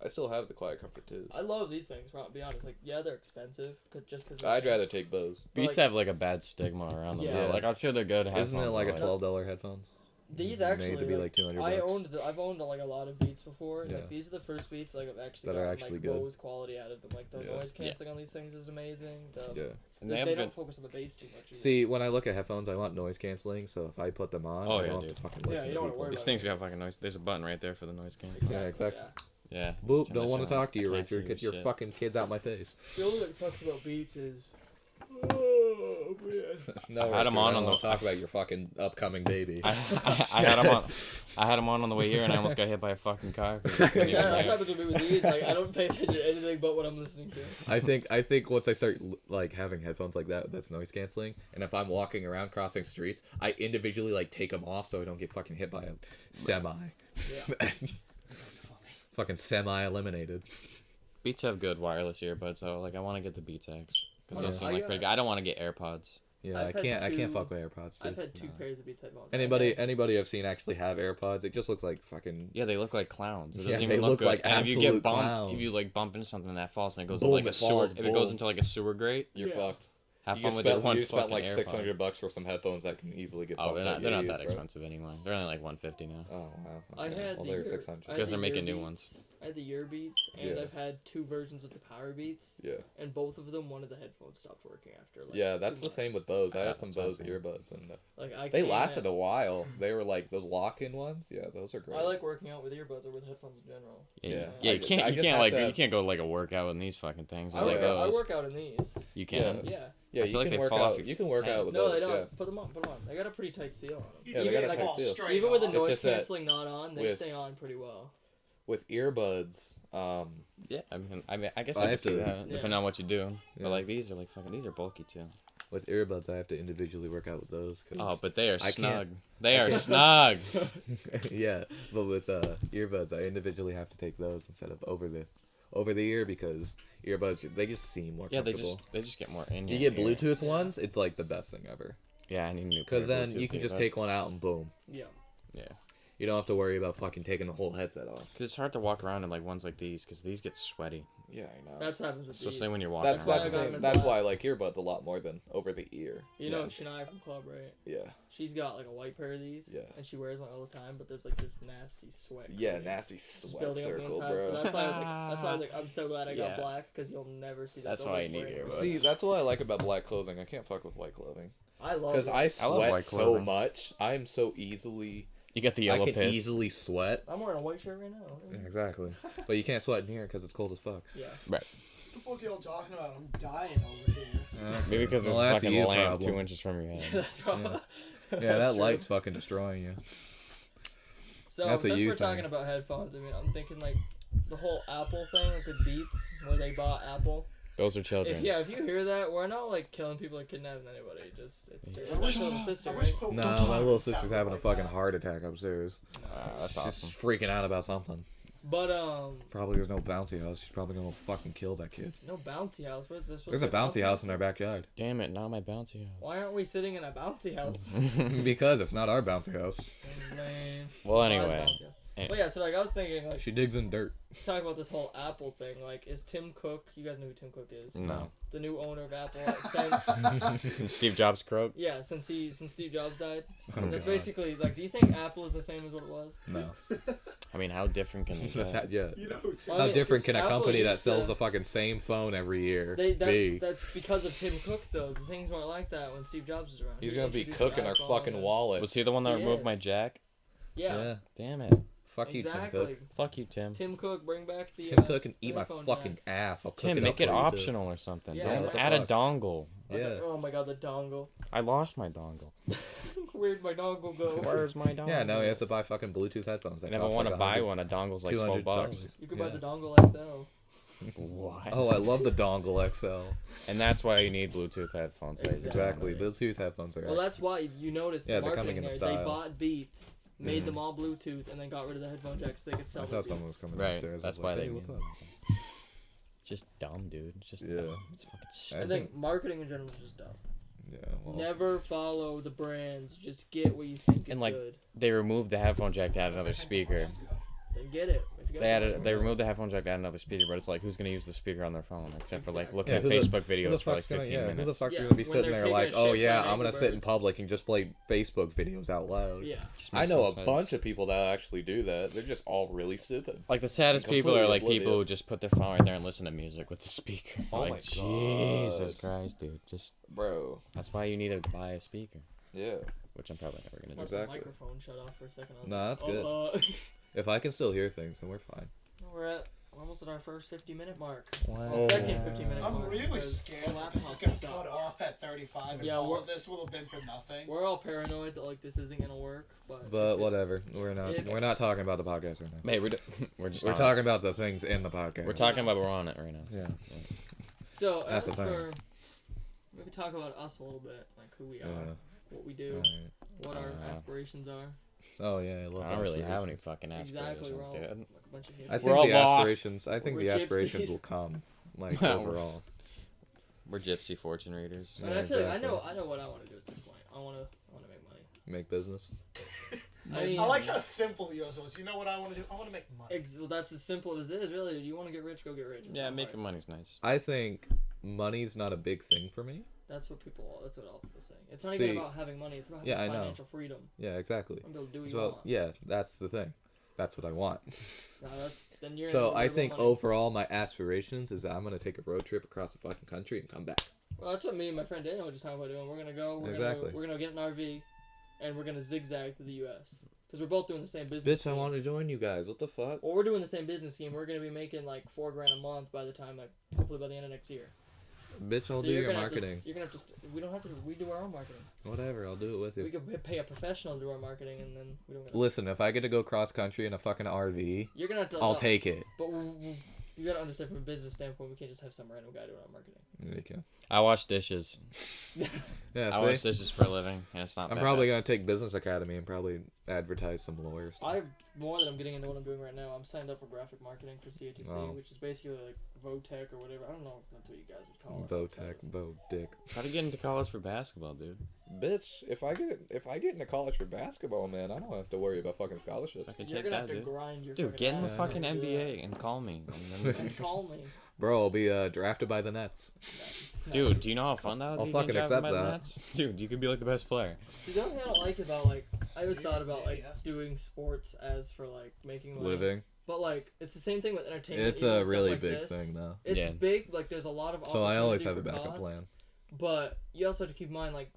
S5: I still have the Quiet Comfort 2s.
S2: I love these things. I'll be honest. Like, yeah, they're expensive, just because.
S5: I'd rather take Bose.
S1: Beats
S2: like-
S1: have like a bad stigma around them.
S2: Yeah.
S1: though. Like I'm sure they're good headphones.
S5: Isn't it like a
S1: but,
S5: $12 headphones?
S2: These
S5: made
S2: actually,
S5: to be like 200 bucks.
S2: I've owned like a lot of Beats before. And,
S5: Yeah.
S2: like these are the first Beats like I've actually
S5: That are
S2: gotten
S5: actually
S2: like
S5: good.
S2: Bose quality out of them. Like the
S5: Yeah.
S2: noise canceling on these things is amazing.
S5: Yeah.
S1: And
S2: They,
S1: have
S2: they
S1: good-
S2: don't focus on the bass too much. Either.
S5: See, when I look at headphones, I want noise canceling. So if I put them on,
S1: Oh,
S5: I
S1: yeah,
S5: don't
S1: dude.
S5: have to fucking
S2: Yeah,
S5: listen
S2: you
S5: to
S2: don't wanna
S5: people.
S2: worry
S1: This
S2: about
S1: thing's got fucking noise. There's a button right there for the noise cancel.
S5: Yeah, exactly.
S1: Yeah.
S5: Boop,
S1: it's too
S5: don't
S1: much
S5: want to
S1: on.
S5: talk to you,
S1: I can't see
S5: Richard. Get your
S1: shit.
S5: fucking kids out my face.
S2: The only thing that sucks about Beats is. Oh man.
S5: No,
S1: I had
S5: Richard,
S1: 'em on
S5: I don't
S1: on
S5: wanna
S1: the-
S5: talk about your fucking upcoming baby.
S1: I had him on. I had him on the way here, and I almost got hit by a fucking car. 'cause I couldn't even
S2: Yeah, that's
S1: hear.
S2: what happens with me with these. Like I don't pay attention to anything but what I'm listening to.
S5: I think once I start like having headphones like that's noise canceling, and if I'm walking around crossing streets, I individually like take them off so I don't get fucking hit by a semi.
S2: Yeah.
S5: Fucking semi eliminated.
S1: Beats have good wireless earbuds, though. Like I want to get the Beats X because those
S5: Yeah.
S1: seem like pretty good. I don't want to get AirPods.
S5: Yeah,
S2: I've had
S5: I can't
S2: two-
S5: fuck with AirPods, dude.
S2: I've had two
S1: Nah.
S2: pairs of Beats headphones.
S5: Anybody I've seen actually have AirPods, it just looks like fucking
S1: Yeah, they look like clowns. It
S5: Yeah,
S1: doesn't
S5: they
S1: even look
S5: look
S1: good.
S5: like
S1: and if you
S5: absolute
S1: get bumped,
S5: clowns.
S1: if you like bump into something that falls and it goes
S5: Boom,
S1: into like a
S5: it
S1: sewer,
S5: falls,
S1: if it goes
S5: boom.
S1: into like a sewer grate,
S5: you're
S2: Yeah.
S5: fucked.
S1: have fun with your one fucking
S5: like
S1: AirPod.
S5: $600 for some headphones that can easily get.
S1: Oh,
S5: bumped
S1: they're
S5: out
S1: not
S5: your
S1: that
S5: ears, bro.
S1: expensive anymore. They're only like 150 now
S5: Oh wow.
S2: I
S5: Okay.
S2: had
S5: well,
S2: the
S5: they're
S2: ear-
S5: 600.
S2: I had
S1: because they're
S2: the
S1: making new
S2: Earbeats.
S1: ones.
S2: I had the Ear Beats, and
S5: Yeah.
S2: I've had two versions of the Power Beats,
S5: Yeah.
S2: and both of them, one of the headphones stopped working after. Like,
S5: Yeah,
S2: 2
S5: that's the
S2: months.
S5: same with those. I
S1: Yeah,
S5: had some
S1: that's what I'm
S5: Bose
S1: saying.
S5: earbuds, and
S2: Like I
S5: they
S2: came
S5: lasted
S2: at-
S5: a while. They were like those lock-in ones. Yeah, those are great.
S2: I like working out with earbuds or with headphones in general.
S1: Yeah,
S5: Yeah.
S1: yeah.
S5: I
S1: You
S5: just-
S1: can't.
S5: I
S1: You
S5: just
S1: can't
S5: have
S1: like.
S5: to-
S1: You can't go like a workout in these fucking things.
S2: I
S1: Or like
S2: work, out, I
S1: those.
S2: work out in these.
S1: You can.
S2: Yeah.
S5: Yeah,
S1: I
S5: you
S1: feel like
S5: can
S1: they
S5: work
S1: fall off
S5: out.
S1: your
S5: You can work
S1: hand.
S5: out with
S2: No,
S5: those.
S2: they don't.
S5: Yeah.
S2: Put them on. Put them on. They got a pretty tight seal on them.
S4: You
S5: Yeah,
S4: just
S5: they
S4: get
S5: got a
S4: them
S5: tight
S4: all
S5: seal.
S4: straight
S2: Even with the
S4: off.
S5: It's
S2: noise
S5: just that
S2: canceling not on, they
S5: with-
S2: stay on pretty well.
S5: With earbuds,
S1: Yeah, I guess
S5: I
S1: I could
S5: have
S1: see
S5: to-
S1: that,
S2: Yeah.
S1: depending on what you do.
S5: Yeah.
S1: But like these are like fucking. These are bulky too.
S5: with earbuds, I have to individually work out with those. 'Cause
S1: Oh, but they are
S5: I can't-
S1: snug. They
S5: I
S1: are
S5: can't-
S1: snug.
S5: yeah, but with earbuds, I individually have to take those instead of over the ear because earbuds they just seem more
S1: Yeah,
S5: comfortable.
S1: they just get more in.
S5: You
S1: your
S5: get
S1: ear.
S5: Bluetooth
S2: Yeah.
S5: ones, it's like the best thing ever.
S1: Yeah, I need a new.
S5: Because
S1: pair of
S5: then
S1: Bluetooth
S5: you can just
S1: earbuds.
S5: take one out and boom.
S2: Yeah.
S5: You don't have to worry about fucking taking the whole headset off.
S1: Cause it's hard to walk around in like ones like these, cause these get sweaty,
S5: Yeah, I know.
S2: That's what happens with
S1: especially
S2: these.
S1: when you're walking
S5: That's
S2: why
S1: around.
S2: I got them in
S5: that's
S2: black.
S5: why I like earbuds a lot more than over the ear.
S2: You know
S5: Yeah.
S2: Shania from Club, right?
S5: Yeah.
S2: She's got like a white pair of these.
S5: Yeah.
S2: And she wears one all the time, but there's like this nasty sweat.
S5: Yeah,
S2: coming
S5: nasty
S2: just
S5: sweat
S2: building up the
S5: circle,
S2: inside.
S5: bro.
S2: So that's why I was like, I'm so glad I got
S1: Yeah.
S2: black because you'll never see that.
S1: That's
S2: They'll
S1: why
S2: look
S1: you need
S2: brand new.
S1: earbuds.
S5: See, that's what I like about black clothing. I can't fuck with white clothing
S2: I love
S5: because
S2: it.
S5: I
S1: I love
S5: sweat
S1: white
S5: so
S1: clothing.
S5: much. I am so easily.
S1: You get the yellow
S5: I can
S1: pits.
S5: easily sweat.
S2: I'm wearing a white shirt right now.
S5: Yeah, exactly. But you can't sweat in here because it's cold as fuck.
S2: Yeah.
S4: What the fuck y'all talking about? I'm dying over here.
S1: Maybe because there's
S5: Well,
S1: a
S5: that's a
S1: fucking
S5: you
S1: lamp
S5: problem.
S1: 2 inches from your head.
S2: That's wrong.
S5: Yeah,
S2: That's
S5: that
S2: true.
S5: light's fucking destroying you.
S2: So
S5: That's a
S2: since
S5: you
S2: we're talking
S5: thing.
S2: about headphones, I mean, I'm thinking like the whole Apple thing, like with Beats, where they bought Apple.
S1: Those are children.
S2: If you hear that, we're not like killing people or kidnapping anybody. Just it's
S1: Yeah.
S2: your little sister,
S4: I wish
S2: right?
S4: Pope
S5: No,
S4: Science
S5: my little sister's
S4: sounded
S5: having a
S4: like
S5: fucking
S4: that.
S5: heart attack upstairs.
S1: That's
S5: She's
S1: awesome.
S5: freaking out about something.
S2: But
S5: Probably there's no bouncy house. She's probably gonna fucking kill that kid.
S2: no bouncy house. What is this?
S5: There's a bouncy house in our backyard.
S1: Damn it! Not my bouncy
S2: Why aren't we sitting in a bouncy house?
S1: house.
S5: Because it's not our bouncy house.
S2: Lame.
S1: Well,
S2: Fine
S1: anyway.
S2: bouncy house. But yeah, so like I was thinking, like
S5: She digs in dirt.
S2: talking about this whole Apple thing. Like, is Tim Cook? You guys know who Tim Cook is?
S1: No.
S2: The new owner of Apple. Since
S1: Since Steve Jobs croaked.
S2: yeah, since Steve Jobs died.
S5: Oh,
S2: That's
S5: God.
S2: basically like. Do you think Apple is the same as what it was?
S5: No.
S1: I mean, how different can it get?
S5: Yeah.
S4: You know who Tim
S2: Well,
S5: How
S2: I mean,
S5: different can a
S2: Apple
S5: company that
S2: used
S5: sells
S2: to-
S5: the fucking same phone every year
S2: That's
S5: be?
S2: because of Tim Cook though. Things weren't like that when Steve Jobs was around.
S5: He's
S2: He
S5: gonna be
S2: introduced the
S5: cooking our
S2: iPhone
S5: fucking
S2: and-
S5: wallets.
S1: Was he the one that
S2: He
S1: removed
S2: is.
S1: my jack?
S2: Yeah.
S1: Damn it.
S5: Fuck you, Tim
S2: Exactly.
S5: Cook.
S1: Fuck you, Tim.
S2: Tim Cook, bring back the.
S5: Tim Cook can eat my
S2: iPhone
S5: fucking
S2: jack.
S5: ass. I'll cook
S1: Tim,
S5: it
S1: make
S5: up
S1: it
S5: for you, too.
S1: optional or something.
S2: Yeah,
S1: Don't
S2: what the
S1: add a
S5: fuck?
S1: dongle.
S5: Yeah.
S2: Oh my god, the dongle.
S1: I lost my dongle.
S2: Where'd my dongle go?
S1: Where's my dongle?
S5: Yeah, now he has to buy fucking Bluetooth headphones.
S1: I
S5: That
S1: never
S5: cost
S1: want to
S5: like
S1: buy
S5: 100
S1: one. A dongle's like $12.
S5: $200.
S2: You could buy
S5: Yeah.
S2: the dongle XL.
S1: What?
S5: Oh, I love the dongle XL.
S1: And that's why you need Bluetooth headphones. ladies and
S5: Exactly.
S1: gentlemen.
S5: Bluetooth headphones are.
S2: Well, that's why you noticed
S5: Yeah,
S2: the
S5: they're coming
S2: marketing
S5: into
S2: there. They
S5: style.
S2: bought Beats, made
S1: Mhm.
S2: them all Bluetooth, and then got rid of the headphone jacks so they could sell
S5: I
S2: the
S5: thought
S2: Beats.
S5: someone was coming
S1: Right,
S5: upstairs. I
S1: that's
S5: was
S1: why
S5: like,
S1: they
S5: hey, what's
S1: need
S5: up?
S1: Just dumb, dude. It's just
S5: Yeah.
S1: dumb. It's fucking
S2: I
S1: stupid.
S2: think marketing in general is just dumb.
S5: Yeah. Well,
S2: Never follow the brands. Just get what you think is
S1: And, like,
S2: good.
S1: They removed the headphone jack to add another speaker.
S2: Then get it. If you get
S1: They removed the headphone jack, added another speaker, but it's like, who's gonna use the speaker on their phone except for like looking
S5: Yeah,
S1: at Facebook videos for like 15
S5: Who the
S1: minutes.
S5: fuck's
S2: Yeah,
S5: gonna be
S2: when
S5: sitting
S2: they're
S5: there like,
S2: taking a
S5: oh
S2: shit
S5: yeah,
S2: playing
S5: I'm gonna
S2: Angry
S5: sit in
S2: Birds.
S5: public and just play Facebook videos out loud.
S2: Yeah.
S1: Just
S3: I
S1: makes
S3: know
S1: no
S3: a
S1: sense.
S3: bunch of people that actually do that. They're just all really stupid.
S1: Like the saddest people are
S3: Completely
S1: like people who
S3: oblivious.
S1: just put their phone right there and listen to music with the speaker.
S3: Oh
S1: like
S3: my
S1: Jesus
S3: God.
S1: Christ, dude. Just
S3: Bro.
S1: that's why you need to buy a speaker,
S3: Yeah.
S1: which I'm probably never gonna do.
S2: Once
S5: Exactly.
S2: the microphone shut off for a second. I was
S5: Nah,
S2: like,
S5: that's good. If I can still hear things, then we're fine.
S2: we're almost at our first 50-minute mark.
S1: Wow.
S2: Second 50-minute
S4: I'm
S2: mark.
S4: really
S2: because
S4: scared
S2: our
S4: that this is
S2: laptops
S4: gonna
S2: suck.
S4: cut off at 35, and
S2: Yeah,
S4: all
S2: we're-
S4: of this will have been for nothing.
S2: We're all paranoid that like this isn't gonna work, but
S5: But whatever. We're
S2: If-
S5: not talking about the podcast right now.
S1: Hey, we're just
S5: We're
S1: on it.
S5: talking about the things in the podcast.
S1: We're talking about we're on it right now.
S5: Yeah.
S2: So
S5: That's
S2: as
S5: the thing.
S2: for maybe talk about us a little bit, like who we are,
S5: Yeah.
S2: what we do,
S5: Alright.
S2: what our
S1: Uh,
S2: aspirations are.
S5: Oh yeah, I love
S1: I don't really have any
S5: aspirations.
S1: fucking
S2: Exactly, we're
S1: aspirations,
S2: all
S1: dude.
S2: like a bunch of
S5: I
S2: hippies.
S5: think
S1: We're all
S5: the
S1: lost.
S5: aspirations. I think
S2: We're
S5: the aspirations
S2: gypsies.
S5: will come, like
S1: We're-
S5: overall.
S1: We're gypsy fortune readers.
S2: And
S5: Yeah,
S2: I feel like
S5: exactly.
S2: I know what I want to do at this point. I want to make money.
S5: Make business.
S2: I mean,
S4: I like how simple yours was. You know what I want to do? I want to make money.
S2: well, that's as simple as it is. Really, you want to get rich, go get rich. It's
S1: Yeah,
S2: not
S1: making
S2: hard.
S1: money's nice.
S5: I think money's not a big thing for me.
S2: That's what all people say. It's not
S5: See-
S2: even about having money. It's about
S5: Yeah,
S2: having
S5: I know.
S2: financial freedom.
S5: Yeah, exactly.
S2: And be able to do what you
S5: So
S2: want.
S5: yeah, that's the thing. That's what I want.
S2: No, then you're
S5: So
S2: you're
S5: I
S2: about
S5: think
S2: money.
S5: overall my aspirations is that I'm gonna take a road trip across the fucking country and come back.
S2: Well, that's what me and my friend Daniel were just talking about doing. We're gonna go.
S5: Exactly.
S2: We're gonna get an RV, and we're gonna zigzag through the U.S. Because we're both doing the same business.
S5: Bitch, I
S2: scheme.
S5: want to join you guys. What the fuck?
S2: Well, we're doing the same business scheme. We're gonna be making like $4,000 a month by the time, like, hopefully by the end of next year.
S5: Bitch, I'll
S2: So
S5: do
S2: you're
S5: your
S2: gonna have to
S5: marketing.
S2: you're gonna have to. We don't have to. We do our own marketing.
S5: Whatever, I'll do it with
S2: We
S5: you.
S2: could pay a professional to do our marketing, and then we don't. Get
S5: Listen, if I get to go cross country in a fucking RV,
S2: You're gonna have to.
S5: I'll
S2: no,
S5: take it.
S2: But you gotta understand from a business standpoint, we can't just have some random guy doing our marketing.
S5: You can.
S1: I wash dishes.
S5: Yeah,
S1: I wash
S5: see?
S1: dishes for a living, and it's not
S5: I'm
S1: that
S5: probably
S1: bad.
S5: gonna take Business Academy and probably advertise some lawyers.
S2: More than I'm getting into what I'm doing right now. I'm signed up for graphic marketing for CATC,
S5: Oh.
S2: which is basically like Votech or whatever. I don't know if that's what you guys would call it.
S5: Votech, Dick.
S1: How to get into college for basketball, dude?
S3: Bitch, if I get into college for basketball, man, I don't have to worry about fucking scholarships.
S1: I can
S2: You're
S1: take
S2: gonna
S1: that,
S2: have to
S1: dude.
S2: grind your
S1: Dude, get in the
S2: ass
S1: fucking
S2: off to do
S1: NBA and call me.
S2: that. And call me.
S5: Bro, I'll be drafted by the Nets.
S2: No.
S1: Dude, do you know how fun that would
S5: I'll
S1: be?
S5: fucking
S1: being drafted
S5: accept
S1: by the
S5: that.
S1: Nets? Dude, you could be like the best player.
S2: See, the only thing I don't like about like I always thought about like
S4: Yeah.
S2: doing sports as for like making money.
S5: Living.
S2: But like it's the same thing with entertainment.
S5: It's
S2: even
S5: a
S2: stuff
S5: really
S2: like
S5: big
S2: this.
S5: thing, though.
S2: It's
S1: Yeah.
S2: big. Like there's a lot of.
S5: So I always have a
S2: opportunity for
S5: backup
S2: cost,
S5: plan.
S2: But you also have to keep in mind like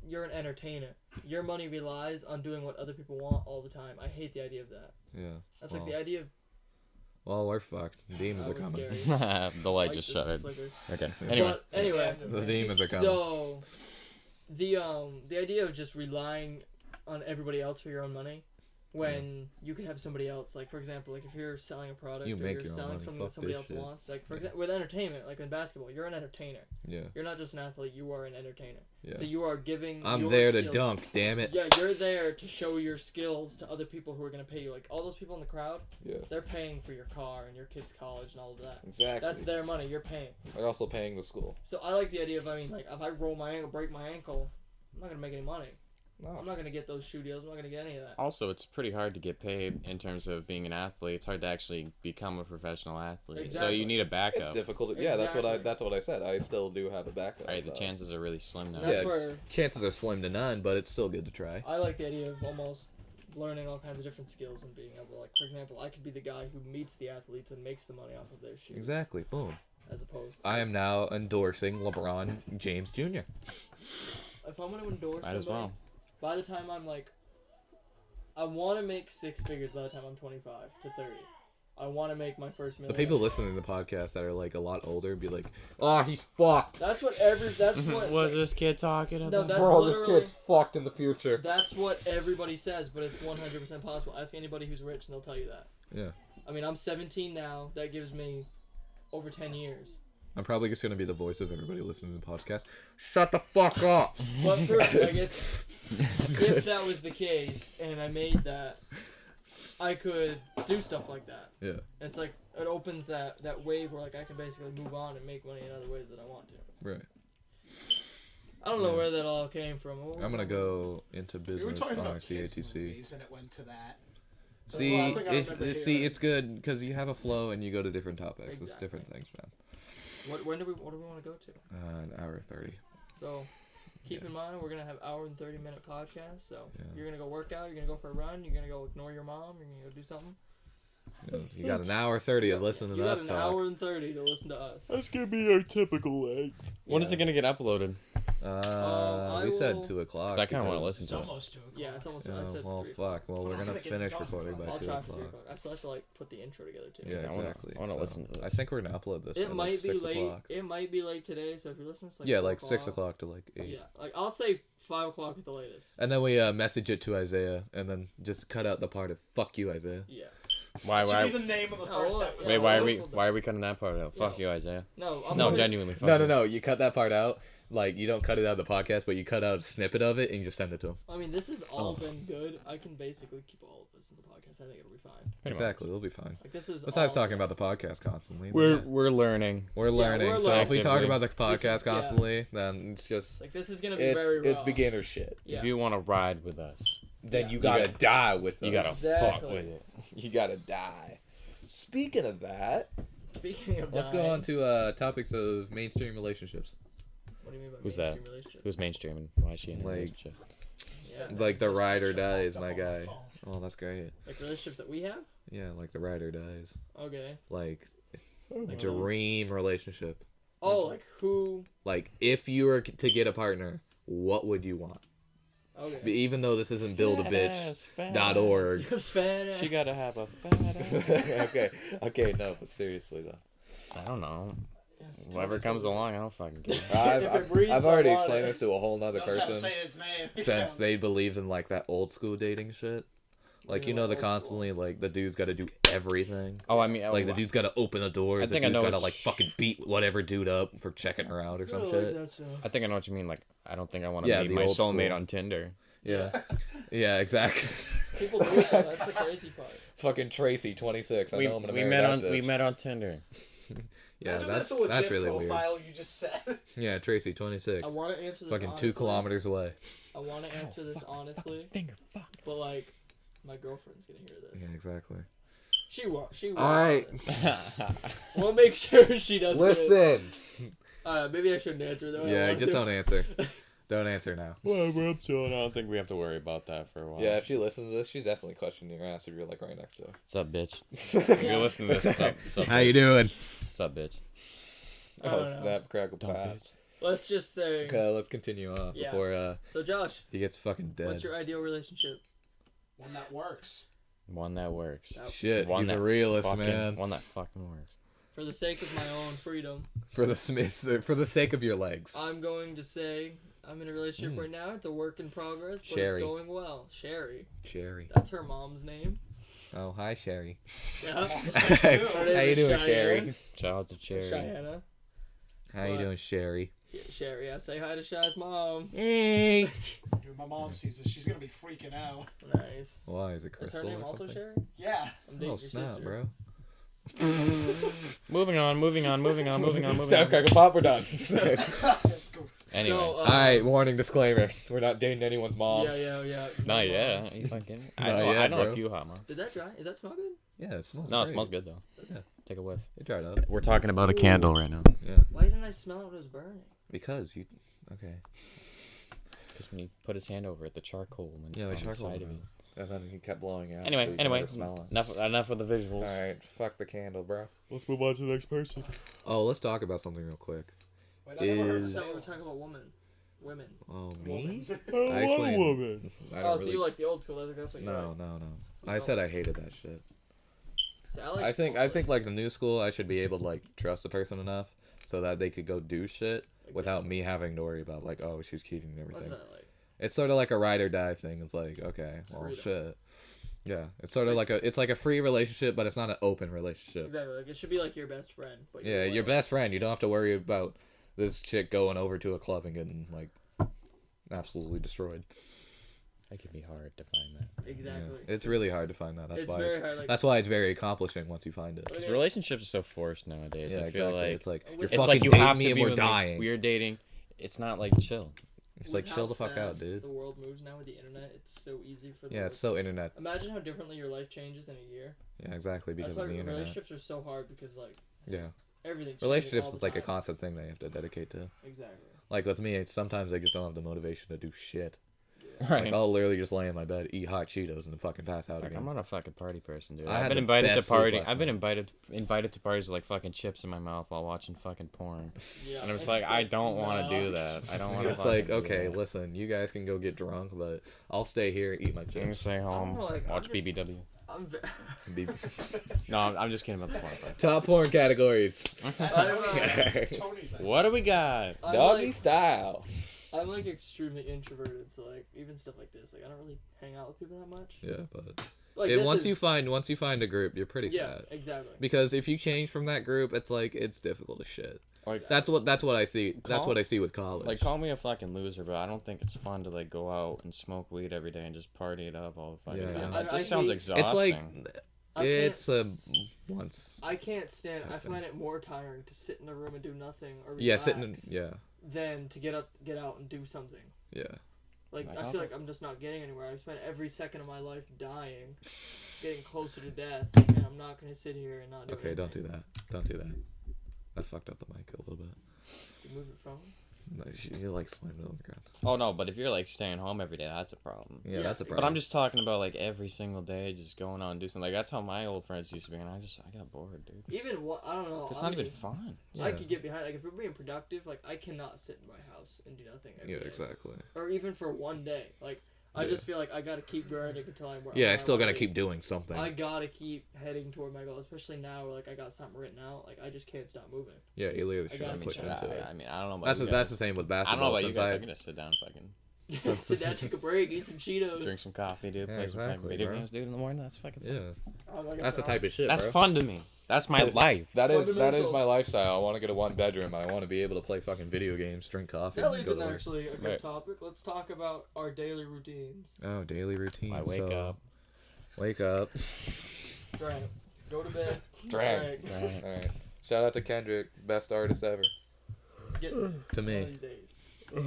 S2: you're an entertainer. Your money relies on doing what other people want all the time. I hate the idea of that.
S5: Yeah.
S2: That's
S5: Well,
S2: like the idea of.
S5: Well, we're fucked. The demons are
S2: That was
S5: coming.
S2: scary.
S1: The light
S2: Like
S1: just
S2: this
S1: shuttered.
S2: flicker.
S1: Okay. Anyway.
S2: But anyway,
S5: The demons are coming.
S2: so the idea of just relying on everybody else for your own money, when you could have somebody else, like for example, like if you're selling a product
S5: You
S2: or
S5: make
S2: you're
S5: your own
S2: selling
S5: money.
S2: something
S5: Fuck
S2: that somebody
S5: this
S2: else
S5: shit.
S2: wants, like with entertainment, like in basketball, you're an entertainer.
S5: Yeah.
S2: You're not just an athlete. You are an entertainer.
S5: Yeah.
S2: So you are giving.
S5: I'm
S2: your
S5: there to
S2: skills-
S5: dunk, damn it.
S2: Yeah, you're there to show your skills to other people who are gonna pay you. Like all those people in the crowd,
S3: Yeah.
S2: they're paying for your car and your kid's college and all of that.
S3: Exactly.
S2: That's their money. You're paying.
S3: They're also paying the school.
S2: So I like the idea of, I mean, like if I roll my ankle, break my ankle, I'm not gonna make any money.
S3: No.
S2: I'm not gonna get those shoe deals. I'm not gonna get any of that.
S1: Also, it's pretty hard to get paid in terms of being an athlete. It's hard to actually become a professional athlete. So
S2: Exactly.
S1: you need a
S3: It's
S1: backup.
S3: difficult. Yeah, that's what
S2: Exactly.
S3: I said. I still do have a backup.
S1: Right, the
S3: though.
S1: chances are really slim now.
S2: That's
S5: Yeah,
S2: where
S5: Chances are slim to none, but it's still good to try.
S2: I like the idea of almost learning all kinds of different skills and being able to, like, for example, I could be the guy who meets the athletes and makes the money off of their shoes.
S5: Exactly. Boom.
S2: As opposed to,
S5: I am now endorsing LeBron James Jr.
S2: if I'm gonna endorse
S1: Might as
S2: somebody,
S1: well.
S2: by the time I'm like, I want to make 6 figures by the time I'm 25 to 30. I want to make my first
S5: The
S2: million.
S5: people listening to the podcast that are like a lot older be like, "Oh, he's fucked."
S2: That's what that's what.
S1: What's this kid talking
S2: No,
S1: about?
S2: that's
S3: Bro, this
S2: literally-
S3: kid's fucked in the future.
S2: That's what everybody says, but it's 100% possible. Ask anybody who's rich and they'll tell you that.
S5: Yeah.
S2: I mean, I'm 17 now. That gives me over 10 years.
S5: I'm probably just gonna be the voice of everybody listening to the podcast. Shut the fuck up.
S2: But for, I guess, if that was the case and I made that, I could do stuff like that.
S5: Yeah.
S2: It's like, it opens that wave where, like, I can basically move on and make money in other ways that I want to.
S5: Right.
S2: I don't know
S5: Yeah.
S2: where that all came from.
S5: I'm gonna go into
S4: We were
S5: business
S4: talking
S5: on
S4: about kids
S5: CATC.
S4: movies, and it went to that. That's the last thing I remember hearing.
S5: it's good because you have a flow and you go to different topics. It's
S2: Exactly.
S5: different things, man.
S2: What do we want to go to?
S5: An hour 30.
S2: So, keep in mind we're gonna have hour and 30-minute podcast. So
S5: Yeah.
S2: you're gonna go work out. You're gonna go for a run. You're gonna go ignore your mom. You're gonna go do something.
S5: You got an hour 30 of listening
S2: You
S5: to
S2: got
S5: us
S2: an
S5: talk.
S2: hour and 30 to listen to us.
S1: That's gonna be our typical length. When is it gonna get uploaded?
S2: I
S5: We said
S2: will-
S5: 2 o'clock.
S1: 'Cause I kind of want to
S5: because-
S1: listen
S4: It's
S1: to it.
S4: almost 2 o'clock.
S2: Yeah, it's almost. I
S5: Yeah,
S2: said
S5: well,
S2: 3
S5: fuck. Well, we're
S4: I'm
S5: gonna
S4: gonna get
S5: finish
S4: done
S5: recording by
S2: I'll
S5: 2
S2: try for 3
S5: o'clock.
S2: o'clock. I still have to like put the intro together too.
S5: Yeah,
S1: I wanna-
S5: exactly.
S1: I wanna
S5: So,
S1: listen to this.
S5: I think we're gonna upload this.
S2: It
S5: by,
S2: might
S5: like,
S2: be
S5: 6
S2: late.
S5: o'clock.
S2: It might be late today. So if you're listening, it's like
S5: Yeah,
S2: 4
S5: like 6 o'clock to like 8.
S2: Yeah, like I'll say 5 o'clock at the latest.
S5: And then we message it to Isaiah, and then just cut out the part of "fuck you, Isaiah."
S2: Yeah.
S1: Why?
S4: That should
S1: Why?
S4: be the name of the
S2: Oh,
S4: first
S2: well,
S4: episode.
S1: Wait,
S2: yeah.
S1: why are we cutting that part out? Fuck you, Isaiah.
S2: No,
S1: No, genuinely. Fuck you.
S5: No. You cut that part out. Like you don't cut it out of the podcast, but you cut out a snippet of it and you just send it to him.
S2: I mean, this has all
S5: Oh.
S2: been good. I can basically keep all of this in the podcast. I think it'll be fine.
S1: Pretty much.
S5: Exactly, we'll be fine.
S2: Like this is.
S5: Besides
S2: all
S5: talking
S2: stuff.
S5: about the podcast constantly,
S1: We're learning.
S5: we're learning.
S2: we're
S5: So if we
S1: learning.
S5: talk about the
S2: This
S5: podcast
S2: is- yeah.
S5: constantly, then it's just
S2: Like this is gonna be very raw.
S5: beginner shit.
S2: Yeah.
S1: If you want to ride with us,
S5: Then
S2: Yeah.
S5: you gotta die with
S1: you
S5: us.
S1: gotta fuck
S2: Exactly.
S1: with it.
S5: You gotta die. Speaking of that,
S2: Speaking of.
S5: let's go
S2: dying,
S5: on to topics of mainstream relationships.
S2: What do you mean by
S1: Who's
S2: mainstream
S1: that?
S2: relationship?
S1: Who's mainstream and why is she in a
S5: Like-
S1: relationship?
S2: Yeah.
S5: Like the
S4: This
S5: ride or
S4: picture
S5: dies,
S4: popped
S5: my
S4: up on
S5: guy.
S4: phone.
S5: Oh, that's great.
S2: Like relationships that we have.
S5: Yeah, like the ride or dies.
S2: Okay.
S5: Like
S2: Like
S5: dream relationship.
S2: Oh, like who?
S5: Like if you were to get a partner, what would you want?
S2: Okay.
S5: Even though this isn't buildabitch.org.
S2: Fat ass.
S1: She gotta have a fat ass.
S5: okay, no, but seriously though.
S1: I don't know.
S2: Yes,
S1: Whatever
S2: Thomas
S1: comes
S2: Wilson.
S1: along, I don't fucking care.
S2: If it breathes,
S5: I've
S2: I
S5: already
S2: want
S5: explained
S2: it.
S5: this to a whole nother
S4: Knows how to
S5: person
S4: say his name.
S5: since they believed in like that old school dating shit. Like you know the
S2: Old school.
S5: constantly like the dude's got to do everything.
S1: Oh, I mean,
S5: Like the dude's got to open the doors.
S1: I
S5: The
S1: think I
S5: dude's
S1: know
S5: got to
S1: what
S5: like fucking beat whatever dude up for checking her out or some
S2: I
S5: shit.
S2: like that stuff.
S1: I think I know what you mean. Like, I don't think I want to
S5: Yeah,
S1: meet
S5: the
S1: my
S5: old
S1: soulmate
S5: school.
S1: on Tinder.
S5: Yeah, yeah, exactly.
S2: People do it. Though. That's the crazy part.
S5: Fucking Tracy, 26. I
S1: We,
S5: know I'm gonna
S1: we
S5: marry
S1: met
S5: that
S1: on
S5: bitch.
S1: on Tinder.
S5: Yeah,
S4: Imagine
S5: that's
S4: a legit
S5: really weird.
S4: profile you just said.
S5: Yeah, Tracy, 26.
S2: I want to answer this.
S5: Fucking
S2: honestly.
S5: 2 kilometers away.
S2: I want to answer this honestly,
S1: Finger fuck.
S2: but like, my girlfriend's gonna hear this.
S5: Yeah, exactly.
S2: She won't. She won't.
S5: All right.
S2: We'll make sure she doesn't.
S5: Listen.
S2: Maybe I shouldn't answer though. I
S5: Yeah,
S2: want
S5: just
S2: to.
S5: don't answer. Don't answer now.
S1: Whatever, I'm chilling. I don't think we have to worry about that for a while.
S5: Yeah, if she listens to this, she's definitely questioning your ass if you're like right next to her.
S1: What's up, bitch? If you're listening to this, what's up,
S5: How
S1: bitch?
S5: you doing?
S1: What's up, bitch?
S2: I
S5: Oh,
S2: don't know.
S5: snap, crackle,
S1: Dumb
S5: pop.
S1: bitch.
S2: Let's just say.
S5: Okay, let's continue on
S2: Yeah.
S5: before
S2: So Josh,
S5: he gets fucking dead.
S2: what's your ideal relationship?
S4: One that works.
S1: One that works.
S2: That-
S5: Shit,
S1: One
S5: he's a
S1: that
S5: realist,
S1: fucking,
S5: man.
S1: One that fucking works.
S2: For the sake of my own freedom,
S5: For the sake of your legs.
S2: I'm going to say I'm in a relationship right now. It's a work in progress, but
S5: Sherry.
S2: it's going well. Sherry.
S5: Sherry.
S2: That's her mom's name.
S5: Oh, hi, Sherry.
S2: Yeah.
S5: Hey,
S2: Her
S5: how
S2: name
S5: you
S2: is
S5: doing,
S2: Cheyenne.
S5: Sherry?
S1: Shout out to Cherry.
S2: Cheyenne.
S5: How you
S2: What?
S5: doing, Sherry?
S2: Yeah, Sherry. I say hi to Shy's mom.
S5: Hey.
S4: Dude, my mom sees this. She's gonna be freaking out.
S2: Nice.
S5: Why is it
S2: Is
S5: Crystal
S2: her name
S5: or
S2: also
S5: something?
S2: Sherry?
S4: Yeah.
S2: I'm dating
S5: Oh
S2: your
S5: snap,
S2: sister.
S5: bro.
S1: Moving on.
S5: Snap, crackle, pop, we're done.
S4: Let's go.
S1: Anyway.
S2: So,
S5: All right, warning, disclaimer: we're not dating anyone's moms.
S2: Yeah.
S1: Not yet. You fucking. I
S5: Not
S1: know,
S5: yet,
S1: I know
S5: bro.
S1: a few hot moms.
S2: Did that dry? Is that smell good?
S5: Yeah, it smells.
S1: No, it
S5: great.
S1: smells good though.
S5: Yeah.
S1: Take a whiff.
S5: It dried up.
S1: We're talking about a candle right now.
S5: Yeah,
S2: Why didn't I smell it when it was burning?
S5: because you. Okay.
S1: Because when he put his hand over it, the charcoal went
S5: Yeah, the
S1: on
S5: charcoal
S1: side of
S5: went
S1: it.
S5: And then he kept blowing out.
S1: Anyway,
S5: so you could
S1: anyway,
S5: never smell it.
S1: enough of the visuals.
S5: All right, fuck the candle, bro.
S1: Let's move on to the next person.
S5: Oh, let's talk about something real quick.
S4: Wait, I never heard
S5: Is-
S2: So
S4: sex.
S2: we're talking about women.
S5: Oh, me?
S4: Woman.
S5: I explained. I
S2: Oh,
S5: don't
S2: so
S5: really.
S2: you like the old school? That's what you
S5: No,
S2: like.
S5: no. I said I hated that shit.
S2: See, I like.
S5: I think
S2: both.
S5: like the new school, I should be able to like trust the person enough so that they could go do shit without me having to worry about like, oh, she's cheating and
S2: That's
S5: everything.
S2: what I like.
S5: It's sort of like a ride or die thing. It's like, okay, well,
S2: Freedom.
S5: shit. Yeah, it's sort of like a free relationship, but it's not an open relationship.
S2: Exactly. Like it should be like your best friend. But
S5: Yeah, your best friend. You don't have to worry about this chick going over to a club and getting like absolutely destroyed.
S1: That can be hard to find that.
S5: Yeah.
S2: Exactly.
S5: It's really hard to find that. That's
S2: It's
S5: why
S2: very
S5: it's,
S2: hard, like-
S5: that's why it's very accomplishing once you find it.
S2: Okay.
S1: Because relationships are so forced nowadays.
S5: Yeah,
S1: I feel
S5: exactly.
S1: like
S5: It's like
S2: It's
S5: you're
S1: it's
S5: fucking
S1: like you
S5: dating
S1: have
S5: me
S1: to
S5: and
S1: be
S5: we're
S1: with me.
S5: dying.
S1: We're dating. It's not like chill.
S5: It's
S2: with
S5: like, chill
S2: how
S5: the fuck out,
S2: fast
S5: dude.
S2: The world moves now with the internet. It's so easy for.
S5: Yeah, it's so internet.
S2: Imagine how differently your life changes in a year.
S5: Yeah, exactly, because
S2: That's
S5: of
S2: why
S5: the internet.
S2: relationships are so hard because like. It's
S5: Yeah.
S2: just everything.
S5: Relationships is like a constant thing they have to dedicate to.
S2: Exactly.
S5: Like with me, it's sometimes I just don't have the motivation to do shit.
S2: Yeah.
S1: Right.
S5: Like I'll literally just lay in my bed, eat hot Cheetos, and then fucking pass out
S1: Like,
S5: again.
S1: I'm not a fucking party person, dude.
S5: I
S1: I've
S5: had
S1: been
S5: the
S1: invited to
S5: best sleep
S1: party.
S5: last
S1: I've been
S5: night.
S1: invited to parties with like fucking chips in my mouth while watching fucking porn.
S2: Yeah.
S1: And it's like, I don't want to
S2: no.
S1: do that. I don't want to.
S5: It's like, okay, listen, you guys can go get drunk, but I'll stay here and eat my
S1: I'm gonna
S5: chips.
S1: stay home,
S2: know, like, I'm
S1: watch
S2: just-
S1: BBW.
S2: I'm.
S1: No, I'm just kidding about the porn part.
S5: Top porn categories.
S4: Tony's
S1: What do we got?
S2: I'm
S5: Doggy
S2: like,
S5: style.
S2: I'm like extremely introverted, so like even stuff like this, like I don't really hang out with people that much.
S5: Yeah, but
S2: Like
S5: and
S2: this
S5: once
S2: is-
S5: you find a group, you're pretty
S2: Yeah,
S5: sad.
S2: exactly.
S5: Because if you change from that group, it's like it's difficult as shit.
S1: Like,
S5: That's what I see. That's
S1: Call-
S5: what I see with college.
S1: like, call me a fucking loser, but I don't think it's fun to like go out and smoke weed every day and just party it up all the fucking
S5: Yeah,
S1: time.
S5: yeah.
S1: That
S2: I
S1: just sounds
S2: hate-
S1: exhausting.
S5: it's like
S2: I
S5: it's once.
S2: I can't stand. I
S5: type
S2: find it more tiring to sit in a room and do nothing or relax
S5: Yeah, sitting in, yeah,
S2: than to get out and do something.
S5: yeah.
S2: Like
S1: Like,
S2: I
S1: I'll
S2: feel
S1: go-
S2: like I'm just not getting anywhere. I've spent every second of my life dying, getting closer to death, and I'm not gonna sit here and not do.
S5: Okay, don't do
S2: anything.
S5: that. Don't do that. I fucked up the mic a little bit.
S2: You move your phone.
S5: No, you like slammed it on the ground.
S1: Oh no, but if you're like staying home every day, that's a problem.
S5: Yeah,
S2: Yeah,
S5: that's a
S2: but
S5: problem.
S1: But I'm just talking about like every single day, just going out and do something. Like that's how my old friends used to be, and I got bored, dude.
S2: Even what I don't know.
S1: It's not even
S2: honestly,
S1: fun.
S5: Yeah.
S2: I could get behind. Like if we're being productive, like I cannot sit in my house and do nothing. Every
S5: Yeah,
S2: day.
S5: exactly.
S2: Or even for one day. Like I
S5: Yeah.
S2: just feel like I gotta keep grinding until I'm where.
S5: Yeah, I
S2: where
S5: still
S2: wanna
S5: gotta
S2: be.
S5: keep doing something.
S2: I gotta keep heading toward my goal, especially now where like I got something written out. Like I just can't stop moving.
S5: Yeah, you literally
S2: I
S5: should
S2: gotta
S1: I
S5: have
S1: mean,
S5: put
S2: shit,
S5: into it.
S1: I mean, I don't know about
S5: That's
S1: you
S5: that's
S1: guys.
S5: the same with
S1: I don't
S5: basketball.
S1: know about you
S5: since
S1: guys.
S5: I-
S1: I'm gonna sit down, fucking
S2: Sit down, take a break, eat some Cheetos.
S1: drink some coffee, dude.
S5: Yeah,
S1: Play some fucking
S5: exactly,
S1: video
S5: bro.
S1: games, dude, in the morning. That's fucking fun.
S5: Yeah,
S2: Oh, like I
S5: that's the
S2: said,
S5: type of shit,
S1: That's
S5: bro.
S1: fun to me. That's my life.
S5: That is
S2: Fundamentals.
S5: my lifestyle. I want to get a one bedroom. I want to be able to play fucking video games, drink coffee,
S2: That
S5: and
S2: leads
S5: go
S2: in
S5: to work.
S2: actually a good
S1: Right.
S2: topic. Let's talk about our daily routines.
S5: Oh, daily routine.
S1: I wake
S5: So,
S1: up.
S5: Wake up.
S2: Right. Go to bed.
S5: Drag.
S2: Drag.
S1: Right.
S5: All right. Shout out to Kendrick, best artist ever.
S2: Get
S5: To
S2: one
S5: me.
S2: of these days.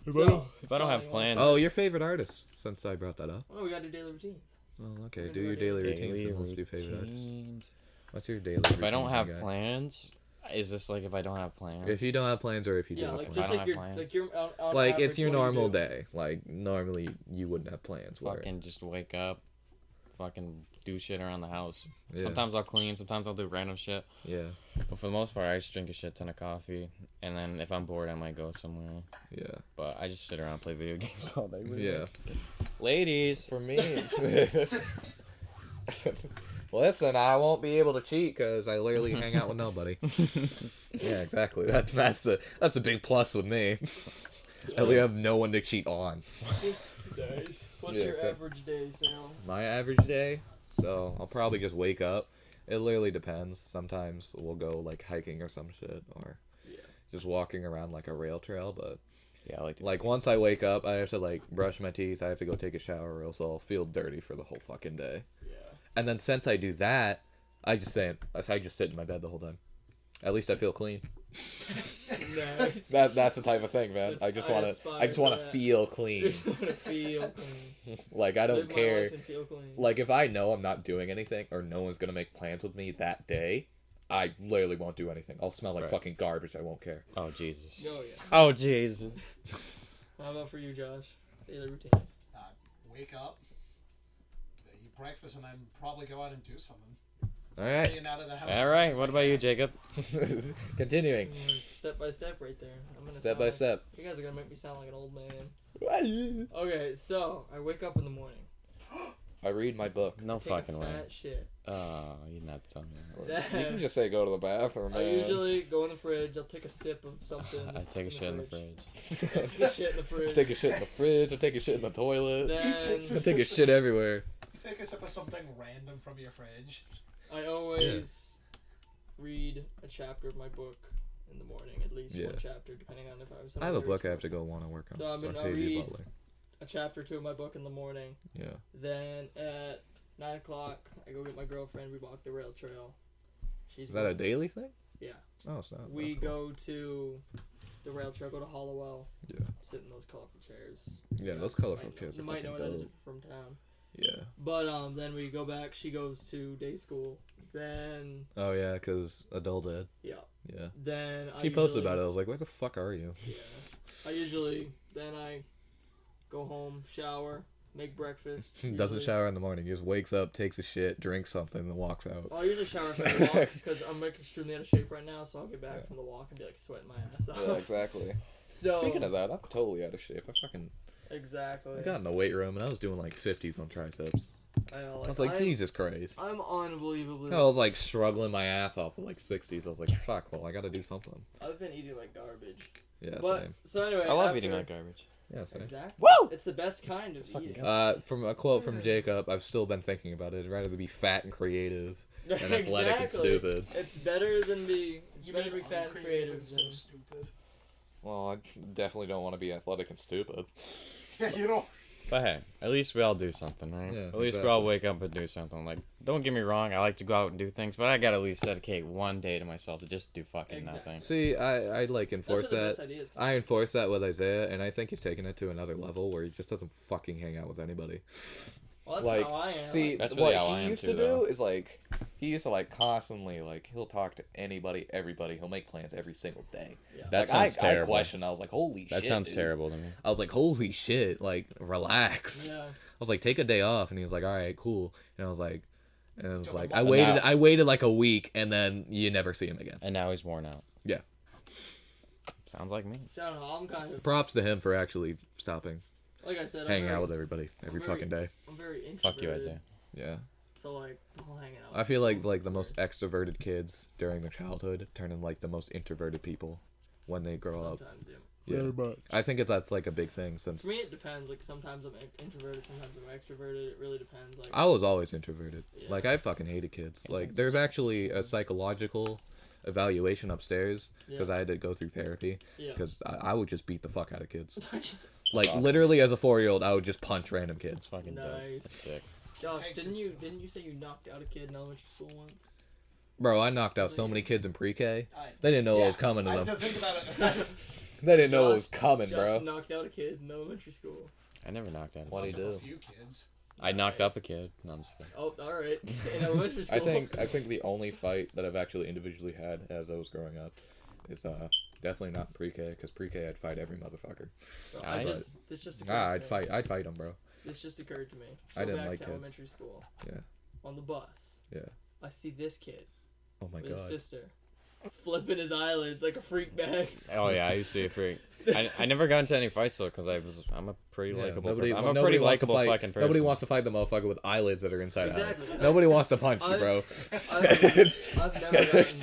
S1: If
S2: So,
S1: I don't have
S2: Johnny,
S1: plans.
S5: Oh, your favorite artist? Since I brought that up.
S2: Oh, we gotta do daily routines.
S5: Oh, okay.
S2: We're
S5: Do
S2: gonna
S5: your
S2: do
S5: daily
S2: daily
S5: routines and let's do favorite artists.
S1: routines.
S5: What's your daily routine?
S1: If I don't have
S5: guy?
S1: plans, is this like if I don't have plans?
S5: If you don't have plans or if you do
S2: Yeah,
S5: have
S2: like
S5: plans.
S2: just
S1: don't
S2: like
S1: have
S2: your
S1: plans.
S2: like your on
S5: Like
S2: average,
S5: it's your
S2: what do you
S5: normal
S2: do?
S5: day. Like normally you wouldn't have plans. Where,
S1: fucking just wake up, fucking do shit around the house.
S5: yeah,
S1: Sometimes I'll clean, sometimes I'll do random shit.
S5: yeah,
S1: But for the most part, I just drink a shit ton of coffee, and then if I'm bored, I might go somewhere.
S5: yeah,
S1: But I just sit around and play video games all day.
S5: yeah.
S1: Ladies.
S5: For me, listen, I won't be able to cheat because I literally hang out with nobody. Yeah, exactly. That's the big plus with me. I really have no one to cheat on.
S2: Nice. What's
S5: Yeah,
S2: your
S5: exactly.
S2: average day, Sam?
S5: My average day, so I'll probably just wake up. It literally depends. Sometimes we'll go like hiking or some shit, or
S2: Yeah.
S5: just walking around like a rail trail. But
S1: Yeah, I like to
S5: like once I wake up, I have to like brush my teeth. I have to go take a shower, or else I'll feel dirty for the whole fucking day.
S2: Yeah.
S5: And then since I do that, I just sit in my bed the whole time. At least I feel clean.
S2: Nice.
S5: That's the type of thing, man. I just
S2: I
S5: want
S2: aspire
S5: to
S2: for that.
S5: feel clean.
S2: Just wanna feel clean.
S5: Like I don't
S2: Live my
S5: care.
S2: life and feel clean.
S5: Like if I know I'm not doing anything or no one's gonna make plans with me that day, I literally won't do anything. I'll smell like
S1: Right.
S5: fucking garbage. I won't care.
S1: Oh Jesus.
S2: Oh yeah.
S1: Oh Jesus.
S2: How about for you, Josh? Daily routine.
S4: Wake up, eat breakfast, and then probably go out and do something.
S5: All right.
S4: Being out of the house.
S1: All
S4: as
S1: right.
S4: much as
S1: What
S4: I
S1: about you,
S4: can.
S1: Jacob?
S5: Continuing.
S2: Step by step, right there. I'm gonna
S5: Step
S2: sound
S5: by
S2: like-
S5: step.
S2: You guys are gonna make me sound like an old man. Okay, so I wake up in the morning.
S5: I read my book.
S1: No
S2: Take
S1: fucking
S2: a
S1: way.
S2: fat shit.
S1: Oh, you're not telling me.
S5: You can just say go to the bathroom,
S2: I
S5: man.
S2: usually go in the fridge. I'll take a sip of something.
S1: I
S2: just
S1: take a shit in the fridge.
S2: Take a shit in the fridge.
S5: Take a shit in the fridge. I take a shit in the toilet.
S2: Then
S5: I take a shit everywhere.
S4: Take a sip of something random from your fridge.
S2: I always read a chapter of my book in the morning, at least
S5: Yeah.
S2: one chapter, depending on if I was.
S5: I have a book I have to go on work on.
S2: So I'm gonna
S5: Octavia
S2: read-
S5: Butler.
S2: A chapter 2 of my book in the morning.
S5: Yeah.
S2: Then at 9 o'clock, I go get my girlfriend. We walk the rail trail. She's
S5: Is that a daily thing?
S2: Yeah.
S5: Oh, it's not.
S2: We
S5: That's cool.
S2: go to the rail trail. Go to Hollowell.
S5: Yeah.
S2: sit in those colorful chairs.
S5: Yeah, those colorful
S2: You
S5: chairs are
S2: might know
S5: fucking
S2: where that is
S5: dope.
S2: if you're from town.
S5: Yeah.
S2: But then we go back. She goes to day school. Then
S5: Oh yeah, because adult did.
S2: yeah.
S5: Yeah.
S2: Then
S5: She posted about it. I was like, where the fuck are you?
S2: Yeah. Then I go home, shower, make breakfast.
S5: Doesn't
S2: usually.
S5: shower in the morning. He just wakes up, takes a shit, drinks something, and walks out.
S2: Well, I usually shower after the walk because I'm like extremely out of shape right now, so I'll get back from the walk and be like sweating my ass off.
S5: Yeah, exactly.
S2: So
S5: Speaking of that, I'm totally out of shape.
S2: exactly.
S5: I got in the weight room and I was doing like 50s on triceps.
S2: I know,
S5: I was like, Jesus Christ.
S2: I'm unbelievably.
S5: I was like struggling my ass off with like 60s. I was like, fuck, well, I gotta do something.
S2: I've been eating like garbage.
S5: Yeah,
S2: But
S5: same.
S2: so anyway,
S1: I love
S2: after-
S1: eating like garbage.
S5: Yeah, same.
S2: Exactly.
S1: Woo!
S2: It's the best kind of
S1: It's fucking
S2: eating.
S1: good.
S5: From a quote from Jacob, I've still been thinking about it. I'd rather be fat and creative than athletic and
S2: Exactly.
S5: stupid.
S2: It's better than be. It's
S4: You
S2: better
S4: mean
S2: to be fat and
S4: uncreative
S2: creative
S4: instead
S2: than.
S4: of stupid.
S5: Well, I definitely don't want to be athletic and stupid.
S4: Yeah, you don't.
S1: But hey, at least we all do something, right?
S5: Yeah,
S1: At least we all wake up and do something. Like, don't get me wrong, I like to go out and do things, but I gotta at least dedicate one day to myself to just do fucking
S2: Exactly.
S1: nothing.
S5: See, I like
S2: That's
S5: enforce
S2: where the
S5: that.
S2: best ideas come
S5: I enforce that with Isaiah, and I think he's taking it to another level where he just doesn't fucking hang out with anybody.
S2: Well, that's
S5: Like,
S2: how I am.
S5: see,
S1: That's
S5: what
S1: really how I
S5: he
S1: am
S5: used
S1: too,
S5: to do
S1: though.
S5: is like, he used to like constantly like he'll talk to anybody, everybody. He'll make plans every single day.
S2: Yeah.
S1: That
S5: Like,
S1: sounds
S5: I
S1: terrible.
S5: questioned. I was like, holy
S1: That
S5: shit.
S1: sounds
S5: dude.
S1: terrible to me.
S5: I was like, holy shit, like relax.
S2: Yeah.
S5: I was like, take a day off, and he was like, all right, cool. And I was like, I
S1: And
S5: waited,
S1: now-
S5: I waited like a week, and then you never see him again.
S1: And now he's worn out.
S5: Yeah.
S1: Sounds like me.
S2: So I don't know. I'm kind of
S5: Props to him for actually stopping
S2: like I said.
S5: hanging out with everybody every
S2: very-
S5: fucking day.
S2: I'm very introverted.
S1: Fuck you, Isaiah.
S5: Yeah.
S2: So like, I'm hanging out.
S5: I feel like the most extroverted kids during their childhood turn in like the most introverted people when they grow up.
S2: Sometimes, yeah.
S5: Yeah. I think that's like a big thing since
S2: For me, it depends. Like sometimes I'm introverted, sometimes I'm extroverted. It really depends. Like
S5: I was always introverted.
S2: Yeah.
S5: Like I fucking hated kids. Like there's actually a psychological evaluation upstairs because I had to go through therapy
S2: yeah.
S5: because I would just beat the fuck out of kids.
S2: Josh,
S5: Like
S1: Awesome.
S5: literally as a 4-year-old, I would just punch random
S1: It's
S5: kids.
S1: fucking dope.
S2: Nice.
S1: That's sick.
S4: Takes
S2: didn't
S4: his-
S2: you say you knocked out a kid in elementary school once?
S5: Bro, I knocked out so many kids in pre-K.
S4: I,
S5: They didn't know
S4: yeah,
S5: what was coming to
S4: I
S5: them.
S4: had to think about it.
S5: They didn't know what was
S2: Josh-
S5: coming,
S2: Josh
S5: bro.
S2: knocked out a kid in elementary school.
S1: I never knocked out.
S5: What do you
S4: Knocked up
S5: do?
S4: A few kids.
S1: I knocked up a kid. No, I'm just kidding.
S2: Oh, all right. In elementary school.
S5: I think the only fight that I've actually individually had as I was growing up is definitely not pre-K because pre-K I'd fight every motherfucker.
S2: So
S1: I-
S2: this just occurred
S5: Nah,
S2: to
S5: I'd
S2: me.
S5: fight them, bro.
S2: This just occurred to me.
S5: I
S2: Go
S5: didn't
S2: back
S5: like
S2: to
S5: kids.
S2: elementary school.
S5: Yeah.
S2: On the bus.
S5: Yeah.
S2: I see this kid
S5: Oh my
S2: with his
S5: god.
S2: sister flipping his eyelids like a freak bag.
S1: Oh yeah, I used to be a freak. I never got into any fights though because I'm a pretty
S5: Yeah,
S1: likable.
S5: nobody-
S1: I'm a
S5: nobody
S1: pretty
S5: wants to
S1: likable
S5: fight-
S1: fucking person.
S5: Nobody wants to fight the motherfucker with eyelids that are inside
S2: Exactly.
S5: out. Nobody wants to punch you,
S2: I-
S5: bro.
S2: I've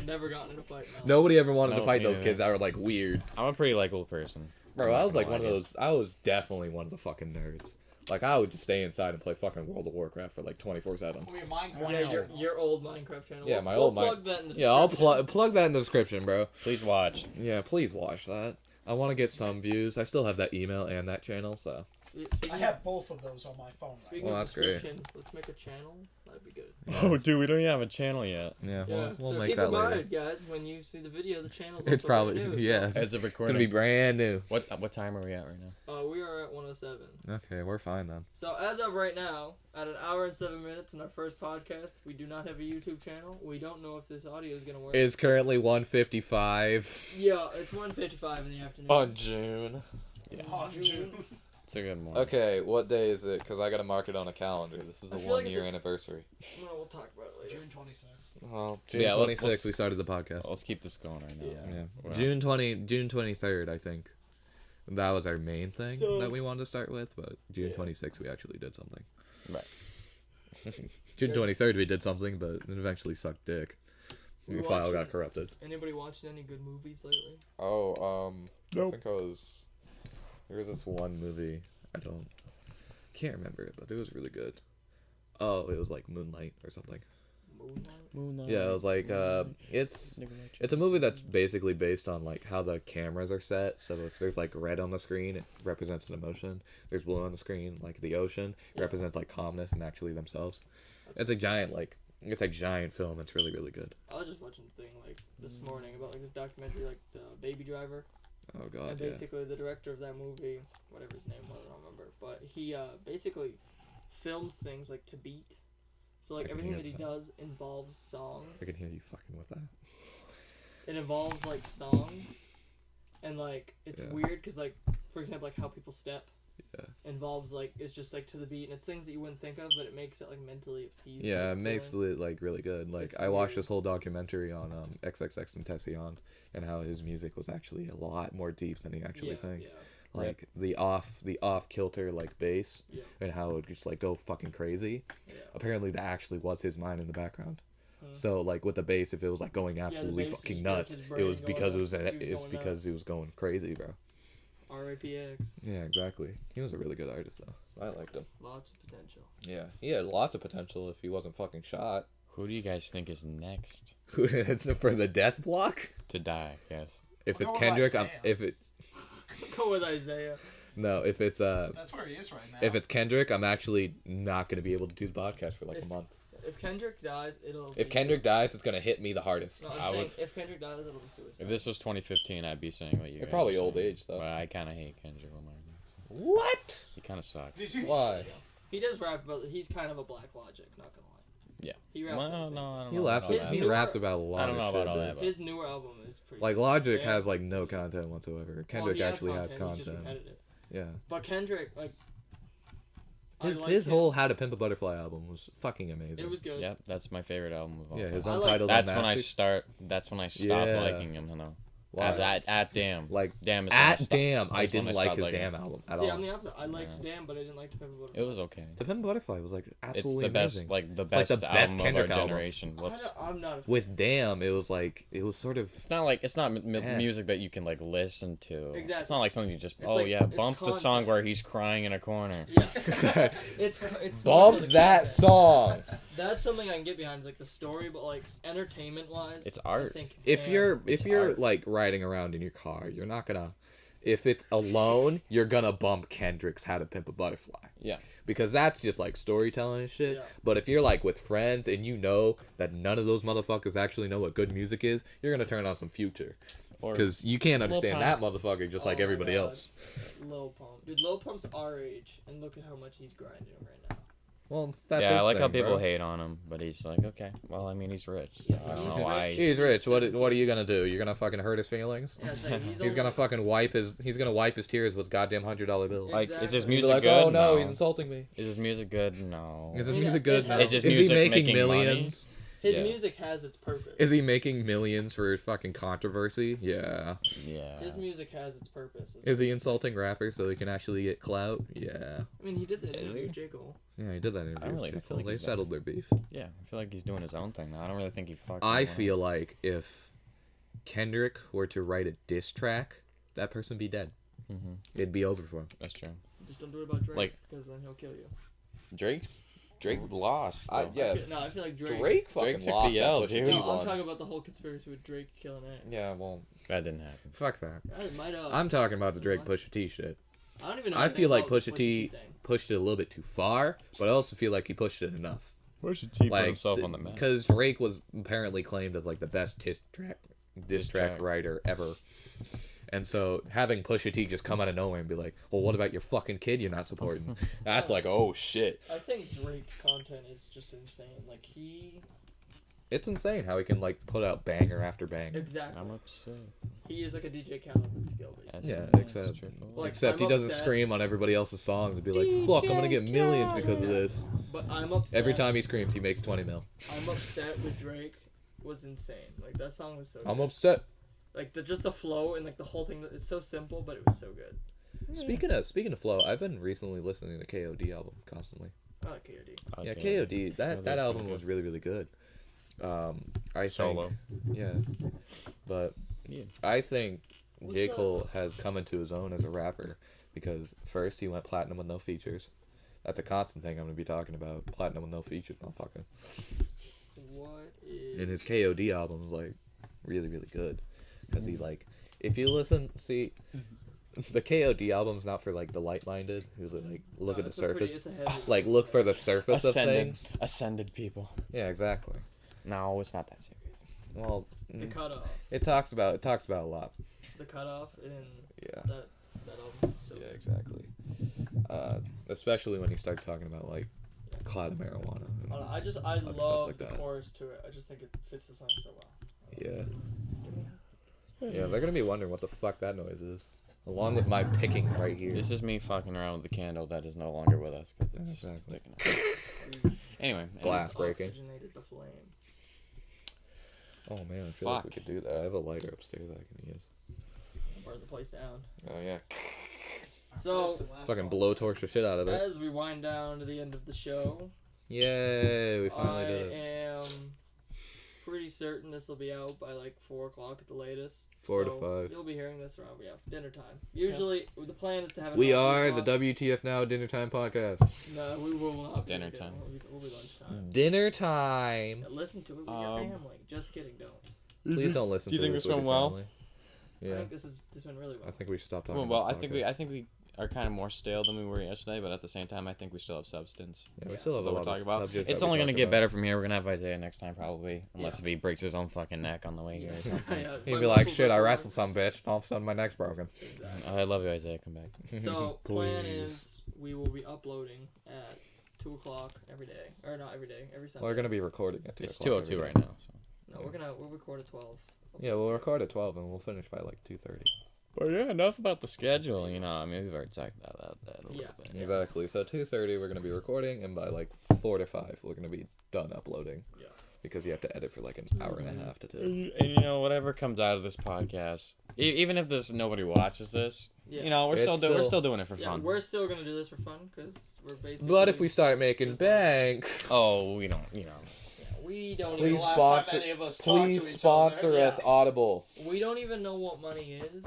S2: never gotten in a fight. No.
S5: Nobody ever wanted to
S1: No,
S5: fight
S1: me
S5: those
S1: neither.
S5: kids that were like weird.
S1: I'm a pretty likable person.
S5: Bro,
S1: I'm
S5: I
S1: not
S5: was like
S1: gonna
S5: one of
S1: lie.
S5: those. I was definitely one of the fucking nerds. Like I would just stay inside and play fucking World of Warcraft for like 24/7.
S4: Oh, your Minecraft.
S2: Yeah, your old Minecraft channel.
S5: Yeah,
S2: We'll-
S5: my
S2: we'll
S5: old
S2: plug that in the
S5: Yeah, I'll
S2: description.
S5: plug that in the description, bro.
S1: Please watch.
S5: Yeah, please watch that. I want to get some views. I still have that email and that channel, so
S2: Speaking
S4: I have both of those on my phone. Right
S2: Speaking
S5: Well,
S2: of
S5: that's great.
S2: description, let's make a channel. That'd be good.
S1: Oh, dude, we don't even have a channel yet.
S5: yeah,
S2: Yeah.
S5: we'll
S2: so
S5: make
S2: keep
S5: that
S2: in
S5: later.
S2: mind, guys, when you see the video, the channel's
S5: It's
S2: also
S5: probably
S2: brand new, so-
S5: yeah.
S1: As of
S5: It's
S1: recording.
S5: gonna be brand new.
S1: What time are we at right now?
S2: We are at 107.
S5: Okay, we're fine then.
S2: So as of right now, at an hour and 7 minutes in our first podcast, we do not have a YouTube channel. We don't know if this audio is gonna work.
S5: It's currently 1:55
S2: Yeah, it's 1:55 in the afternoon.
S5: on June.
S4: On June.
S1: It's a good morning.
S5: Okay, what day is it? Because I gotta mark it on a calendar. This is the
S2: I feel like
S5: 1-year
S2: it's a-
S5: anniversary.
S2: Well, we'll talk about it later.
S4: June 26th.
S5: Well, June
S1: Yeah,
S5: 26th
S1: let's-
S5: we started the podcast.
S1: Let's keep this going right now.
S2: Yeah.
S5: Yeah.
S1: Wow.
S5: June 23rd, I think. That was our main thing
S2: So-
S5: that we wanted to start with, but June
S2: Yeah.
S5: 26th we actually did something.
S1: Right.
S5: June 23rd we did something, but it eventually sucked dick.
S2: We
S5: The file
S2: watched
S5: got
S2: it.
S5: corrupted.
S2: Anybody watching any good movies lately?
S5: Oh,
S1: Nope.
S5: I think there was this one movie, can't remember it, but it was really good. Oh, it was like Moonlight or something.
S2: Moonlight?
S5: Yeah, it was like, it's a movie that's basically based on like how the cameras are set. So if there's like red on the screen, it represents an emotion. There's blue on the screen, like the ocean, represents like calmness and actually themselves. It's a giant giant film. It's really, really good.
S2: I was just watching a thing like this morning about like this documentary, like the Baby Driver.
S5: Oh god,
S2: And basically, the director of that movie, whatever his name was, I don't remember, but he basically films things like to beat. So like
S5: I can
S2: everything
S5: hear
S2: that he
S5: that.
S2: does involves songs.
S5: I can hear you fucking with that.
S2: It involves like songs, and like it's
S5: Yeah.
S2: weird because like for example like how people step.
S5: Yeah.
S2: Involves like it's just like to the beat and it's things that you wouldn't think of, but it makes it like mentally appeasing.
S5: Yeah, it makes it like really good. Like
S2: It's
S5: I watched
S2: weird.
S5: this whole documentary on XXXTentacion and how his music was actually a lot more deep than he actually think.
S2: Yeah.
S5: Like the off kilter like bass
S2: Yeah.
S5: and how it would just like go fucking crazy.
S2: Yeah.
S5: Apparently that actually was his mind in the background.
S2: Hmm.
S5: So like with the bass, if it was like going
S2: the
S5: absolutely
S2: bass is
S5: fucking
S2: just, like,
S5: nuts,
S2: his
S5: it
S2: brain
S5: was
S2: going
S5: because
S2: nuts.
S5: it was because he was going crazy, bro.
S2: R.I.P.X.
S5: Yeah, exactly. He was a really good artist though. I liked him.
S2: Lots of potential.
S5: Yeah, he had lots of potential if he wasn't fucking shot.
S1: Who do you guys think is next
S5: It's for the death block.
S1: to die? Yes.
S5: If
S4: I'll
S5: it's
S4: go with
S5: Kendrick,
S4: Isaiah.
S5: if it's
S2: Go with Isaiah.
S5: no, if it's
S4: That's where he is right now.
S5: if it's Kendrick, I'm actually not gonna be able to do the podcast for like a month.
S2: If Kendrick dies, it'll.
S5: If
S2: be
S5: Kendrick dies, it's gonna hit me the hardest.
S2: No,
S1: I
S2: I'm saying
S1: would-
S2: if Kendrick dies, it'll be suicide.
S1: If this was 2015, I'd be saying what you
S5: They're
S1: guys
S5: probably
S1: are
S5: old
S1: saying.
S5: age, though.
S1: But I kind of hate Kendrick Lamar.
S5: What?
S1: He kind of sucks.
S4: Did you?
S5: Why?
S2: He does rap, but he's kind of a Black Logic. Not gonna lie.
S1: Yeah.
S2: He raps.
S1: Well,
S2: at the same
S1: no,
S2: time.
S1: I don't
S5: He
S1: know
S5: laughs.
S1: about
S2: His
S1: that.
S5: He
S2: new-
S5: raps about a lot
S1: I don't know
S5: of
S1: about
S5: shit.
S1: all
S5: dude.
S1: that, but-
S2: His newer album is pretty.
S5: Like Logic
S2: Yeah.
S5: has like no content whatsoever. Kendrick
S2: he has
S5: actually has
S2: He's just
S5: content.
S2: repetitive.
S5: Yeah.
S2: But Kendrick, like, I
S5: His
S2: liked
S5: his
S2: him.
S5: whole How to Pimp a Butterfly album was fucking amazing.
S2: It was good.
S1: Yep, that's my favorite album of all
S5: Yeah,
S1: time.
S5: his
S2: I like-
S5: Untitled
S1: That's when I
S5: Unmastered.
S1: start. That's when I stopped
S5: Yeah.
S1: liking him. You know.
S5: Why?
S1: At Damn.
S5: Like
S1: Damn is when I
S5: at
S1: stopped-
S5: Damn, I
S1: that's when
S5: didn't like
S1: stopped
S5: his
S1: liking
S5: Damn
S1: him.
S5: album at
S2: See,
S5: all.
S2: I'm the opposite. I liked
S1: Yeah.
S2: Damn, but I didn't like To Pimp a Butterfly.
S1: It was okay.
S5: To Pimp a Butterfly was like
S1: It's
S5: absolutely
S1: the best,
S5: amazing.
S1: like the
S5: like
S1: best
S5: the best
S1: album
S5: Kendrick
S1: of our
S5: album.
S1: generation. Whoops.
S2: I'm not.
S5: With Damn, it was like it was sort of
S1: It's not like it's not
S5: Yeah.
S1: music that you can like listen to.
S2: Exactly.
S1: It's not like something you just
S2: It's
S1: oh
S2: like-
S1: yeah
S2: it's
S1: bump the song
S2: concept.
S1: where he's crying in a corner.
S2: Yeah. it's more so
S5: bump
S2: the
S5: that
S2: concept.
S5: song.
S2: That's something I can get behind. Is like the story, but like entertainment wise,
S1: It's art.
S2: I think
S5: If
S2: Damn-
S5: you're
S1: It's
S5: if you're
S1: art.
S5: like riding around in your car, you're not gonna. If it's alone, you're gonna bump Kendrick's How to Pimp a Butterfly.
S1: Yeah.
S5: Because that's just like storytelling and shit.
S2: Yeah.
S5: But if you're like with friends and you know that none of those motherfuckers actually know what good music is, you're gonna turn on some Future.
S1: Or
S5: Because you can't understand that
S1: Pump.
S5: motherfucker just
S2: Oh
S5: like
S2: my
S5: everybody
S2: God.
S5: else.
S2: Lil Pump, dude. Lil Pump's our age, and look at how much he's grinding right now.
S5: Well, that's
S1: yeah, I
S5: his
S1: like how
S5: thing,
S1: people
S5: bro.
S1: hate on him, but he's like, okay, well, I mean, he's rich. So
S2: Yeah,
S1: I don't
S2: he's
S1: know why.
S2: rich.
S5: He's rich. What are
S2: 17.
S5: you gonna do? You're gonna fucking hurt his feelings?
S2: Yeah, it's like,
S5: He's gonna fucking wipe his tears with goddamn $100 bills.
S1: Like, is his
S2: Exactly.
S5: He'd be
S1: music
S5: like,
S1: good?
S5: oh no, he's insulting me.
S1: Is his music good? No.
S5: Is his
S2: Yeah,
S5: music good?
S2: it
S5: No.
S2: has-
S1: Is his
S5: Is he
S1: music
S5: making
S1: making money?
S5: millions?
S2: His
S1: Yeah.
S2: music has its purpose.
S5: Is he making millions for fucking controversy? Yeah.
S1: Yeah.
S2: His music has its purpose.
S5: Is he insulting rappers so he can actually get clout? Yeah.
S2: I mean, he did that
S1: Is
S2: interview
S1: he?
S2: with J. Cole.
S5: Yeah, he did that interview.
S1: really- I
S5: with
S1: feel like
S5: J. Cole. They
S1: he's
S5: settled their beef.
S1: Yeah, I feel like he's doing his own thing now. I don't really think he fucks.
S5: I
S1: anyone
S5: feel like if Kendrick were to write a diss track, that person be dead.
S1: else. Mhm.
S5: It'd be over for him.
S1: That's true.
S2: Just don't do it about Drake,
S1: Like-
S2: because then he'll kill you.
S1: Drake
S5: Yeah.
S1: lost.
S2: I feel like Drake.
S5: Drake fucking
S1: Drake took
S5: lost
S1: the
S5: that
S1: L,
S5: Pusha
S1: dude.
S5: T
S2: No, I'm
S5: one.
S2: talking about the whole conspiracy with Drake killing X.
S5: Yeah, well,
S1: That didn't happen.
S5: fuck that.
S2: I might have.
S5: I'm talking about the Drake Pusha T shit.
S2: I don't even know.
S5: I
S2: anything
S5: feel like
S2: about
S5: Pusha T
S2: thing.
S5: pushed it a little bit too far, but I also feel like he pushed it enough.
S1: Pusha T put
S5: Like,
S1: himself on the map.
S5: because Drake was apparently claimed as like the best diss
S1: Diss
S5: track
S1: track.
S5: writer ever. And so having Pusha T just come out of nowhere and be like, well, what about your fucking kid you're not supporting? That's like, oh shit.
S2: I think Drake's content is just insane. Like
S5: It's insane how he can like put out banger after banger.
S2: exactly.
S1: I'm upset.
S2: He is like a DJ Khaled with skill, basically.
S5: Yeah,
S1: That's
S5: except-
S1: triple.
S2: Like,
S5: Except he
S2: I'm
S5: doesn't
S2: upset.
S5: scream on everybody else's songs and be like, fuck, I'm gonna get millions because of this.
S2: But I'm upset.
S5: Every time he screams, he makes 20 mil.
S2: I'm upset with Drake was insane. Like that song was so.
S5: I'm
S2: good.
S5: upset.
S2: Like just the flow and like the whole thing. It's so simple, but it was so good.
S5: Speaking of flow, I've been recently listening to the KOD album constantly.
S2: I like KOD.
S5: Yeah,
S1: Okay.
S5: KOD. That
S1: that's
S5: album
S1: pretty
S5: was
S1: good.
S5: really really good. I
S1: Solo.
S5: think, yeah, but
S1: Yeah.
S5: I think
S2: What's
S5: J.
S2: up?
S5: Cole has come into his own as a rapper because first he went platinum with no features. That's a constant thing I'm gonna be talking about. Platinum with no features, motherfucker.
S2: What is?
S5: And his KOD album is like really really good because he like if you listen the KOD album's not for like the light minded who like look at the
S2: it's a pretty-
S5: surface
S2: it's a heavy-
S5: like look for the surface of
S1: Ascended,
S5: things.
S1: ascended people.
S5: Yeah, exactly.
S1: No, it's not that serious.
S5: Well,
S2: The cutoff.
S5: it talks about a lot.
S2: The cutoff in
S5: Yeah.
S2: that album. So
S5: Yeah, exactly. Especially when he starts talking about like cloud of marijuana. and
S2: I
S5: other stuff
S2: love
S5: like
S2: the
S5: that.
S2: chorus to it. I just think it fits the song so well.
S5: Yeah. Yeah, they're gonna be wondering what the fuck that noise is, along with my picking right here.
S1: This is me fucking around with the candle that is no longer with us because it's
S5: Exactly.
S1: sticking out. Anyway,
S5: Glass
S2: Just
S5: breaking.
S2: Oxygenated the flame.
S5: Oh man, I feel like we
S1: Fuck.
S5: could do that. I have a lighter upstairs that I can use.
S2: Burn the place down.
S5: Oh yeah.
S2: So
S4: First and last
S5: Fucking
S4: one.
S5: blowtorch the shit out of it.
S2: as we wind down to the end of the show,
S5: Yay, we finally
S2: I
S5: did it.
S2: am pretty certain this will be out by like 4 o'clock at the latest.
S5: 4 to
S2: So
S5: 5.
S2: You'll be hearing this around dinner time. Usually the plan is to have it.
S5: We
S2: around 3
S5: are the
S2: o'clock.
S5: WTF Now Dinner Time podcast.
S2: No, we will not. Be
S1: Dinner
S2: again.
S1: time.
S2: We'll be lunchtime.
S5: Dinner time.
S2: Yeah, listen to it with your family. Just kidding, don't.
S5: Please don't listen
S1: Do you
S5: to
S1: think
S5: this
S1: this
S5: with
S1: went
S5: your
S1: well?
S5: family.
S2: I
S5: Yeah,
S2: think this went really well.
S5: I think we should stop talking.
S1: well,
S5: about
S1: I think we are kind of more stale than we were yesterday, but at the same time, I think we still have substance.
S5: Yeah, we still have a
S1: That we're
S5: lot
S1: talking
S5: of
S1: about.
S5: subjects.
S1: It's
S5: that we
S1: only gonna
S5: talked
S1: get
S5: about.
S1: better from here. We're gonna have Isaiah next time probably, unless
S2: Yeah.
S1: if he breaks his own fucking neck on the way here. Or something.
S2: Yeah,
S5: He'd
S2: but
S5: be like,
S2: we'll
S5: "Shit,
S2: go
S5: I
S2: for
S5: wrestled
S2: it.
S5: some bitch, and all of a sudden my neck's broken."
S2: Exactly.
S1: I love you, Isaiah. Come back.
S2: So plan
S5: Please.
S2: is we will be uploading at 2 o'clock every day, or not every day, every Sunday.
S5: We're gonna be recording at 2
S1: It's
S5: o'clock
S1: 2:02
S5: every
S1: right
S5: day.
S1: now. So.
S2: No, we'll record at 12.
S5: Yeah, we'll record at 12 and we'll finish by like 2:30.
S1: But yeah, enough about the schedule. You know, I mean, we've already talked about that a little
S2: Yeah.
S1: bit.
S2: Yeah.
S5: Exactly. So 2:30 we're gonna be recording, and by like 4 to 5 we're gonna be done uploading.
S2: Yeah.
S5: Because you have to edit for like an hour and a half to 2.
S1: And you know, whatever comes out of this podcast, even if nobody watches this,
S2: Yeah.
S1: you know, we're
S5: It's
S1: still
S5: still-
S1: doing it for
S2: Yeah,
S1: fun.
S2: we're still gonna do this for fun because we're basically.
S5: But if we start making bank,
S1: Oh, we don't. You know.
S2: Yeah, we don't.
S5: Please
S2: Even,
S4: The last
S5: sponsor-
S4: time any of us talked to
S5: please
S4: each
S5: sponsor
S4: other,
S5: us, Audible.
S2: we don't even know what money is.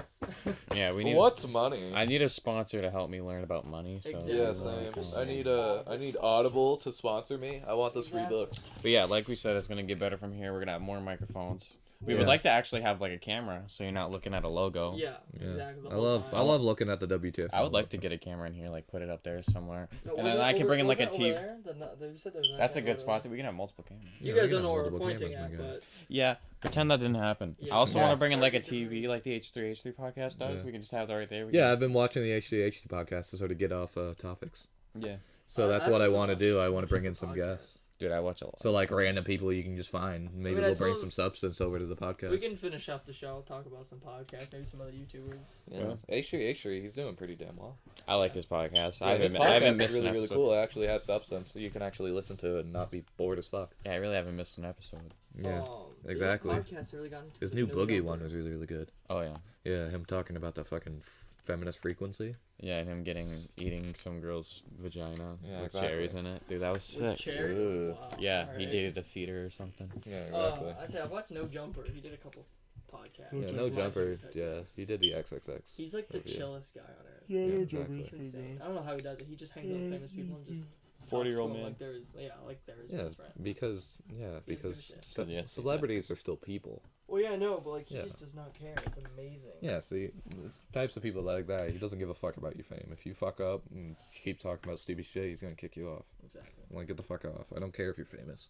S1: Yeah, we need.
S5: What's money?
S1: I need a sponsor to help me learn about money. So
S2: Exactly.
S5: Yeah,
S2: Yeah,
S5: same.
S2: same.
S5: I need Audible to sponsor me. I want those free
S2: Exactly.
S5: books.
S1: But yeah, like we said, it's gonna get better from here. We're gonna have more microphones. We
S5: Yeah.
S1: would like to actually have like a camera, so you're not looking at a logo.
S2: Yeah,
S5: Yeah.
S2: exactly. the
S5: I
S2: whole
S5: love
S2: time.
S5: looking at the WTF.
S1: I would like to get a camera in here, like put it up there somewhere,
S2: No,
S1: and
S2: was
S1: then
S2: it
S1: I can
S2: over-
S1: bring in
S2: was
S1: like a
S2: it over
S1: TV.
S2: there? You said there was
S1: That's a
S2: anything
S1: good
S2: over
S1: spot.
S2: there.
S1: We can have multiple cameras.
S2: You
S5: Yeah,
S2: guys
S5: we
S2: don't
S5: can
S2: know
S5: have
S2: where we're
S5: multiple
S2: pointing
S5: cameras,
S2: at,
S5: my guy.
S2: but
S1: Yeah, pretend that didn't happen.
S2: Yeah.
S1: I also
S2: Yeah.
S1: want to bring in like a
S2: Target different
S1: TV, like the H3 podcast does.
S5: Yeah.
S1: We can just have that right there. We
S5: Yeah,
S1: can-
S5: I've been watching the H3H2 podcast to sort of get off topics.
S1: yeah,
S5: So that's what I want to do. I want to bring in
S2: watch
S5: some
S2: podcasts.
S5: guests.
S1: dude, I watch a lot.
S5: So like random people you can just find. Maybe
S2: I
S5: we'll bring some
S2: suppose
S5: substance over to the podcast.
S2: We can finish off the show, talk about some podcasts, maybe some other YouTubers.
S5: Yeah, H3, he's doing pretty damn well.
S1: I like his podcast.
S5: Yeah,
S1: I
S5: his
S1: haven't
S5: podcast
S1: missed
S5: is really,
S1: an
S5: really
S1: episode.
S5: cool. It actually has substance, so you can actually listen to it and not be bored as fuck.
S1: Yeah, I really haven't missed an episode.
S5: Yeah,
S2: The
S5: exactly.
S2: podcasts really got into
S5: his
S2: the
S5: new Boogie
S2: number.
S5: one was really, really good.
S1: Oh yeah,
S5: Yeah, him talking about the fucking feminist frequency.
S1: yeah, and him eating some girl's vagina
S5: Yeah,
S1: with
S5: exactly.
S1: cherries in it. Dude, that was
S2: With
S1: sick.
S2: cherry?
S5: Ooh.
S2: Wow.
S1: Yeah, he
S2: Alright.
S1: dated a feeder or something.
S5: Yeah, exactly.
S2: I say I watched No Jumper. He did a couple podcasts.
S5: yeah,
S2: Like
S5: no
S2: live
S5: jumper.
S2: type
S5: Yeah,
S2: things.
S5: he did the XXX.
S2: He's like the
S5: review.
S2: chillest guy on earth.
S5: Yeah, exactly.
S2: It's insane. I don't know how he does it. He just hangs out with famous people and just
S1: 40-year-old
S2: talks to them
S1: man.
S2: like they're his
S5: Yeah,
S2: best friend.
S5: because
S2: He doesn't give a shit.
S1: Yes,
S5: celebrities are still people.
S2: Well, yeah, no, but like he
S5: Yeah.
S2: just does not care. It's amazing.
S5: Yeah, see, the types of people like that, he doesn't give a fuck about your fame. If you fuck up and keep talking about stupid shit, he's gonna kick you off.
S2: Exactly.
S5: Like, get the fuck off. I don't care if you're famous.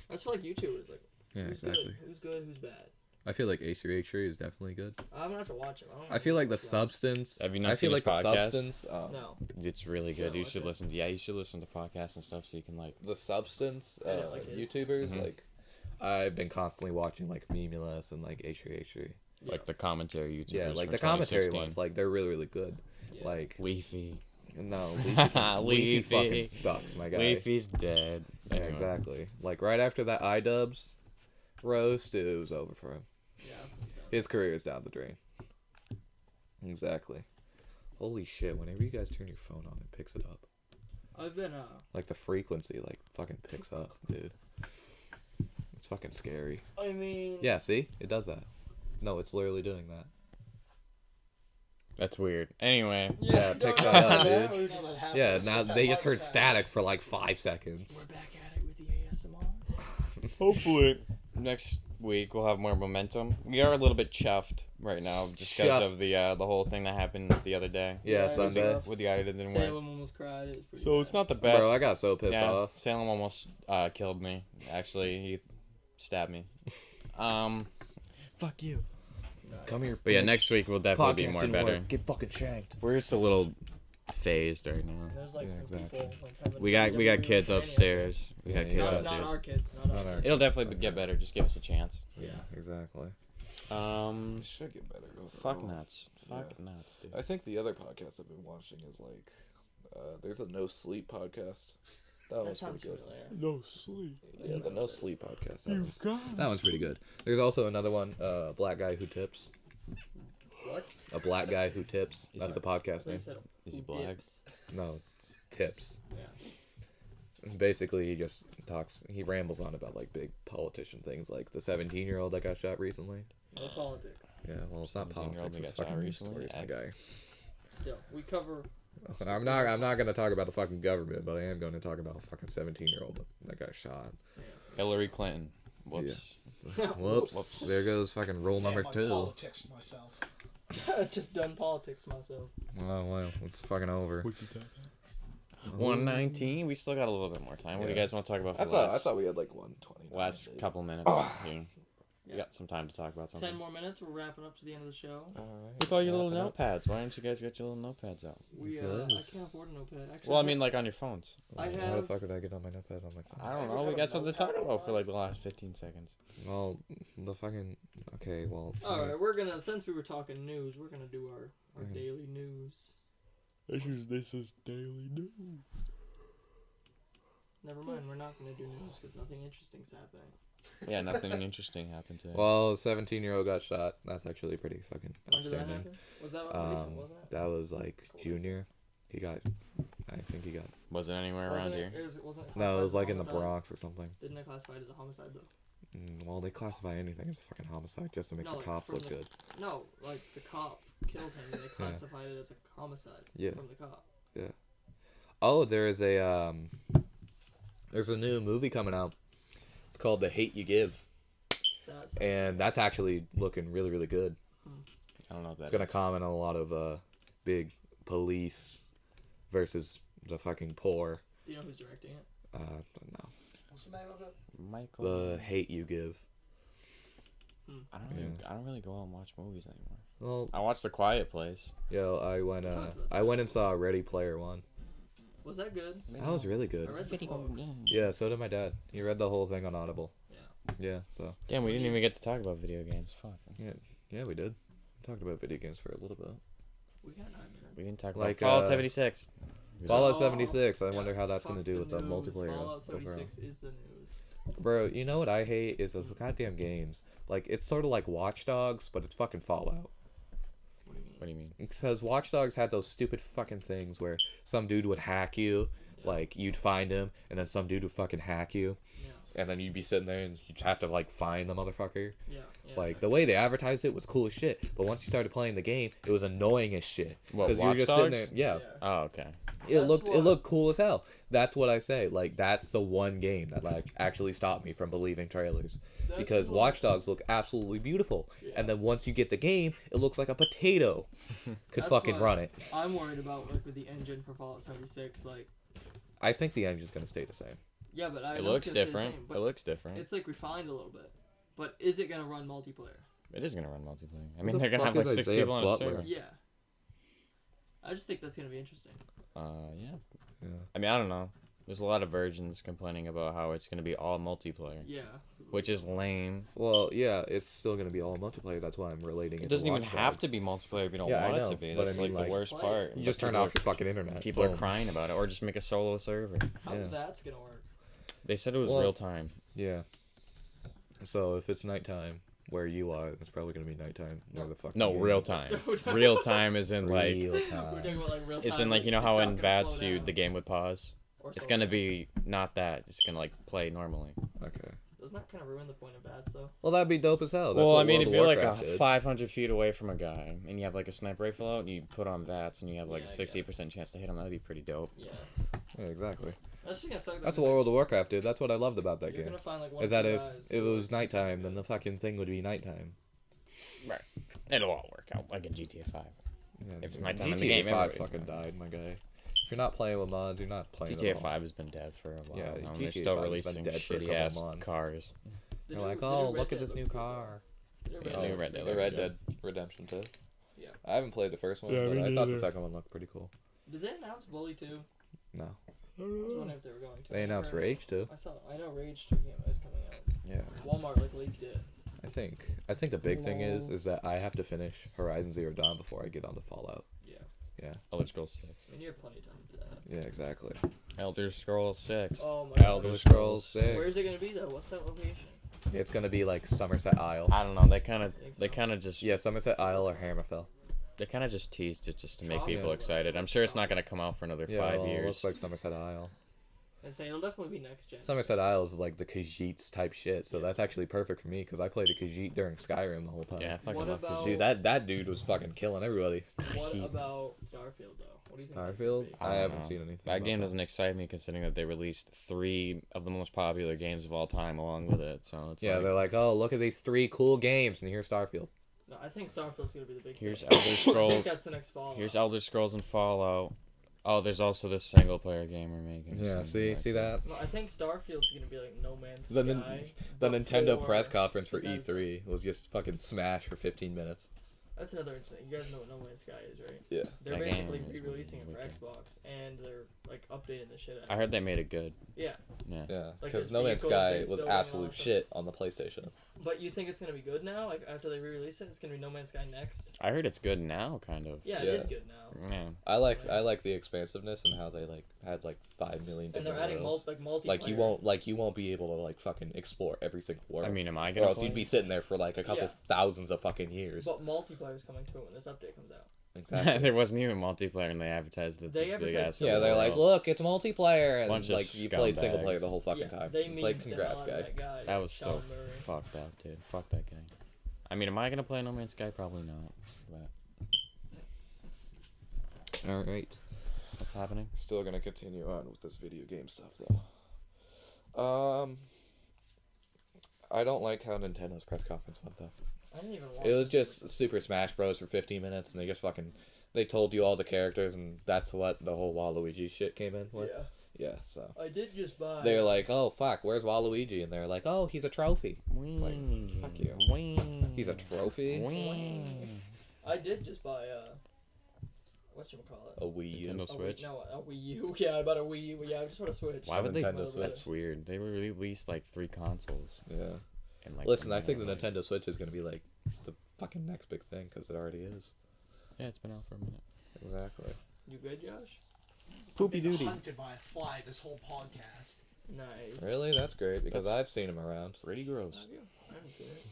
S2: I just feel like YouTubers like
S5: Yeah,
S2: who's
S5: exactly.
S2: good, who's good, who's bad.
S5: I feel like H3H3 is definitely good.
S2: I'm gonna have to watch him. I don't know
S5: I feel like the
S2: what's
S5: substance.
S1: Have you not
S5: I
S1: seen
S5: feel
S1: his
S5: like the
S1: podcast?
S5: substance.
S2: No.
S1: It's really good.
S2: Yeah,
S1: You
S2: watch
S1: should
S2: it.
S1: listen. Yeah, you should listen to podcasts and stuff so you can like.
S5: The substance.
S2: I don't like his.
S5: YouTubers
S1: Mhm.
S5: like. I've been constantly watching like Memulus and like H3H3.
S1: Like the commentary YouTubers.
S5: Yeah, like
S1: from
S5: the commentary
S1: 2016.
S5: ones, like they're really, really good.
S2: Yeah.
S5: Like
S1: Leafy.
S5: no, Leafy fucking
S1: Leafy.
S5: sucks, my guy.
S1: Leafy's dead.
S5: Yeah,
S1: Anyway.
S5: exactly. Like right after that iDubbbz roast, it was over for him.
S2: Yeah.
S5: His career is down the drain. Exactly. Holy shit! Whenever you guys turn your phone on, it picks it up.
S2: I've been
S5: Like the frequency, like fucking picks up, dude. It's fucking scary.
S2: I mean.
S5: Yeah, see, it does that. No, it's literally doing that.
S1: That's weird. Anyway,
S5: Yeah, pick
S2: no,
S5: that
S2: no,
S5: up,
S2: no,
S5: dude.
S2: we're
S4: You
S2: just-
S4: know that happens.
S5: Yeah,
S4: It's
S5: now
S4: just that
S5: they just
S4: heart
S5: heard
S4: attack.
S5: static for like 5 seconds.
S2: We're back at it with the ASMR.
S1: hopefully next week we'll have more momentum. We are a little bit chuffed right now just because
S5: Chuffed.
S1: of the whole thing that happened the other day.
S5: Yeah,
S2: Yeah,
S5: Sunday.
S2: chuffed.
S1: With the guy that didn't win.
S2: Salem almost cried. It was pretty
S1: So
S2: bad.
S1: it's not the best.
S5: Bro, I got so pissed
S1: yeah,
S5: off.
S1: Salem almost killed me. Actually, he stabbed me.
S5: Fuck you. Come here.
S1: But yeah,
S5: bitch.
S1: next week we'll definitely be
S5: Podcast
S1: more
S5: didn't
S1: better.
S5: work. Get fucking shanked.
S1: We're just a little phased right now.
S2: There's like
S5: Yeah,
S2: some
S5: exactly.
S2: people like having
S1: We got
S2: WWE
S1: kids
S2: training.
S1: upstairs. We got
S5: Yeah,
S1: kids
S5: yeah.
S2: Not
S1: upstairs.
S2: our kids. Not
S5: Not
S2: our
S5: our
S2: kids.
S1: It'll definitely get better. Just give us a chance.
S2: Yeah.
S5: Exactly.
S3: Should get better.
S1: Fuck
S3: overall.
S1: nuts. Fuck nuts, dude.
S3: I think the other podcast I've been watching is like, there's a No Sleep podcast. That
S2: That
S3: one's
S2: sounds
S3: pretty good.
S2: familiar.
S1: No sleep.
S3: Yeah, the No Sleep podcast.
S5: That one's pretty good. There's also another one, Black Guy Who Tips.
S2: What?
S5: A Black Guy Who Tips.
S1: Is
S5: That's
S1: he-
S5: the podcast
S2: They
S5: name.
S2: said
S1: Is he
S2: who
S1: black?
S2: dips.
S5: No, Tips.
S2: Yeah.
S5: Basically, he just talks. He rambles on about like big politician things, like the 17-year-old that got shot recently.
S2: No politics.
S5: Yeah, well, it's not
S1: 17-year-old
S5: politics.
S1: that
S5: It's
S1: got shot
S5: fucking
S1: recently?
S5: stories, my
S1: I-
S5: guy.
S2: Still, we cover.
S5: I'm not gonna talk about the fucking government, but I am going to talk about a fucking 17-year-old that got shot.
S1: Hillary Clinton. Whoops.
S5: Whoops.
S1: Whoops.
S5: There goes fucking rule
S4: Yeah,
S5: number
S4: my
S5: 2.
S4: politics myself.
S2: Just done politics myself.
S5: Oh well, it's fucking over.
S1: 119. We still got a little bit more time. What do you
S5: Yeah.
S1: guys want to talk about for
S3: I
S1: the
S3: thought
S1: last,
S3: we had like 120.
S1: last couple minutes here? We
S2: Yeah.
S1: got some time to talk about something.
S2: 10 more minutes. We're wrapping up to the end of the show.
S3: Alright.
S1: With all your little
S5: Wrap it up.
S1: notepads. Why don't you guys get your little notepads out?
S2: We I
S5: Because-
S2: can't afford a notepad. Actually,
S1: Well, I mean, like on your phones.
S2: I
S5: How the
S2: have.
S5: fuck would I get on my notepad on my phone?
S1: I don't
S2: we
S1: know.
S2: have
S1: We
S2: a
S1: got something to talk
S2: notepad
S1: about for
S2: online.
S1: like the last 15 seconds.
S5: Well, the fucking okay. Well,
S2: All right, we're gonna since we were talking news, we're gonna do our
S5: Mhm.
S2: daily news.
S1: This is daily news.
S2: Never mind, we're not gonna do news because nothing interesting's happening.
S1: Yeah, nothing interesting happened today.
S5: well, a 17-year-old got shot. That's actually pretty fucking
S2: When did that
S5: outstanding.
S2: happen? Was that recent? Wasn't it?
S5: That was like junior. He got. I think he got.
S1: Was it anywhere around
S2: Wasn't
S1: here?
S2: wasn't it
S5: No, it
S2: classified
S5: was
S2: as a
S5: like in the
S2: homicide?
S5: Bronx or something.
S2: Didn't they classify it as a homicide though?
S5: Well, they classify anything as a fucking homicide just to make
S2: No,
S5: the
S2: like,
S5: cops
S2: from
S5: look
S2: the-
S5: good.
S2: No, like the cop killed him and they classified it as a homicide
S5: Yeah.
S2: from the cop.
S5: Oh, there's a new movie coming out. It's called The Hate You Give,
S2: That's
S5: and that's actually looking really, really good.
S1: I don't know if
S5: It's
S1: that
S5: gonna comment on a lot of big police versus the fucking poor.
S2: Do you know who's directing it?
S5: No,
S4: What's the name of it?
S1: Michael.
S5: The Hate You Give.
S1: I don't really go out and watch movies anymore.
S5: Well,
S1: I watched The Quiet Place.
S5: yo, I went
S2: talked about
S5: I went and saw Ready Player One.
S2: Was that good?
S5: That was really good.
S2: I read the book.
S5: Yeah, so did my dad. He read the whole thing on Audible.
S2: Yeah.
S5: Yeah, so
S1: Damn, we didn't even get to talk about video games. Fuck.
S5: yeah, we did. Talked about video games for a little bit.
S2: We got 9 minutes.
S1: We didn't talk
S5: Like,
S1: about Fallout
S5: uh,
S1: 76.
S5: Fallout
S2: Oh,
S5: 76. I
S2: yeah,
S5: wonder how that's gonna
S2: fuck
S5: do
S2: the
S5: with the
S2: news.
S5: multiplayer
S2: Fallout
S5: overall.
S2: 76 is the news.
S5: Bro, you know what I hate is those goddamn games. Like, it's sort of like Watch Dogs, but it's fucking Fallout.
S2: What do you mean?
S1: What do you mean?
S5: Because Watch Dogs had those stupid fucking things where some dude would hack you,
S2: Yeah.
S5: like, you'd find him, and then some dude would fucking hack you,
S2: Yeah.
S5: and then you'd be sitting there and you'd have to, like, find the motherfucker.
S2: Yeah. Yeah.
S5: Like, the way they advertised it was cool as shit, but once you started playing the game, it was annoying as shit.
S1: What,
S5: you were
S1: Watch
S5: just
S1: Dogs?
S5: sitting there, yeah.
S1: Oh, okay.
S5: It
S2: That's
S5: looked
S2: what-
S5: cool as hell. That's what I say. Like, that's the one game that like actually stopped me from believing trailers.
S2: That's
S5: Because
S2: what-
S5: Watch Dogs look absolutely beautiful.
S2: Yeah.
S5: And then once you get the game, it looks like a potato could
S2: That's
S5: fucking
S2: what
S5: run it.
S2: I'm worried about like with the engine for Fallout 76. Like,
S5: I think the engine's gonna stay the same.
S2: yeah, but I
S1: It
S2: know
S1: looks
S2: it's gonna stay the
S1: different.
S2: same,
S1: It
S2: but
S1: looks different.
S2: it's like refined a little bit. But is it gonna run multiplayer?
S1: It is gonna run multiplayer. I
S5: Who
S1: mean,
S5: the
S1: they're gonna
S5: fuck
S1: have like
S5: is
S1: 6
S5: Isaiah
S1: people on a
S5: Butler?
S1: server.
S2: Yeah. I just think that's gonna be interesting.
S1: Yeah.
S5: Yeah.
S1: I mean, I don't know. There's a lot of virgins complaining about how it's gonna be all multiplayer,
S2: Yeah.
S1: which is lame.
S5: Well, yeah, it's still gonna be all multiplayer. That's why I'm relating it.
S1: It doesn't
S5: to
S1: even
S5: Watch
S1: have
S5: Dogs.
S1: to be multiplayer if you don't
S5: Yeah, I
S1: want
S5: know,
S1: it to be.
S5: but I
S1: That's
S5: mean,
S1: like the
S5: like,
S1: worst
S2: play it.
S1: part.
S5: You
S1: But
S5: just turn
S1: people
S5: off your fucking internet.
S1: People are
S5: Boom.
S1: crying about it, or just make a solo server.
S2: How's
S5: Yeah.
S2: that's gonna work?
S1: They said it was
S5: Well-
S1: real time.
S5: Yeah. So if it's nighttime where you are, it's probably gonna be nighttime where the fuck.
S1: No, real time. Real time is in like
S5: Real
S2: We're
S5: time.
S2: talking about like real time.
S1: it's in like you know how
S2: it's
S1: in
S2: not gonna
S1: VATS
S2: slow
S1: you
S2: down
S1: the game would pause.
S2: or
S1: It's
S2: slow
S1: gonna
S2: down.
S1: be not that. It's gonna like play normally.
S5: Okay.
S2: Doesn't that kind of ruin the point of VATS though?
S5: Well, that'd be dope as hell. That's
S1: Well,
S5: what
S1: I mean,
S5: World
S1: if
S5: of
S1: you're like
S5: Warcraft did.
S1: 500 feet away from a guy and you have like a sniper rifle out and you put on VATS and you have like
S2: Yeah,
S1: a
S2: I
S1: 68% chance to hit him, that'd be pretty dope.
S2: Yeah.
S5: Yeah, exactly.
S2: That's just gonna suck.
S5: That's what World of Warcraft did. That's what I loved about that
S2: You're
S5: game.
S2: gonna find like one
S5: Is
S2: or
S5: that
S2: two
S5: if
S2: guys
S5: it
S2: who
S5: was
S2: are-
S5: nighttime, then the fucking thing would be nighttime.
S1: Right. It'll all work out like in GTA 5.
S5: Yeah,
S1: If it's
S5: dude,
S1: nighttime in the
S5: GTA
S1: game,
S5: 5
S1: everybody's
S5: fucking
S1: gonna-
S5: died, my guy. If you're not playing with mods, you're not playing.
S1: GTA
S5: at all.
S1: 5 has been dead for a while
S5: Yeah,
S1: now, and
S5: GTA
S1: they're still
S5: 5 has been
S1: releasing
S5: dead for a
S1: shitty
S5: couple
S1: ass
S5: months.
S1: cars.
S5: They're like, oh, look at this new car.
S1: New Red Dead
S5: The
S1: looks
S5: Red
S1: good.
S5: Dead Redemption 2.
S2: Yeah.
S5: I haven't played the first one,
S1: Yeah,
S5: but
S1: me
S5: I thought the
S1: neither.
S5: second one looked pretty cool.
S2: Did they announce Bully 2?
S5: No.
S2: I was wondering if they were going to.
S5: They announced Rage 2.
S2: I know Rage 2 is coming out.
S5: Yeah.
S2: Walmart like leaked it.
S5: I think the big thing is that I have to finish Horizon Zero Dawn before I get on to Fallout.
S1: Elder Scrolls 6.
S2: I mean, you have plenty of time to do that.
S5: Yeah, exactly.
S1: Elder Scrolls 6.
S2: Oh my
S1: Elder
S2: god.
S5: Scrolls 6.
S2: Where's it gonna be though? What's that location?
S5: It's gonna be like Somerset Isle.
S1: I don't know. They kind of just
S5: Yeah, Somerset Isle or Hammerfell.
S1: they kind of just teased it just to make
S2: Tropical.
S1: people excited. I'm sure it's not gonna come out for another
S5: Yeah,
S1: 5
S5: well, it
S1: years.
S5: looks like Somerset Isle.
S2: I say it'll definitely be next gen.
S5: Somerset Isle is like the Khajiits type shit, so that's actually perfect for me because I played a Khajiit during Skyrim the whole time.
S1: Yeah, I fucking
S2: What
S1: love
S2: about-
S1: Khajiit.
S5: Dude, that dude was fucking killing everybody.
S2: What
S1: Heat.
S2: about Starfield though? What do you think? that's
S5: Starfield?
S2: gonna be?
S1: I
S5: I
S1: don't
S5: haven't
S1: know.
S5: seen anything.
S1: That
S5: about
S1: game doesn't excite me considering that they released 3 of the most popular games of all time along with it. So it's
S5: Yeah,
S1: like,
S5: they're like, oh, look at these 3 cool games, and here's Starfield.
S2: No, I think Starfield's gonna be the big.
S1: here's
S2: thing.
S1: Elder
S2: I think
S1: Scrolls.
S2: that's the next Fallout.
S1: Here's Elder Scrolls and Fallout. Oh, there's also this single player game we're making.
S5: Yeah,
S1: or something like
S5: see that?
S2: No, I think Starfield's gonna be like No Man's
S5: The
S2: Sky.
S5: nin-
S2: but
S5: The Nintendo
S2: for
S5: press conference for
S2: Bethesda.
S5: E3 was just fucking smash for 15 minutes.
S2: That's another interesting. You guys know what No Man's Sky is, right?
S5: Yeah.
S2: They're
S1: That
S2: basically
S1: game is
S2: re-releasing it for
S1: wicked.
S2: Xbox, and they're like updating the shit out.
S1: I heard they made it good.
S2: Yeah,
S1: Yeah.
S5: Yeah,
S2: Like
S5: because
S2: this
S5: No Man's
S2: vehicle
S5: Sky
S2: based
S5: was
S2: building and all
S5: absolute
S2: that stuff.
S5: shit on the PlayStation.
S2: but you think it's gonna be good now? Like after they re-release it, it's gonna be No Man's Sky next.
S1: I heard it's good now, kind of.
S2: Yeah,
S5: Yeah.
S2: it is good now.
S1: Yeah.
S5: I like the expansiveness and how they like had like 5 million
S2: And
S5: different
S2: they're adding
S5: worlds.
S2: multiplayer.
S5: Like you won't be able to like fucking explore every single world.
S1: I mean, am I
S5: or
S1: gonna
S5: else
S1: play
S5: you'd be
S1: it?
S5: sitting there for like a couple
S2: Yeah.
S5: thousands of fucking years.
S2: But multiplayer's coming to it when this update comes out.
S5: Exactly.
S1: There wasn't even multiplayer, and they advertised it.
S2: They
S1: This big ass.
S2: advertised
S5: Yeah, they're like, look, it's multiplayer, and
S1: Bunch of
S5: like you played single player
S1: scumbags.
S5: the whole fucking
S2: Yeah,
S5: time.
S2: they
S5: It's like,
S2: memed the
S5: congrats,
S2: hell out of
S5: guy.
S2: That guy.
S1: That was so
S2: Sean Murray.
S1: fucked up, dude. Fuck that guy. I mean, am I gonna play No Man's Sky? Probably not. But
S5: All right.
S1: what's happening?
S5: Still gonna continue on with this video game stuff though. I don't like how Nintendo's press conference went though.
S2: I didn't even watch
S5: It was
S2: it.
S5: just Super Smash Bros. For 15 minutes, and they just fucking they told you all the characters, and that's what the whole Waluigi shit came in with.
S2: Yeah,
S5: Yeah, so
S2: I did just buy.
S5: they're like, oh fuck, where's Waluigi? And they're like, oh, he's a trophy. It's like, fuck you. He's a trophy.
S2: I did just buy whatchamacallit?
S5: A Wii U.
S1: Nintendo Switch.
S2: A Wii U. Yeah, I bought a Wii U. Yeah, I just want a Switch.
S1: Why would they?
S5: Nintendo Switch.
S1: That's weird. They released like 3 consoles.
S5: Yeah.
S1: And like.
S5: Listen, I think the
S1: like-
S5: Nintendo Switch is gonna be like the fucking next big thing because it already is.
S1: Yeah, it's been out for a minute.
S5: Exactly.
S2: You good, Josh?
S1: Poopy
S4: Been
S1: doody.
S4: hunted by a fly this whole podcast.
S2: Nice.
S5: Really, that's great because
S1: That's-
S5: I've seen him around.
S1: Pretty gross.
S2: Have you? I haven't seen it.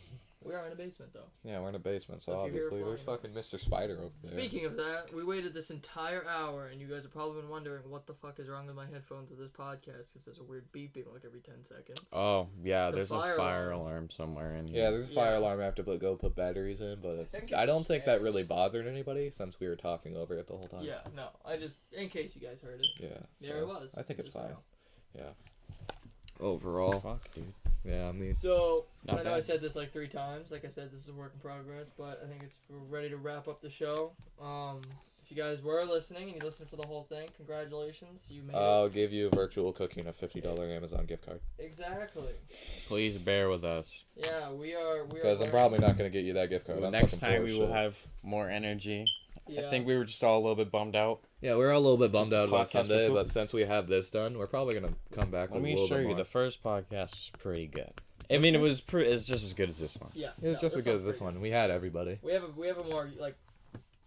S2: We are in a basement though.
S5: Yeah, we're in a basement, so
S2: So if you hear
S5: obviously there's
S2: flying-
S5: fucking Mr. Spider over there.
S2: Speaking of that, we waited this entire hour, and you guys have probably been wondering what the fuck is wrong with my headphones with this podcast because there's a weird beeping like every 10 seconds.
S1: Oh yeah,
S2: The
S1: there's
S2: fire
S1: a fire
S2: alarm.
S1: alarm somewhere in here.
S5: Yeah, there's a fire
S2: Yeah.
S5: alarm I have to go put batteries in, but
S4: think
S5: I
S4: it's
S5: don't think that
S4: upstairs.
S5: really bothered anybody since we were talking over it the whole time.
S2: Yeah, no, I just in case you guys heard it.
S5: Yeah.
S2: There
S5: so
S2: it was.
S5: I think it's
S2: Just
S5: fine.
S2: now.
S5: Overall,
S1: Fuck, dude.
S5: yeah, I mean,
S2: So,
S1: Not
S2: I know I
S1: bad.
S2: said this like 3 times. Like I said, this is a work in progress, but I think we're ready to wrap up the show. If you guys were listening and you listened for the whole thing, congratulations. You made
S5: I'll give you a virtual cookie and a $50 Amazon gift card
S2: it. Exactly.
S1: Please bear with us.
S2: Yeah, we are.
S5: because I'm
S2: wearing-
S5: probably not gonna get you that gift card. I'm
S1: Next
S5: fucking
S1: time
S5: poor
S1: we
S5: as
S1: will
S5: shit.
S1: have more energy.
S2: Yeah.
S1: I think we were just all a little bit bummed out.
S5: Yeah, we're all a little bit bummed out about
S1: Podcast
S5: Sunday,
S1: was
S5: but since we have this done, we're probably gonna come back
S1: Let
S5: with a
S1: me
S5: little
S1: show
S5: bit
S1: you.
S5: more.
S1: The first podcast was pretty good. I mean, it was it's just as good as this one.
S2: Yeah.
S5: It was
S2: no,
S5: just as good as
S2: sounds
S5: this
S2: pretty
S5: one. We had everybody.
S2: good. We have a more like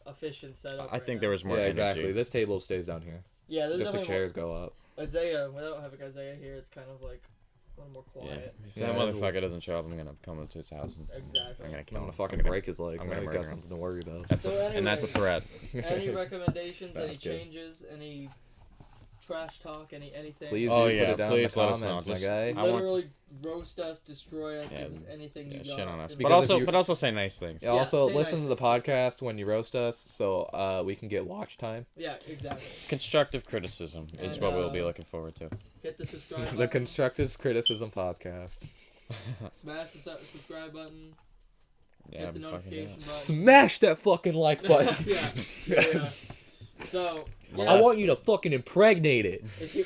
S2: efficient setup.
S1: I
S2: right
S1: think
S2: now.
S1: there was more
S5: Yeah,
S1: energy.
S5: exactly. This table stays down here.
S2: Yeah, there's
S5: Just the
S2: definitely
S5: chairs go up.
S2: more, Isaiah. Without having Isaiah here, it's kind of like a little more
S1: Yeah.
S2: quiet.
S1: If
S5: Yeah,
S1: that
S5: there's a-
S1: motherfucker doesn't show up, I'm gonna come into his house and
S2: Exactly.
S1: I'm gonna
S5: I'm
S1: kill
S5: gonna
S1: him.
S5: fucking
S1: I'm gonna-
S5: break his legs.
S1: I'm
S5: Now
S1: gonna
S5: he's
S1: murder
S5: got
S1: him.
S5: something to worry about.
S1: That's
S2: So
S1: and that's a
S2: anyway-
S1: threat.
S2: Any recommendations? Any
S5: That's good.
S2: changes? Any trash talk? Anything?
S5: Please
S1: Oh,
S5: do
S1: yeah,
S5: put it down
S1: please
S5: in the
S1: let us know.
S5: comments, my
S1: Just-
S5: guy.
S1: I want-
S2: Literally roast us, destroy us,
S1: Yeah,
S2: give us anything you
S1: Yeah,
S2: got.
S1: shit on us.
S2: And
S1: But
S5: Because if
S1: also
S5: you-
S1: say nice things.
S5: Yeah,
S2: Yeah,
S5: also
S2: say
S5: listen
S2: nice
S5: to the podcast when you roast us, so we can get watch time.
S2: Yeah, exactly.
S1: Constructive criticism is
S2: And,
S1: what we'll be looking forward to.
S2: Hit the subscribe
S5: The
S2: button.
S5: Constructive Criticism Podcast.
S2: Smash the subscribe button.
S1: Yeah,
S2: hit the
S1: fucking
S2: notification
S1: yeah.
S2: button.
S5: Smash that fucking like button.
S2: Yeah. So,
S1: Yeah.
S5: I want you to fucking impregnate it.
S2: if you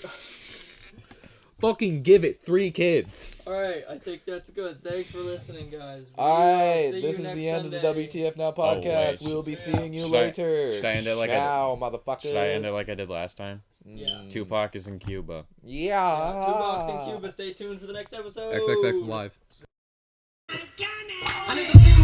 S5: Fucking give it 3 kids.
S2: Alright, I think that's good. Thanks for listening, guys.
S5: Alright,
S2: See
S5: this
S2: you
S5: is
S2: next
S5: the end
S2: Sunday.
S5: of the WTF Now
S1: Oh, wait.
S5: podcast. We'll be seeing you
S1: Should I-
S5: later.
S1: should I end it like
S5: Ciao, motherfuckers.
S1: Should I end it like I did last time?
S2: Yeah.
S1: Tupac is in Cuba.
S5: Yeah.
S2: Tupac's in Cuba. Stay tuned for the next episode.
S5: XXX live.
S6: I need to see